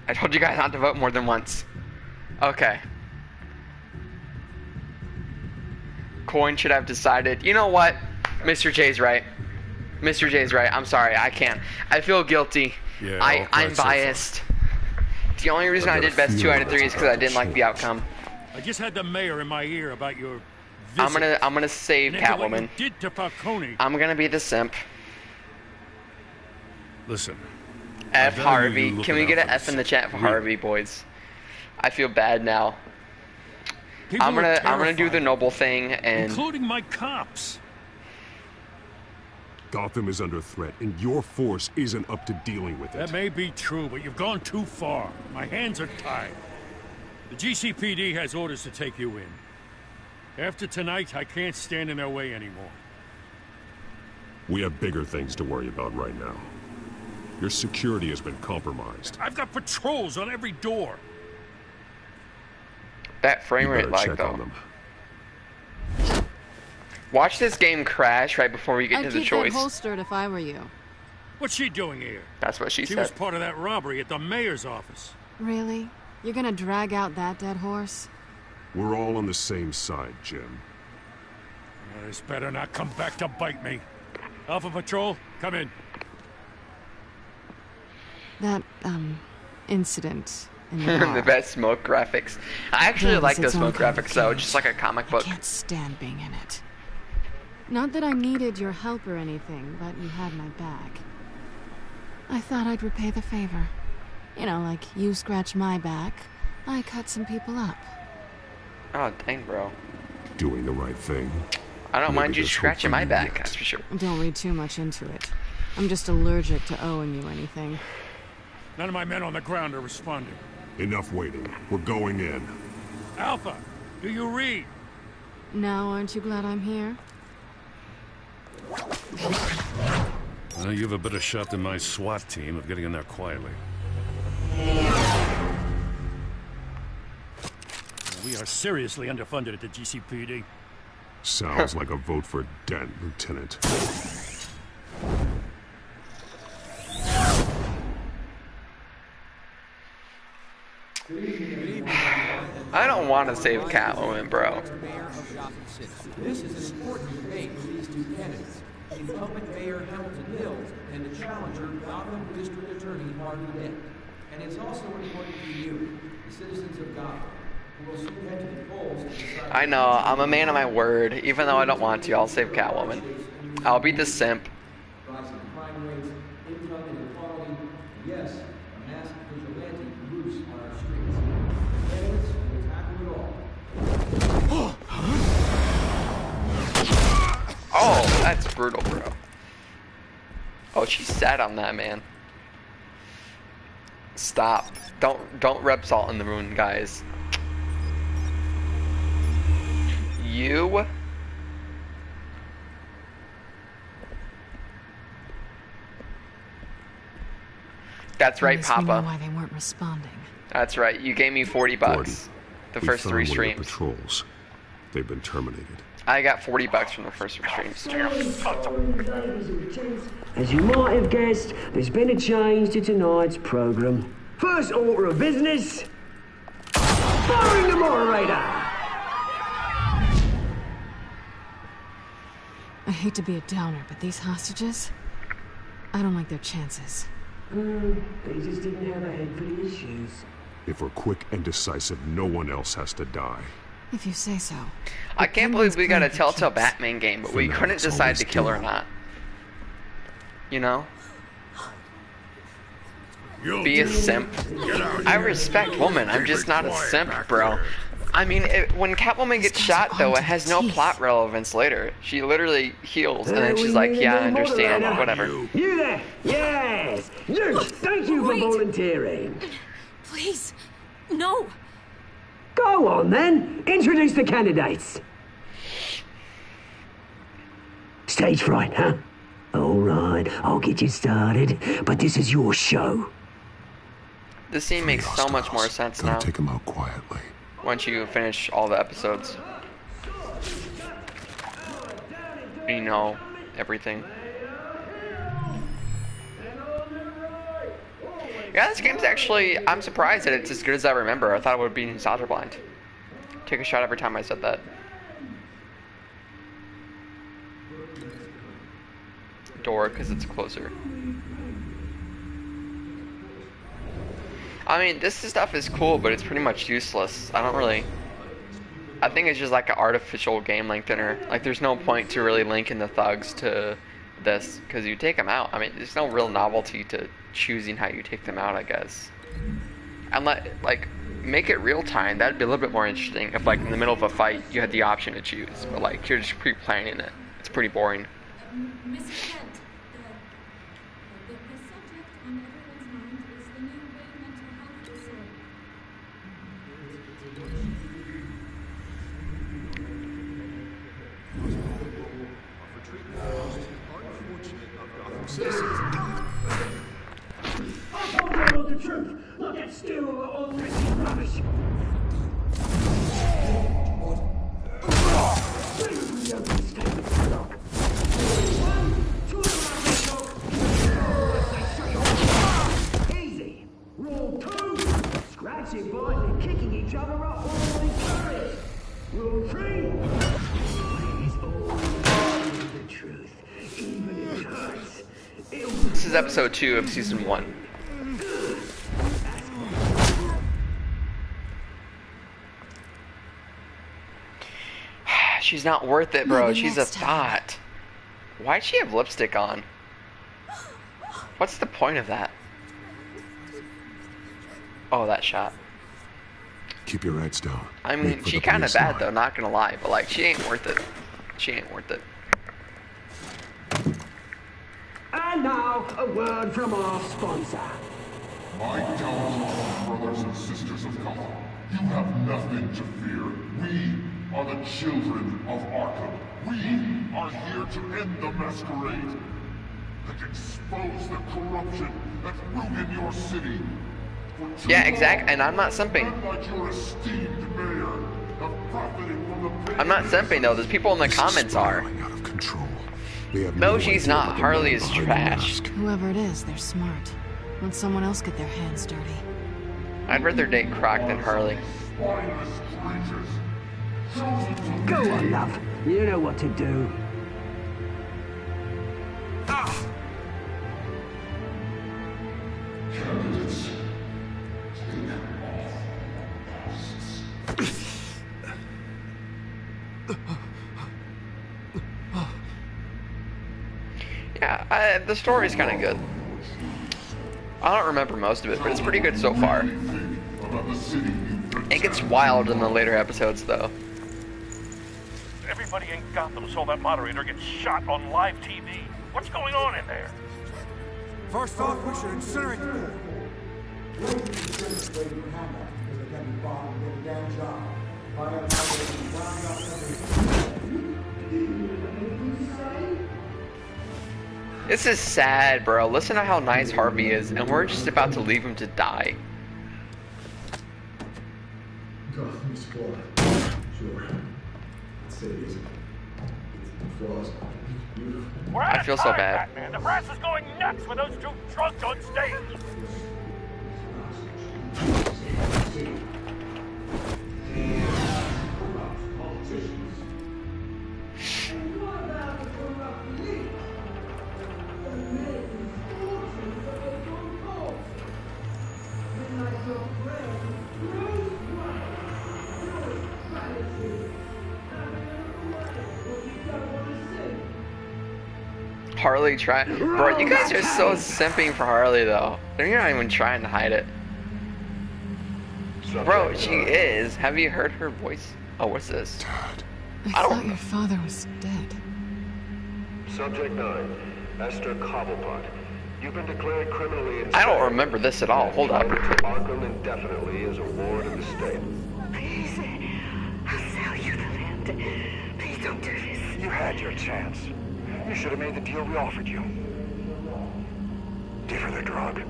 I told you guys not to vote more than once. Okay. Coin should have decided. You know what? Mr. J's right. Mr. J's right. I'm sorry. I can't. I feel guilty. Yeah, I'm biased. The only reason I did best 2 out of 3 is because I didn't like the outcome. I just had the mayor in my ear about your visit. I'm gonna save Catwoman. What you did to Falcone. I'm gonna be the simp. Listen. F Harvey. Can we get an F in the chat for Harvey, boys? I feel bad now. I'm gonna do the noble thing and... Including my cops. Gotham is under threat, and your force isn't up to dealing with it. That may be true, but you've gone too far. My hands are tied. The GCPD has orders to take you in. After tonight, I can't stand in their way anymore. We have bigger things to worry about right now. Your security has been compromised. I've got patrols on every door. That frame rate lag, though. Watch this game crash right before we get to the choice. I'd keep that holstered if I were you. What's she doing here? That's what she said. She was part of that robbery at the mayor's office. Really? You're gonna drag out that dead horse? We're all on the same side, Jim. This better not come back to bite me. Alpha Patrol, come in. That, incident in the bar. The best smoke graphics. I actually like those smoke graphics, though, just like a comic book. I can't stand being in it. Not that I needed your help or anything, but you had my back. I thought I'd repay the favor. You know, like you scratch my back, I cut some people up. Oh, dang, bro. Doing the right thing. I don't mind you scratching my back, that's for sure. Don't read too much into it. I'm just allergic to owing you anything. None of my men on the ground are responding. Enough waiting. We're going in. Alpha, do you read? Now, aren't you glad I'm here? Well, you have a better shot than my SWAT team of getting in there quietly. We are seriously underfunded at the GCPD. Sounds like a vote for Dent, Lieutenant. I don't want to save Catwoman, bro. This is important debate for these two candidates, incumbent Mayor Hamilton Hills and the challenger Gotham District Attorney Harvey Dent. And it's also important to you, the citizens of Gotham, who will soon head to the polls to decide. I know, I'm a man of my word. Even though I don't want to, I'll save Catwoman. I'll be the simp. Rising crime rates, income inequality, and yes, a masked vigilante loose on our streets. Candidates will tackle it all. Oh, that's brutal, bro. Oh, she sat on that, man. Stop. Don't rub salt in the wound, guys. You? That's right, Papa. We know why they weren't responding. That's right. You gave me 40 bucks. The first 3 streams. Patrols. They've been terminated. I got 40 bucks from the first 3 streams. As you might have guessed, there's been a change to tonight's program. First order of business, firing the moderator. I hate to be a downer, but these hostages, I don't like their chances. They just didn't have a head for the issues. If we're quick and decisive, no one else has to die. If you say so. I can't believe we got a Telltale Batman game, but we couldn't decide to kill her or not. You know? Be a simp. I respect women, I'm just not a simp, bro. I mean, when Catwoman gets shot, though, it has no plot relevance later. She literally heals, and then she's like, yeah, I understand, whatever. You there! Yes! You! Thank you for volunteering. Please, no. Go on, then. Introduce the candidates. Stage fright, huh? All right, I'll get you started, but this is your show. This scene makes so much more sense now. Take them out quietly. Once you finish all the episodes. You know everything. Yeah, this game's actually, I'm surprised that it's as good as I remember. I thought it would be nostalgia blind. Take a shot every time I said that. Door, because it's closer. I mean, this stuff is cool, but it's pretty much useless. I think it's just like an artificial game lengthener. Like, there's no point to really linking the thugs to this, because you take them out. I mean, there's no real novelty to choosing how you take them out, I guess. And make it real time. That'd be a little bit more interesting if, like, in the middle of a fight, you had the option to choose. But, like, you're just pre-planning it. It's pretty boring. Mrs. Kent, the subject on everyone's mind is the new Wayne mental health disorder. I told the truth. Look at still all this rubbish. One, two. is episode 2 of season 1. She's not worth it, bro. Maybe She's a next time. thought. Why'd she have lipstick on? What's the point of that? Oh, that shot. Keep your heads down. I mean, she kind of bad though, not gonna lie, but like, she ain't worth it. She ain't worth it. And now, a word from our sponsor. My downtrodden brothers and sisters of Gotham, you have nothing to fear. We are the children of Arkham. We are here to end the masquerade and expose the corruption that ruined your city. Yeah, exactly. And I'm not simping. I'm not simping though. There's people in the comments are. No, she's not. Harley is trash. Whoever it is, they're smart. Let someone else get their hands dirty. I'd rather date Croc than Harley. Go on, love. You know what to do. Candidates, Yeah, the story's kind of good. I don't remember most of it, but it's pretty good so far. It gets wild in the later episodes, though. Everybody in Gotham saw that moderator get shot on live TV. What's going on in there? First off, we should incinerate the pool. This is sad, bro. Listen to how nice Harvey is, and we're just about to leave him to die. Gotham Squad. Sure. Let's say it isn't. It's flaws. Beautiful. I feel so bad. Batman. The press is going nuts with those two drunks on stage. Harley bro, you guys are so simping for Harley though. You're not even trying to hide it. Bro, she is. Have you heard her voice? Oh, what's this? I thought your father was dead. Subject 9, Esther Cobblepot. You've been declared criminally insane. I don't remember this at all. Hold up. Arkham indefinitely as a ward of the state. Please, I'll sell you the land. Please don't do this. You had your chance. You should have made the deal we offered you. Give her the drug.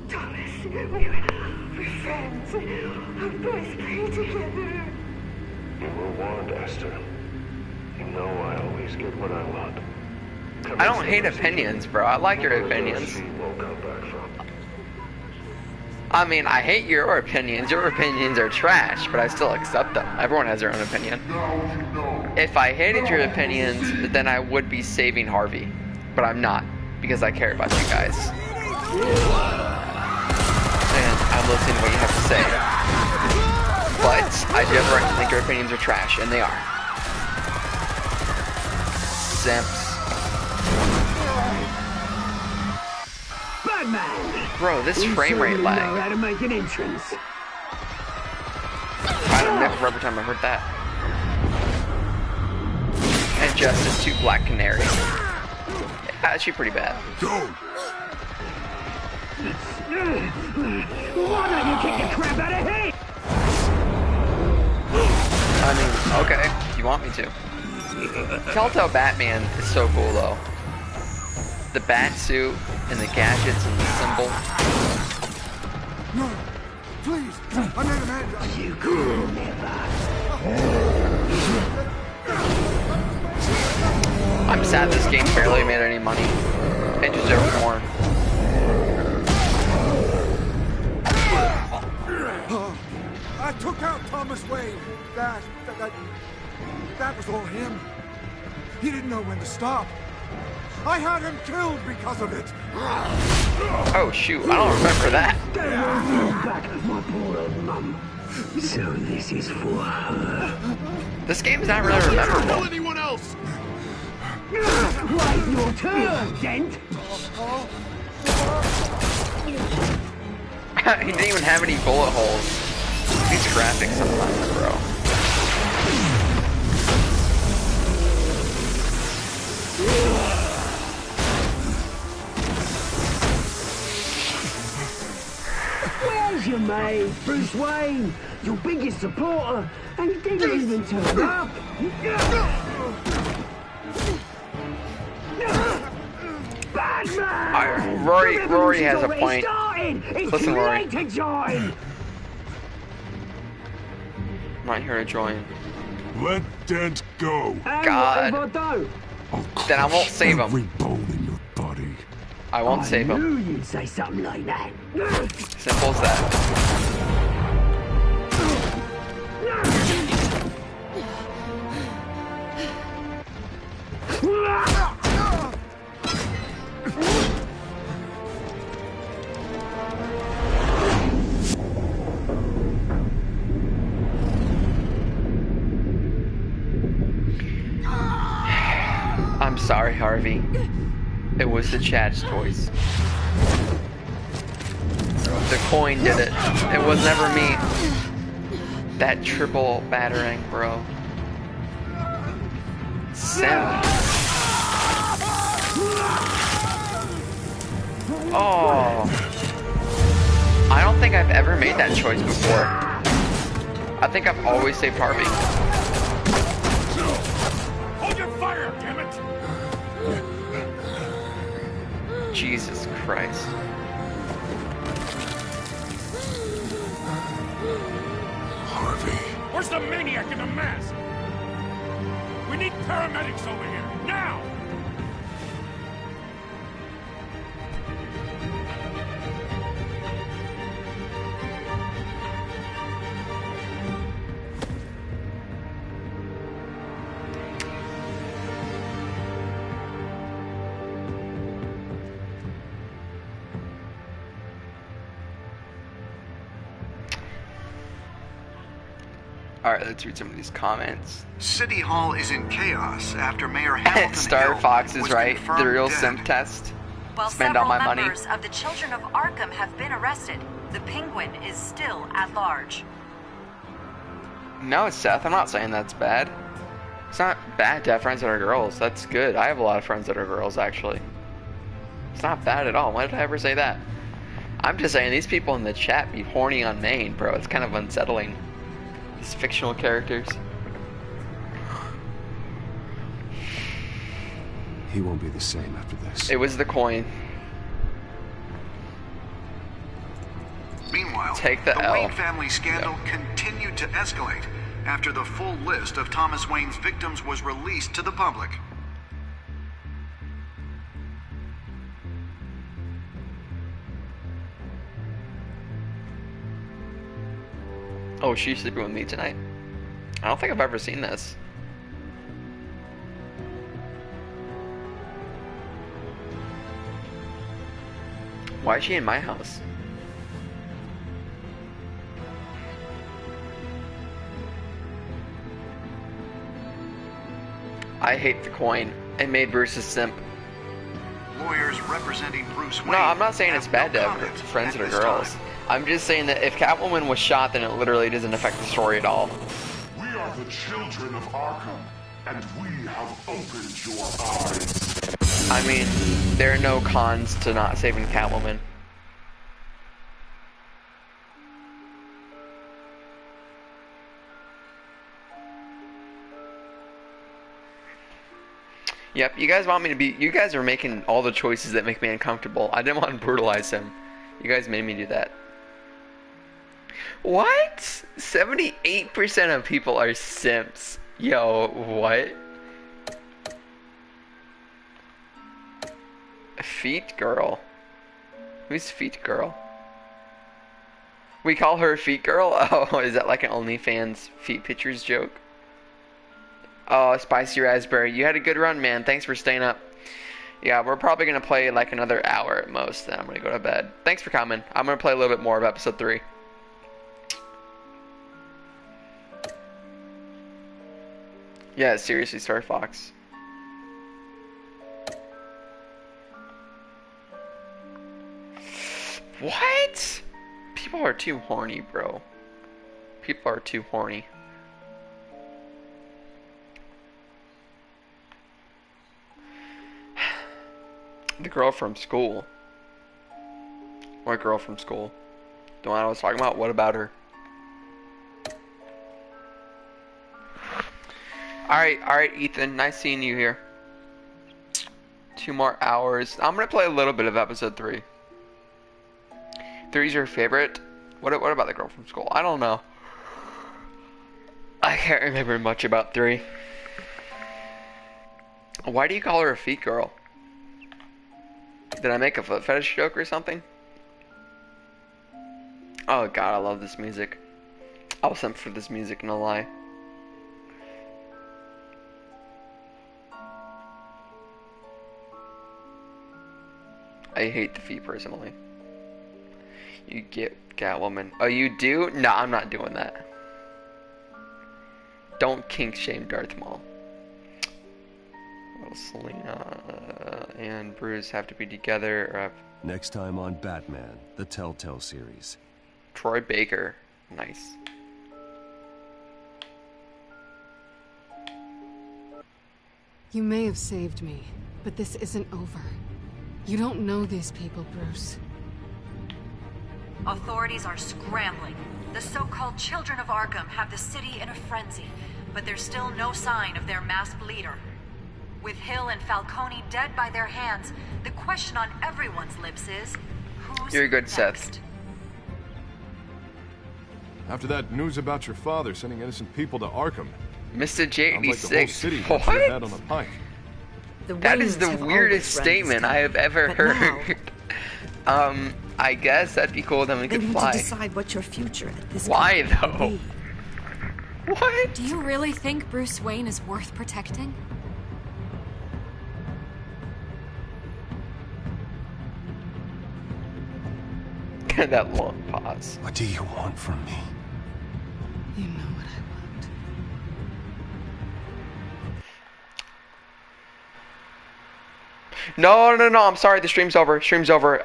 Thomas, we're friends. Our boys play together. You were warned, Esther. You know I always get what I want. I don't hate opinions, bro. I like your opinions. I mean, I hate your opinions. Your opinions are trash, but I still accept them. Everyone has their own opinion. If I hated your opinions, then I would be saving Harvey. But I'm not, because I care about you guys. And I'm listening to what you have to say. But I do think your opinions are trash, and they are. Simps. Batman! Bro, this frame rate lag. Know how to make an entrance. I don't remember every time I heard that. And Justice 2 Black Canary. Yeah, she's pretty bad. Go! Why don't you kick the crap out of him? I mean, okay, if you want me to. Telltale Batman is so cool though. The bat suit and the gadgets and the symbol. No, please, I made a man. You could never. I'm sad this game barely made any money. It deserved more. I took out Thomas Wayne. That was all him. He didn't know when to stop. I had him killed because of it. Oh shoot, I don't remember that. Back my poor old mum. So this is for her. This game's not really memorable. Anyone else? Wait your turn, Dent. He didn't even have any bullet holes. These graphics sometimes, bro. Where's your mate, Bruce Wayne? Your biggest supporter, and he didn't even turn up. Batman! Rory has a point. It's Listen, too Rory. late to join. I'm not here to join. Let Dent go. God. What if I don't? Then I won't save Every him. bone in your body. I won't save I him. knew you'd say something like that. Simple as that. I'm sorry, Harvey. It was the chat's choice. The coin did it. It was never me. That triple battering, bro. Sam. Oh. I don't think I've ever made that choice before. I think I've always saved Harvey. Hold your fire, damn it! Jesus Christ. Harvey. Where's the maniac in the mask? We need paramedics over here, now! Alright, let's read some of these comments. City Hall is in chaos after Mayor Hamilton Star Hill Fox is was right. confirmed The real dead. sim test. While Spend all several my money. members of the Children of Arkham have been arrested, the Penguin is still at large. No, Seth, I'm not saying that's bad. It's not bad to have friends that are girls. That's good. I have a lot of friends that are girls, actually. It's not bad at all. Why did I ever say that? I'm just saying these people in the chat be horny on Maine, bro. It's kind of unsettling. These fictional characters. He won't be the same after this. It was the coin. Meanwhile, Take the L. Wayne family scandal continued to escalate after the full list of Thomas Wayne's victims was released to the public. Oh, she's sleeping with me tonight? I don't think I've ever seen this. Why is she in my house? I hate the coin. It made Bruce a simp. Lawyers representing Bruce Wayne. No, I'm not saying it's have bad no to have comment friends at that are this girls. time. I'm just saying that if Catwoman was shot, then it literally doesn't affect the story at all. We are the children of Arkham, and we have opened your eyes. I mean, there are no cons to not saving Catwoman. Yep, you guys want me to be... You guys are making all the choices that make me uncomfortable. I didn't want to brutalize him. You guys made me do that. What? 78% of people are simps. Yo, what? Feet girl? Who's feet girl? We call her feet girl? Oh, is that like an OnlyFans feet pictures joke? Oh, Spicy Raspberry, you had a good run, man. Thanks for staying up. Yeah, we're probably going to play like another hour at most, then I'm going to go to bed. Thanks for coming. I'm going to play a little bit more of episode 3. Yeah, seriously, Star Fox. What? People are too horny, bro. People are too horny. The girl from school. What girl from school? The one I was talking about? What about her? Alright, Ethan. Nice seeing you here. 2 more hours. I'm gonna play a little bit of episode 3. 3's your favorite? What about the girl from school? I don't know. I can't remember much about 3. Why do you call her a feet girl? Did I make a foot fetish joke or something? Oh god, I love this music. I was sent for this music, no lie. I hate the feet personally. You get Catwoman. Oh, you do? No, I'm not doing that. Don't kink shame Darth Maul. Well, Selena and Bruce have to be together. Or Next time on Batman, the Telltale series. Troy Baker. Nice. You may have saved me, but this isn't over. You don't know these people, Bruce. Authorities are scrambling. The so-called Children of Arkham have the city in a frenzy, but there's still no sign of their masked leader. With Hill and Falcone dead by their hands, the question on everyone's lips is, who's You're good, next? Seth. After that news about your father sending innocent people to Arkham, Mr. J86. like the whole city What? got your head on a pike. That is the weirdest statement I have ever heard. I guess that'd be cool. Then we could They want fly. to decide what your future at this Why point will though? be. What? Do you really think Bruce Wayne is worth protecting? That long pause. What do you want from me? You know what I want. No, I'm sorry. The stream's over.